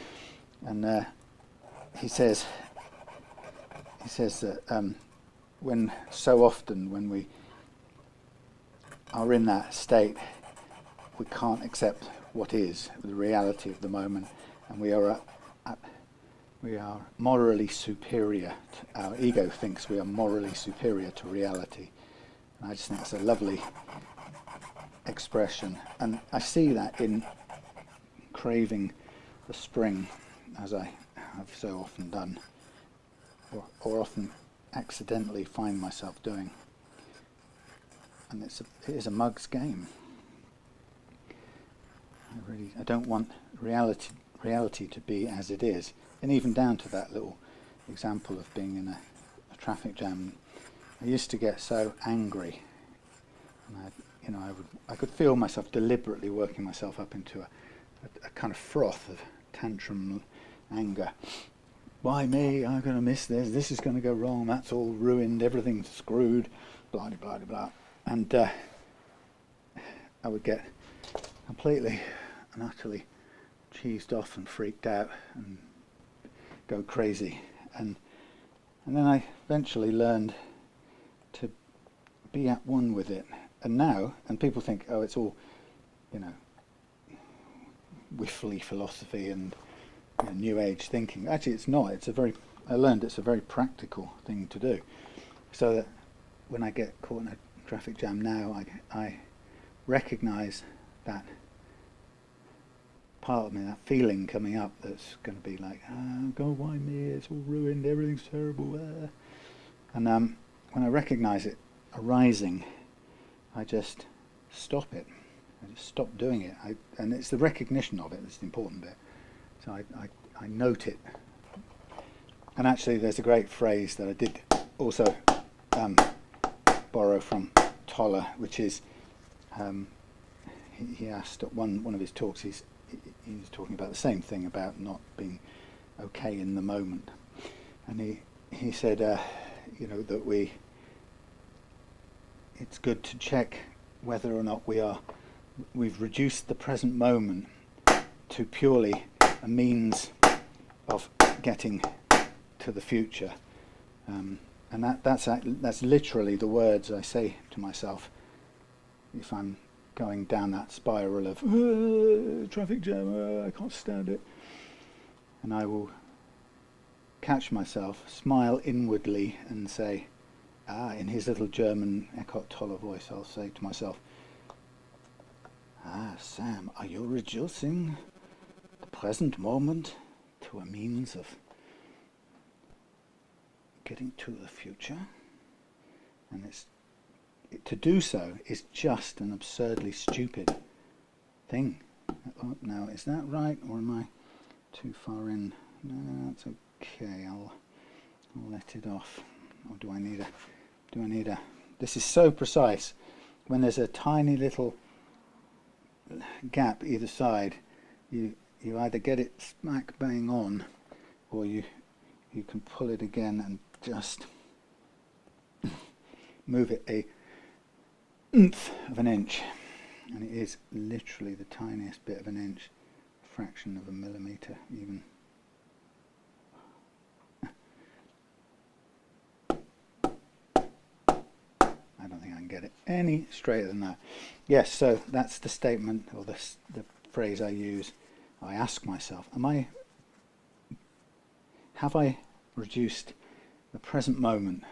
And he says that when so often when we are in that state, we can't accept what is, the reality of the moment, and we are morally superior. Our ego thinks we are morally superior to reality. And I just think it's a lovely expression, and I see that in craving the spring, as I have so often done, or often accidentally find myself doing. And it is a mug's game. I don't want reality to be as it is, and even down to that little example of being in a traffic jam. I used to get so angry, and I could feel myself deliberately working myself up into a kind of froth of tantrum anger. Why me? I'm going to miss this. This is going to go wrong. That's all ruined. Everything's screwed. Blah blah blah blah. And I would get completely and utterly cheesed off and freaked out and go crazy. And then I eventually learned to be at one with it. And now, and people think, oh, it's all, you know, whiffly philosophy and new age thinking. Actually, it's not. I learned it's a very practical thing to do. So that when I get caught in a traffic jam now, I recognise that part of me, that feeling coming up that's going to be like, oh God, why me? It's all ruined, everything's terrible. And when I recognise it arising, I just stop it. I just stop doing it. And it's the recognition of it that's the important bit. So I note it. And actually there's a great phrase that I did also borrow from Toller, which is, he asked at one of his talks, he was talking about the same thing, about not being okay in the moment. And he said, that it's good to check whether or not we've reduced the present moment to purely a means of getting to the future. And that's literally the words I say to myself if I'm going down that spiral of traffic jam, I can't stand it. And I will catch myself, smile inwardly and say, in his little German Eckhart Tolle voice, I'll say to myself, Sam, are you reducing the present moment to a means of getting to the future? And to do so is just an absurdly stupid thing. Now, is that right, or am I too far in? No, that's okay. I'll let it off. Or do I need a? This is so precise. When there's a tiny little gap either side, you either get it smack bang on, or you can pull it again and just move it a nth of an inch, and it is literally the tiniest bit of an inch, a fraction of a millimetre even. I don't think I can get it any straighter than that. Yes, so that's the statement, or the phrase I use. I ask myself, have I reduced the present moment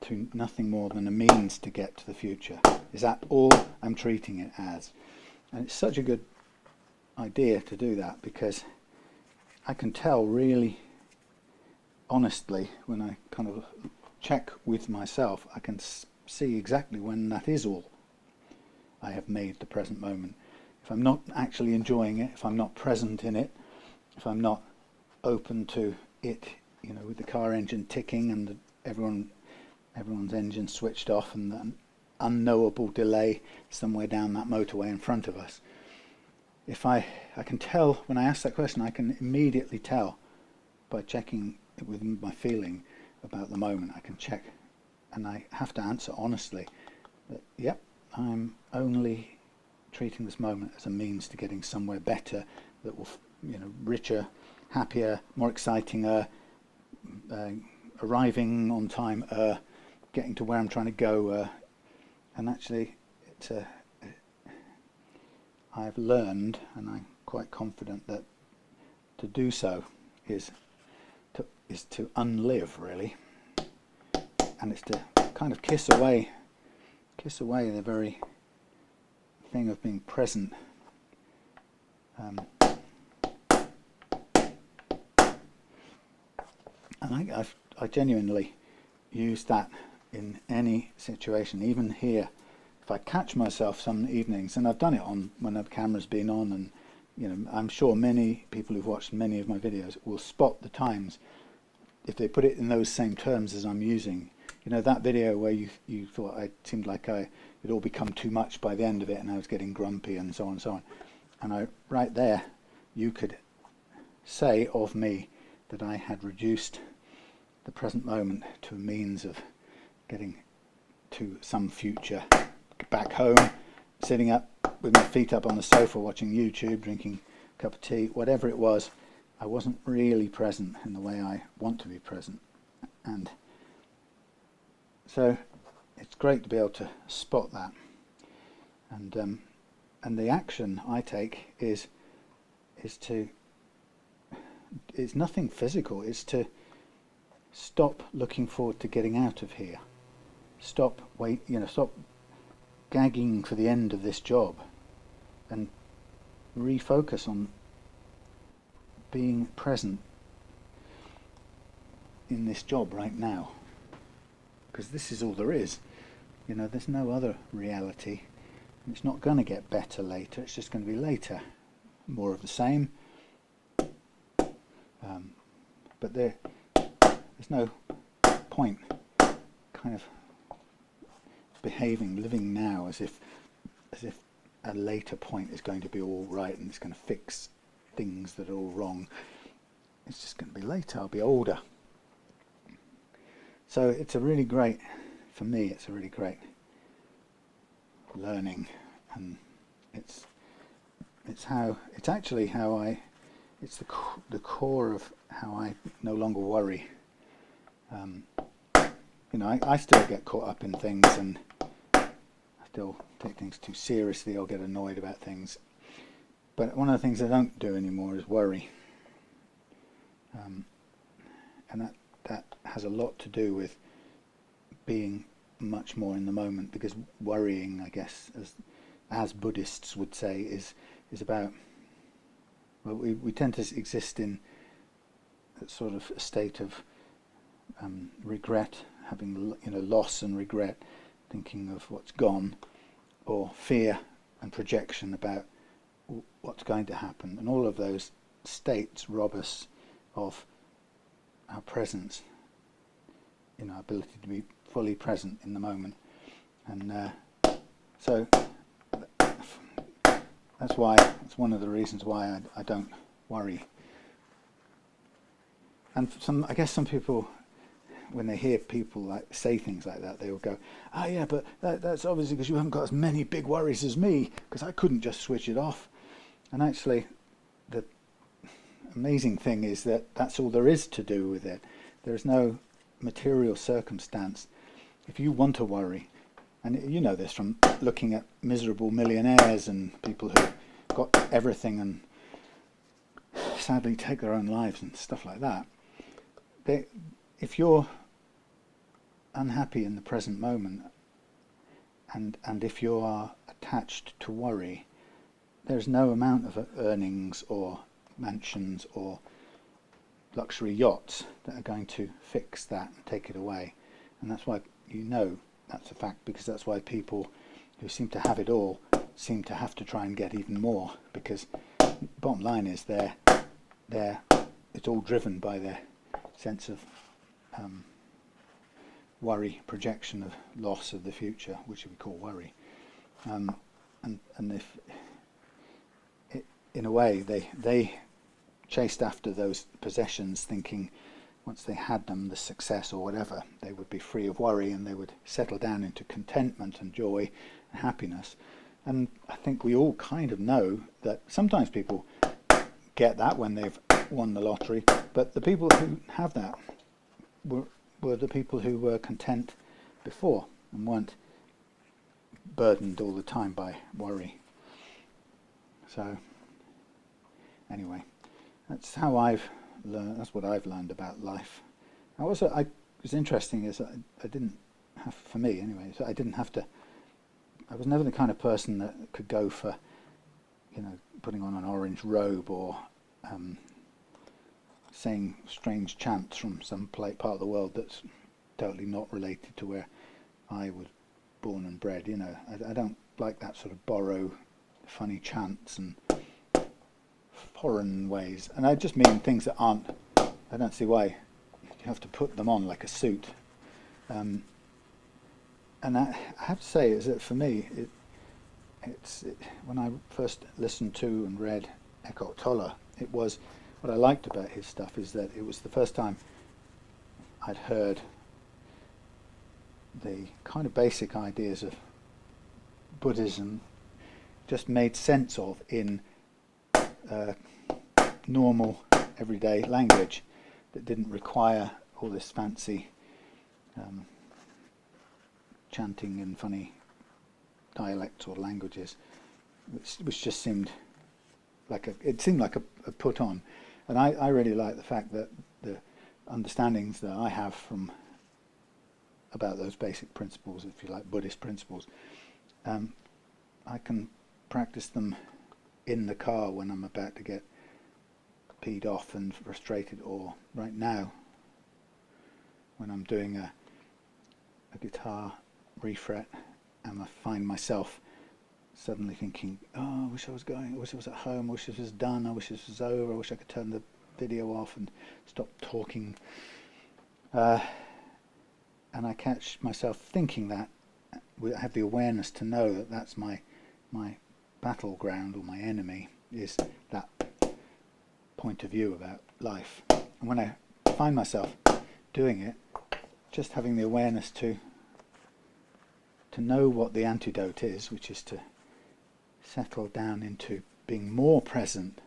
to nothing more than a means to get to the future? Is that all I'm treating it as? And it's such a good idea to do that, because I can tell really honestly when I kind of check with myself, I can see exactly when that is all I have made the present moment. If I'm not actually enjoying it, if I'm not present in it, if I'm not open to it, with the car engine ticking and everyone's engine switched off and an unknowable delay somewhere down that motorway in front of us. If I can tell, when I ask that question, I can immediately tell by checking it with my feeling about the moment. I can check, and I have to answer honestly that, yep, I'm only treating this moment as a means to getting somewhere better, that will, richer, happier, more exciting, arriving on time, getting to where I'm trying to go, and actually I've learned, and I'm quite confident that to do so is to unlive, really, and it's to kind of kiss away the very thing of being present. And I genuinely use that in any situation, even here. If I catch myself some evenings, and I've done it on when the camera's been on, and I'm sure many people who've watched many of my videos will spot the times if they put it in those same terms as I'm using. That video where you thought it seemed like it all become too much by the end of it, and I was getting grumpy and so on and so on. And right there, you could say of me that I had reduced the present moment to a means of getting to some future. Back home, sitting up with my feet up on the sofa watching YouTube, drinking a cup of tea, whatever it was, I wasn't really present in the way I want to be present. And so it's great to be able to spot that. And the action I take is it's nothing physical, it's to stop looking forward to getting out of here. Stop gagging for the end of this job and refocus on being present in this job right now. Because this is all there is. There's no other reality. It's not going to get better later, it's just going to be later. More of the same. But there's no point kind of living now as if a later point is going to be all right and it's going to fix things that are all wrong. It's just going to be later, I'll be older. So it's a really great learning, and it's the core of how I no longer worry. I still get caught up in things, and I still take things too seriously or get annoyed about things. But one of the things I don't do anymore is worry. And that has a lot to do with being much more in the moment, because worrying, I guess, as Buddhists would say, is about, well, we tend to exist in a sort of a state of regret, having loss and regret, thinking of what's gone, or fear and projection about what's going to happen, and all of those states rob us of our presence, our ability to be fully present in the moment. And so that's one of the reasons why I don't worry. And I guess some people, when they hear people say things like that, they will go, "Oh yeah, but that's obviously because you haven't got as many big worries as me, because I couldn't just switch it off." And actually, the amazing thing is that that's all there is to do with it. There's no material circumstance. If you want to worry, and you know this from looking at miserable millionaires and people who got everything and sadly take their own lives and stuff like that, if you're unhappy in the present moment, and if you are attached to worry, there's no amount of earnings or mansions or luxury yachts that are going to fix that and take it away. And that's why that's a fact, because that's why people who seem to have it all seem to have to try and get even more, because bottom line is it's all driven by their sense of worry, projection of loss of the future, which we call worry. And if in a way they chased after those possessions, thinking once they had them, the success or whatever, they would be free of worry and they would settle down into contentment and joy and happiness. And I think we all kind of know that sometimes people get that when they've won the lottery, but the people who have that were the people who were content before and weren't burdened all the time by worry. So anyway, that's how I've learned. That's what I've learned about life. It was interesting is I didn't have, for me anyway, so I didn't have to. I was never the kind of person that could go for, putting on an orange robe or saying strange chants from some part of the world that's totally not related to where I was born and bred. I don't like that sort of borrow funny chants and foreign ways, and I just mean things that aren't. I don't see why you have to put them on like a suit. And I have to say is that for me, when I first listened to and read Eckhart Tolle, it was what I liked about his stuff is that it was the first time I'd heard the kind of basic ideas of Buddhism just made sense of in normal everyday language that didn't require all this fancy chanting in funny dialects or languages, which just seemed it seemed like a put on, and I really like the fact that the understandings that I have about those basic principles, if you like, Buddhist principles, I can practice them in the car when I'm about to get peed off and frustrated, or right now when I'm doing a guitar refret and I find myself suddenly thinking, oh, I wish I was at home, I wish this was done, I wish this was over, I wish I could turn the video off and stop talking. And I catch myself thinking that. I have the awareness to know that that's my battleground, or my enemy is that point of view about life. And when I find myself doing it, just having the awareness to know what the antidote is, which is to settle down into being more present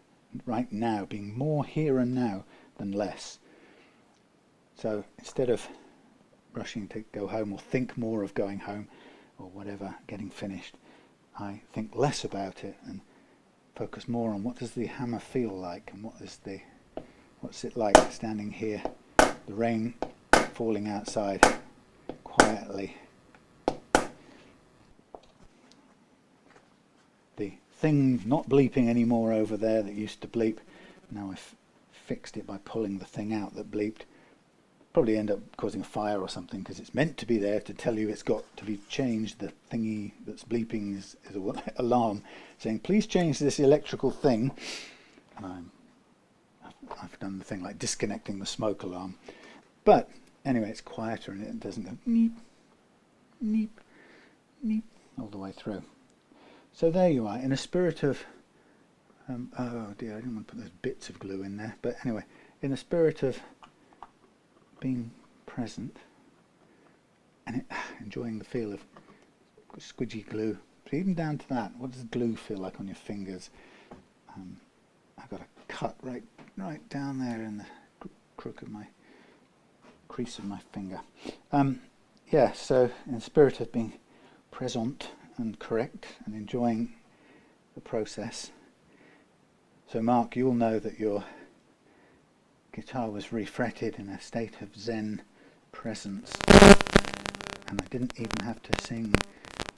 right now, being more here and now than less. So instead of rushing to go home, or think more of going home, or whatever, getting finished, I think less about it and focus more on what does the hammer feel like, and what's it like standing here, the rain falling outside quietly, the thing not bleeping anymore over there that used to bleep. Now I've fixed it by pulling the thing out that bleeped. Probably end up causing a fire or something, because it's meant to be there to tell you it's got to be changed. The thingy that's bleeping is an alarm saying, please change this electrical thing. And I've done the thing like disconnecting the smoke alarm. But anyway, it's quieter and it doesn't go neep, neep, neep all the way through. So there you are, in a spirit of, oh dear, I didn't want to put those bits of glue in there. But anyway, in a spirit of being present and enjoying the feel of squidgy glue. So even down to that, what does glue feel like on your fingers? I've got a cut right down there in the crook of my crease of my finger. Yeah, so in the spirit of being present and correct and enjoying the process. So Mark, you'll know that your guitar was refretted in a state of Zen presence, and I didn't even have to sing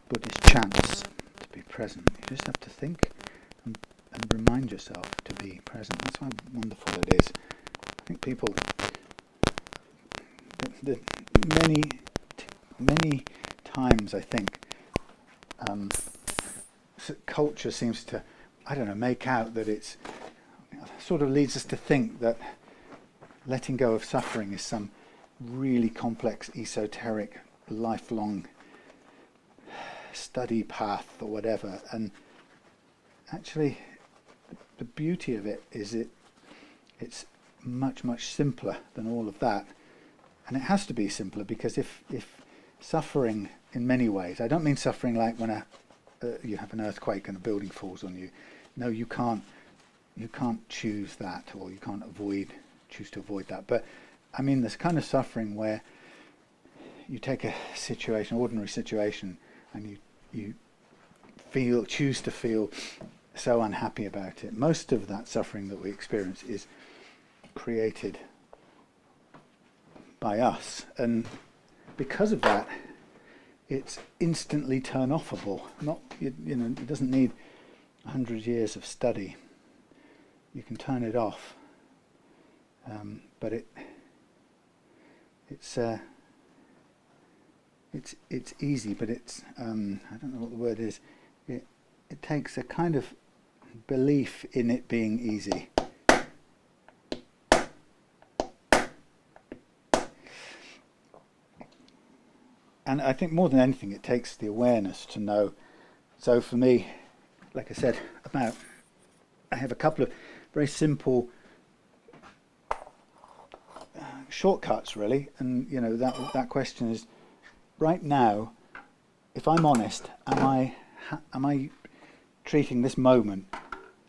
Buddhist chants to be present. You just have to think and remind yourself to be present. That's how wonderful it is. I think people, many times I think culture seems to, make out that it's sort of leads us to think that letting go of suffering is some really complex, esoteric, lifelong study path or whatever. And actually, the beauty of it is it's much, much simpler than all of that. And it has to be simpler, because if suffering in many ways, I don't mean suffering like when you have an earthquake and a building falls on you. No, you can't choose that, or you can't choose to avoid that. But I mean this kind of suffering where you take a situation, ordinary situation, and you choose to feel so unhappy about it. Most of that suffering that we experience is created by us, and because of that, it's instantly turn-offable. It doesn't need 100 years of study. You can turn it off. But it's easy, but it's I don't know what the word is. It takes a kind of belief in it being easy. And I think more than anything, it takes the awareness to know. So for me, like I said, I have a couple of very simple shortcuts, really. And that question is, right now, if I'm honest, am I treating this moment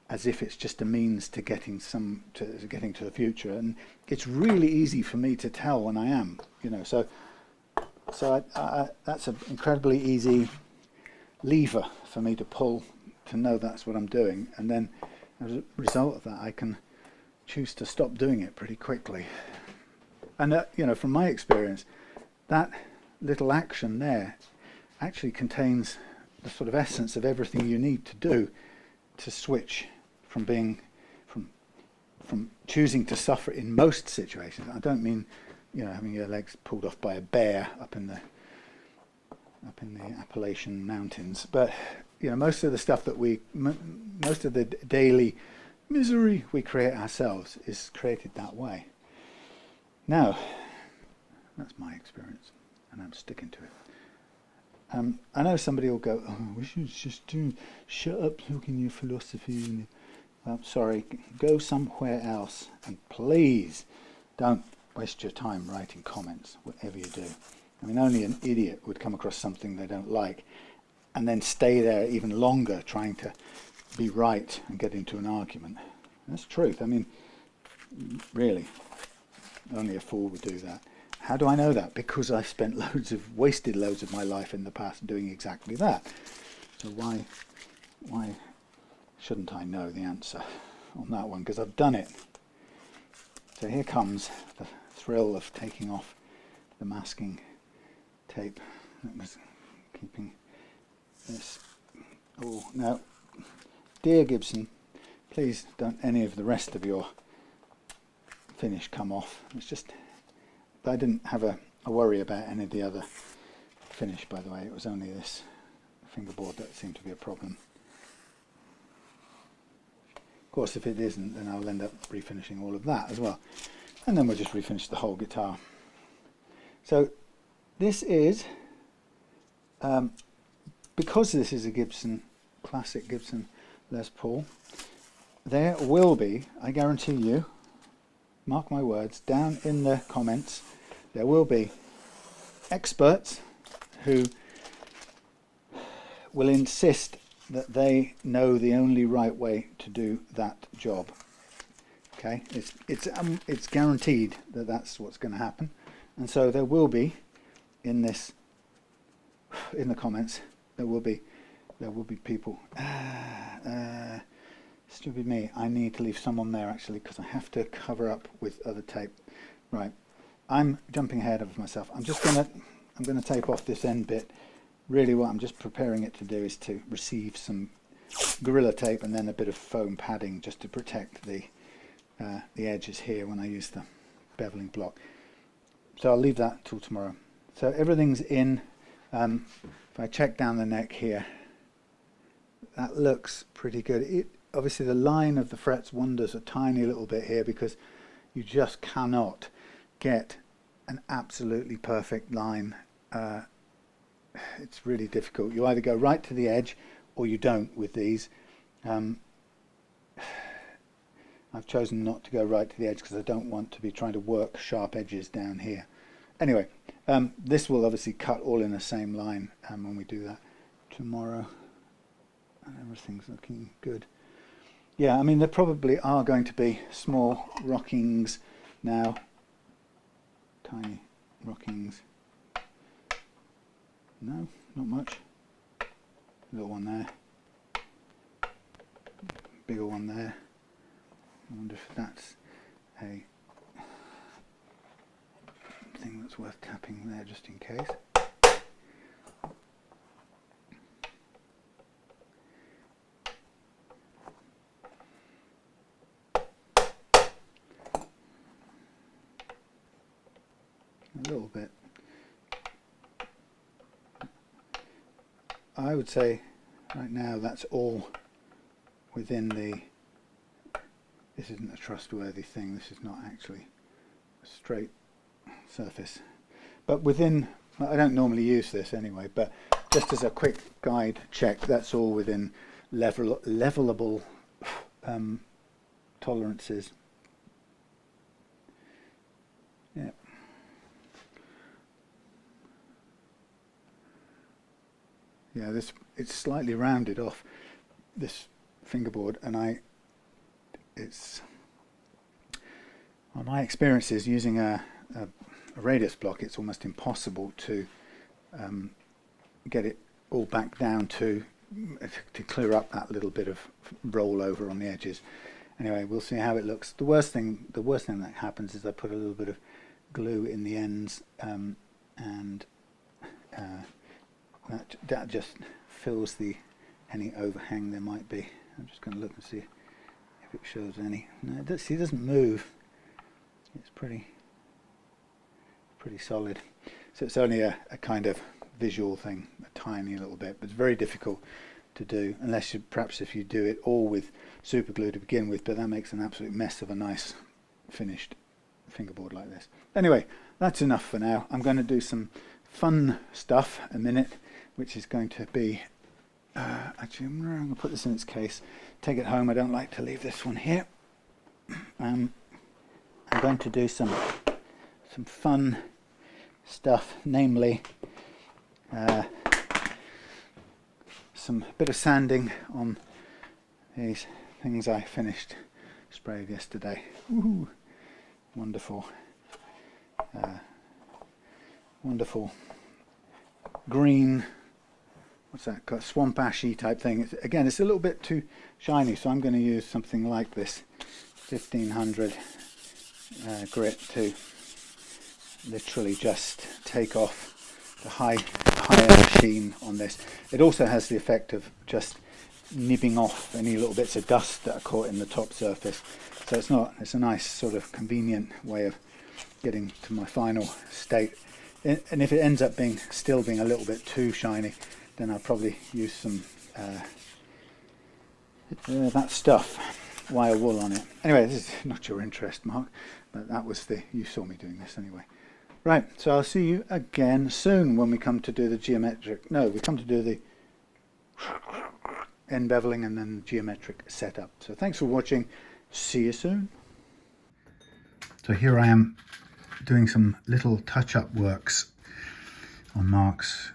as if it's just a means to getting to the future? And it's really easy for me to tell when I am, So that's an incredibly easy lever for me to pull, to know that's what I'm doing. And then as a result of that, I can choose to stop doing it pretty quickly. And you know, from my experience, that little action there actually contains the sort of essence of everything you need to do to switch from choosing to suffer in most situations. I don't mean, you know, having your legs pulled off by a bear up in the Appalachian Mountains, but you know, most of the stuff that most of the daily misery we create ourselves is created that way. Now, that's my experience, and I'm sticking to it. I know somebody will go, "Oh, we should just shut up talking your philosophy." Well, sorry, go somewhere else, and please don't waste your time writing comments, whatever you do. I mean, only an idiot would come across something they don't like and then stay there even longer trying to be right and get into an argument. That's truth. I mean, really, only a fool would do that. How do I know that? Because I've spent wasted loads of my life in the past doing exactly that. So why shouldn't I know the answer on that one? Because I've done it. So here comes the thrill of taking off the masking tape that was keeping this. Oh, no. Dear Gibson, please don't any of the rest of your finish come off. It's just, I didn't have a worry about any of the other finish, by the way. It was only this fingerboard that seemed to be a problem. Of course, if it isn't, then I'll end up refinishing all of that as well. And then we'll just refinish the whole guitar. So this is, because this is a classic Gibson Les Paul, there will be, I guarantee you, mark my words, down in the comments, there will be experts who will insist that they know the only right way to do that job. Okay, it's guaranteed that that's what's going to happen, and so there will be in the comments there will be people. Stupid me! I need to leave someone there actually because I have to cover up with other tape. Right, I'm jumping ahead of myself. I'm gonna tape off this end bit. Really, what I'm just preparing it to do is to receive some Gorilla Tape and then a bit of foam padding just to protect the edges here when I use the beveling block. So I'll leave that till tomorrow. So everything's in. If I check down the neck here, that looks pretty good. Obviously the line of the frets wanders a tiny little bit here because you just cannot get an absolutely perfect line. It's really difficult. You either go right to the edge or you don't with these. I've chosen not to go right to the edge because I don't want to be trying to work sharp edges down here. Anyway, this will obviously cut all in the same line when we do that tomorrow. And everything's looking good. Yeah, I mean, there probably are going to be small rockings now. Tiny rockings. No, not much. Little one there. Bigger one there. I wonder if that's a thing that's worth tapping there just in case. A little bit. I would say right now that's all within the, this isn't a trustworthy thing, this is not actually a straight surface, but within, I don't normally use this anyway, but just as a quick guide check, that's all within levelable tolerances. Yeah. Yeah, it's slightly rounded off, this fingerboard, and it's, well, my experience is using a radius block, it's almost impossible to get it all back down to to clear up that little bit of rollover on the edges. Anyway, we'll see how it looks. The worst thing that happens is I put a little bit of glue in the ends, and that just fills any overhang there might be. I'm just going to look and see if it shows any. No, it doesn't move. It's pretty solid. So it's only a kind of visual thing, a tiny little bit, but it's very difficult to do unless perhaps if you do it all with super glue to begin with, but that makes an absolute mess of a nice finished fingerboard like this. Anyway, that's enough for now. I'm going to do some fun stuff a minute, which is going to be actually I'm going to put this in its case, take it home. I don't like to leave this one here. I'm going to do some fun stuff, namely some bit of sanding on these things I finished sprayed yesterday. Ooh, wonderful, wonderful green. What's that? Got swamp ashy type thing. Again, it's a little bit too shiny, so I'm going to use something like this 1500 grit to literally just take off the higher sheen on this. It also has the effect of just nibbing off any little bits of dust that are caught in the top surface. So it's a nice sort of convenient way of getting to my final state. And if it ends up still being a little bit too shiny, then I'll probably use some that stuff, wire wool on it. Anyway, this is not your interest, Mark, but you saw me doing this anyway. Right, so I'll see you again soon when we come to do we come to do the end beveling and then the geometric setup. So thanks for watching. See you soon. So here I am doing some little touch-up works on Mark's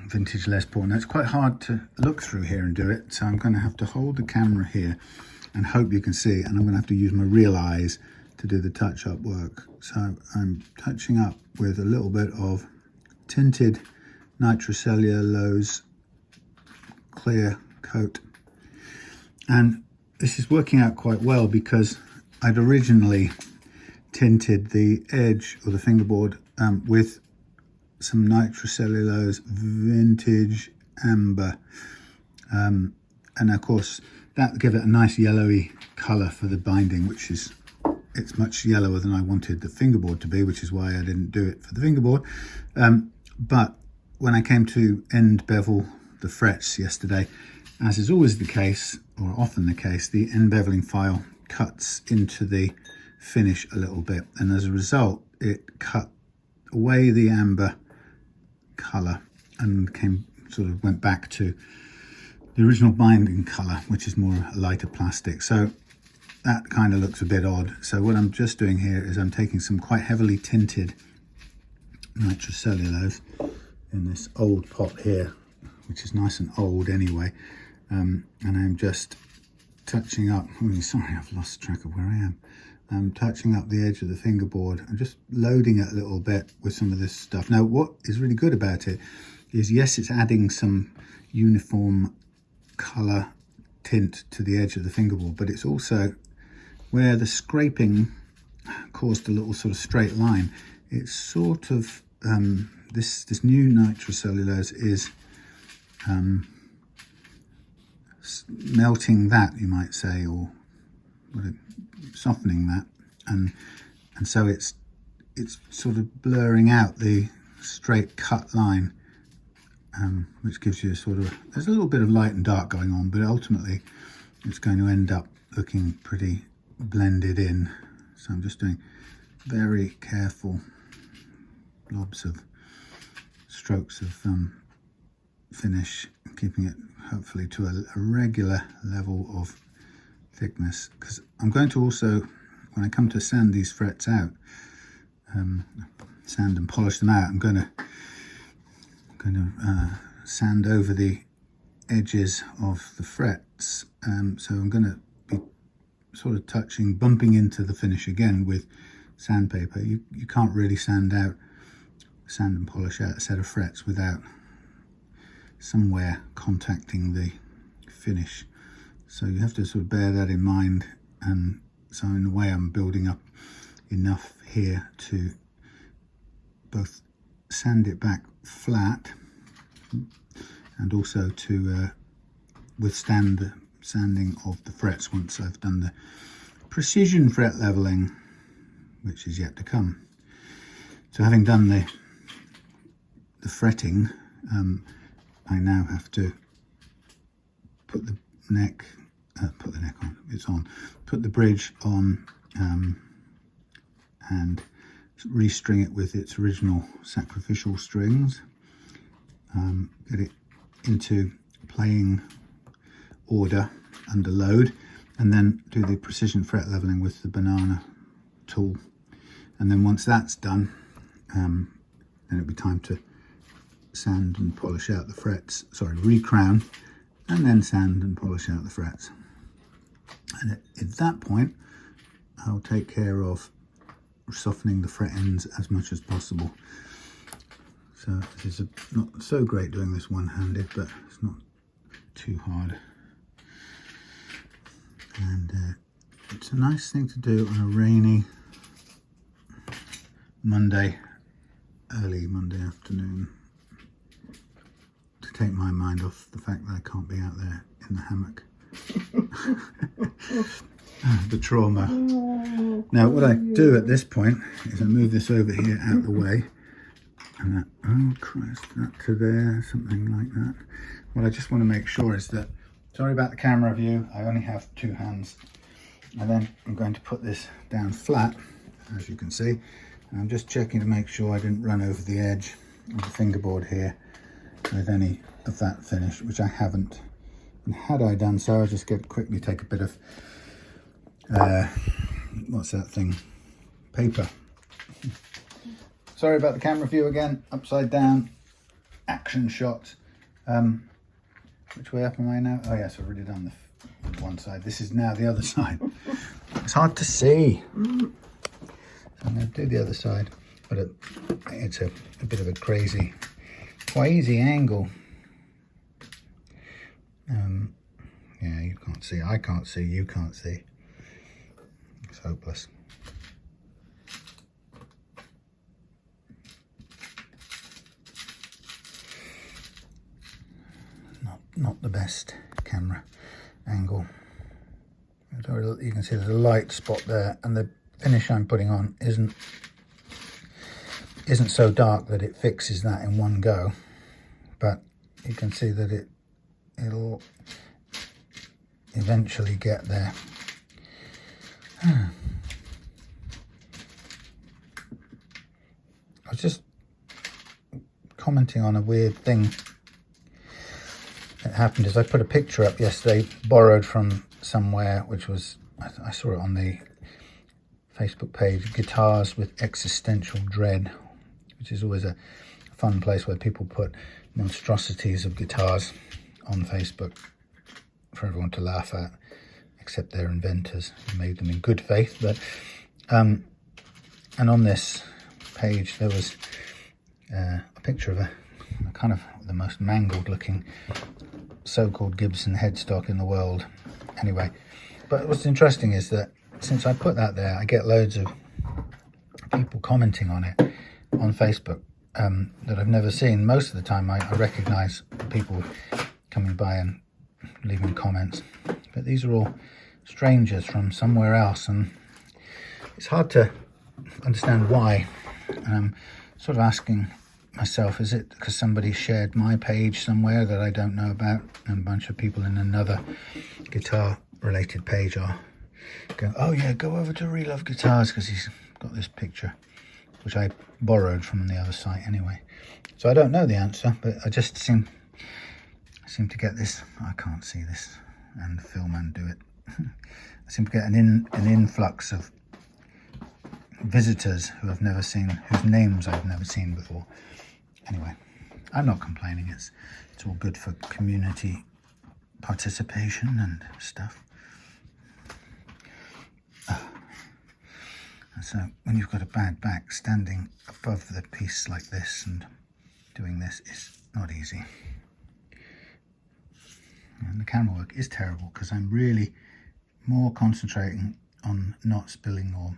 vintage Les Paul. Now it's quite hard to look through here and do it, so I'm going to have to hold the camera here and hope you can see, and I'm going to have to use my real eyes to do the touch-up work. So I'm touching up with a little bit of tinted nitrocellulose clear coat, and this is working out quite well because I'd originally tinted the edge of the fingerboard with some nitrocellulose vintage amber, and of course that gave it a nice yellowy colour for the binding, it's much yellower than I wanted the fingerboard to be, which is why I didn't do it for the fingerboard. But when I came to end bevel the frets yesterday, as is always the case, or often the case, the end beveling file cuts into the finish a little bit, and as a result it cut away the amber colour and went back to the original binding colour, which is more a lighter plastic. So that kind of looks a bit odd. So what I'm just doing here is I'm taking some quite heavily tinted nitrocellulose in this old pot here, which is nice and old anyway, and I'm just touching up, sorry, I've lost track of where I am. I'm touching up the edge of the fingerboard. I'm just loading it a little bit with some of this stuff. Now, what is really good about it is, yes, it's adding some uniform colour tint to the edge of the fingerboard, but it's also where the scraping caused a little sort of straight line. It's sort of, this new nitrocellulose is melting that, you might say, or softening that, and so it's sort of blurring out the straight cut line, which gives you there's a little bit of light and dark going on, but ultimately it's going to end up looking pretty blended in. So I'm just doing very careful blobs of strokes of finish, keeping it hopefully to a regular level of thickness, because I'm going to also, when I come to sand these frets out, sand and polish them out, I'm going to sand over the edges of the frets, so I'm going to be sort of bumping into the finish again with sandpaper. You can't really sand and polish out a set of frets without somewhere contacting the finish. So you have to sort of bear that in mind, and so in a way I'm building up enough here to both sand it back flat and also to withstand the sanding of the frets once I've done the precision fret leveling, which is yet to come. So having done the fretting, I now have to put the neck on, it's on, put the bridge on, and restring it with its original sacrificial strings, get it into playing order under load, and then do the precision fret leveling with the banana tool. And then once that's done, then it'll be time to sand and polish out the frets, sorry, recrown, and then sand and polish out the frets. And at that point, I'll take care of softening the fret ends as much as possible. So this is not so great doing this one-handed, but it's not too hard. And it's a nice thing to do on a rainy early Monday afternoon, to take my mind off the fact that I can't be out there in the hammock. The trauma. Now what I do at this point is I move this over here out the way, and that, oh Christ, that to there, something like that. What I just want to make sure is that, sorry about the camera view, I only have two hands. And then I'm going to put this down flat, as you can see. And I'm just checking to make sure I didn't run over the edge of the fingerboard here with any of that finish, which I haven't. And had I done so, I'll just quickly take a bit of, what's that thing? Paper. Sorry about the camera view again, upside down, action shot. Which way up am I now? Oh yes, I've already done the one side. This is now the other side. It's hard to see. So I'm going to do the other side, but it's a bit of a crazy angle. Yeah, you can't see, I can't see, you can't see. It's hopeless. Not the best camera angle. You can see there's a light spot there, and the finish I'm putting on isn't so dark that it fixes that in one go, but you can see that it'll eventually get there. I was just commenting on a weird thing that happened. Is I put a picture up yesterday, borrowed from somewhere, which was, I saw it on the Facebook page, Guitars with Existential Dread, which is always a fun place where people put monstrosities of guitars on Facebook for everyone to laugh at, except their inventors who made them in good faith. But and on this page there was a picture of a kind of the most mangled looking so-called Gibson headstock in the world. Anyway, but what's interesting is that since I put that there, I get loads of people commenting on it on Facebook that I've never seen. Most of the time I recognise people coming by and leaving comments, but these are all strangers from somewhere else, and it's hard to understand why. And I'm sort of asking myself, is it because somebody shared my page somewhere that I don't know about, and a bunch of people in another guitar related page are going, oh yeah, go over to Relove Guitars because he's got this picture, which I borrowed from the other site anyway. So I don't know the answer, but I just seem to get this, I can't see this and film and do it. I seem to get an influx of visitors who I've never seen, whose names I've never seen before. Anyway, I'm not complaining. It's all good for community participation and stuff. And so when you've got a bad back, standing above the piece like this and doing this is not easy. And the camera work is terrible because I'm really more concentrating on not spilling or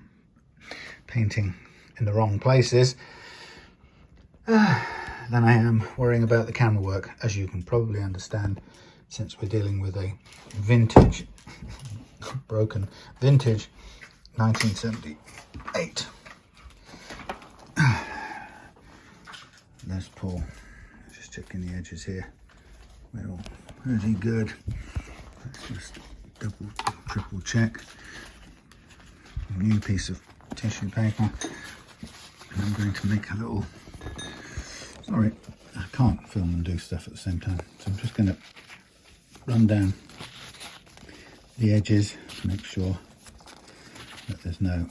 painting in the wrong places than I am worrying about the camera work, as you can probably understand, since we're dealing with a vintage, broken vintage 1978 Les Paul. Just checking the edges here. We're all pretty good. Let's just double, triple check. A new piece of tissue paper. And I'm going to make a little, sorry, I can't film and do stuff at the same time. So I'm just going to run down the edges to make sure that there's no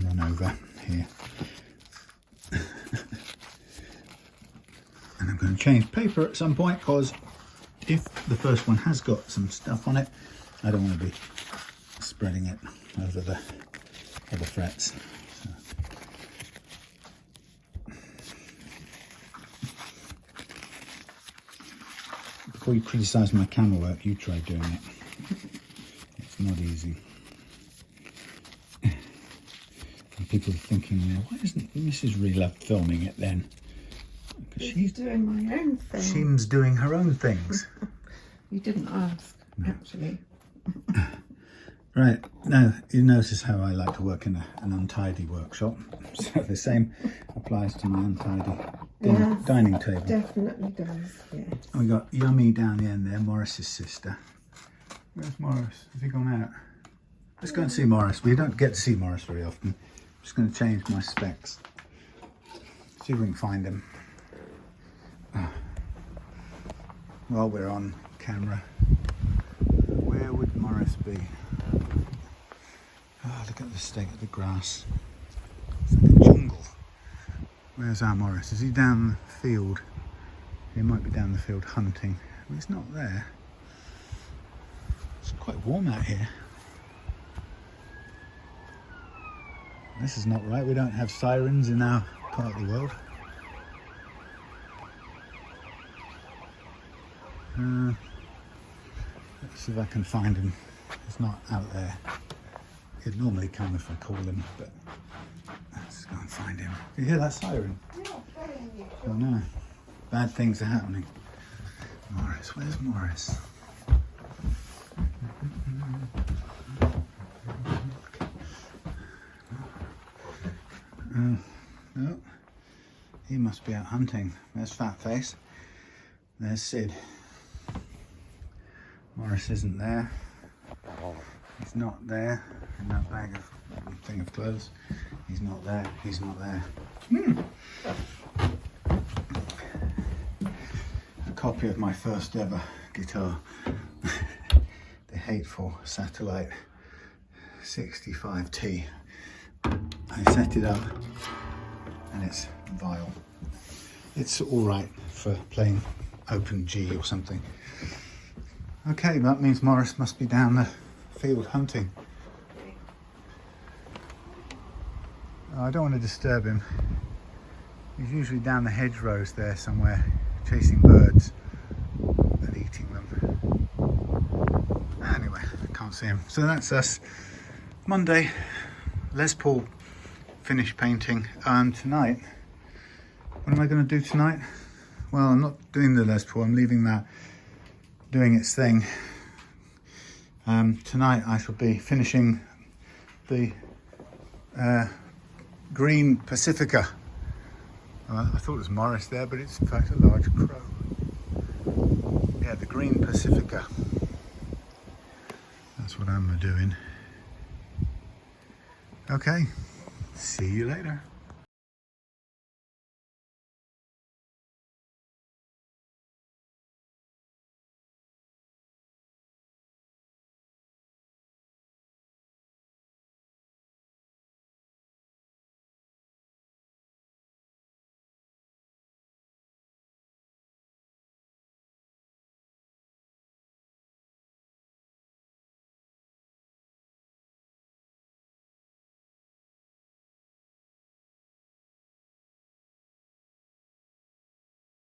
run over here. And I'm going to change paper at some point, because if the first one has got some stuff on it, I don't want to be spreading it over the other frets. So. Before you criticise my camera work, you try doing it. It's not easy. And people are thinking, well, why isn't Mrs. Relove filming it then? She's doing my own thing. She's doing her own things. You didn't ask, no. Actually. Right, now you notice how I like to work in an untidy workshop. So the same applies to my untidy dining table. Definitely does, yes. And we got Yummy down the end there, Morris's sister. Where's Morris? Has he gone out? Let's go and see Morris. We don't get to see Morris very often. I'm just going to change my specs. See if we can find him. While we're on camera, where would Morris be? Oh, look at the state of the grass. It's like a jungle. Where's our Morris? Is he down the field? He might be down the field hunting. Well, he's not there. It's quite warm out here. This is not right. We don't have sirens in our part of the world. Let's see if I can find him. He's not out there. He'd normally come if I call him, but let's go and find him. You hear that siren? Oh no. Bad things are happening. Morris, where's Morris? No, he must be out hunting. There's Fatface. There's Sid. Morris isn't there. He's not there in that bag of thing of clothes. He's not there. He's not there. A copy of my first ever guitar. The hateful Satellite 65T. I set it up and it's vile. It's all right for playing open G or something. Okay, that means Morris must be down the field hunting. Oh, I don't want to disturb him. He's usually down the hedgerows there somewhere, chasing birds and eating them. Anyway, I can't see him. So that's us. Monday, Les Paul finish painting. Tonight, what am I going to do tonight? Well, I'm not doing the Les Paul, I'm leaving that doing its thing. Tonight I shall be finishing the green Pacifica. I thought it was Morris there, but it's in fact a large crow. Yeah, the green Pacifica. That's what I'm doing. Okay, see you later.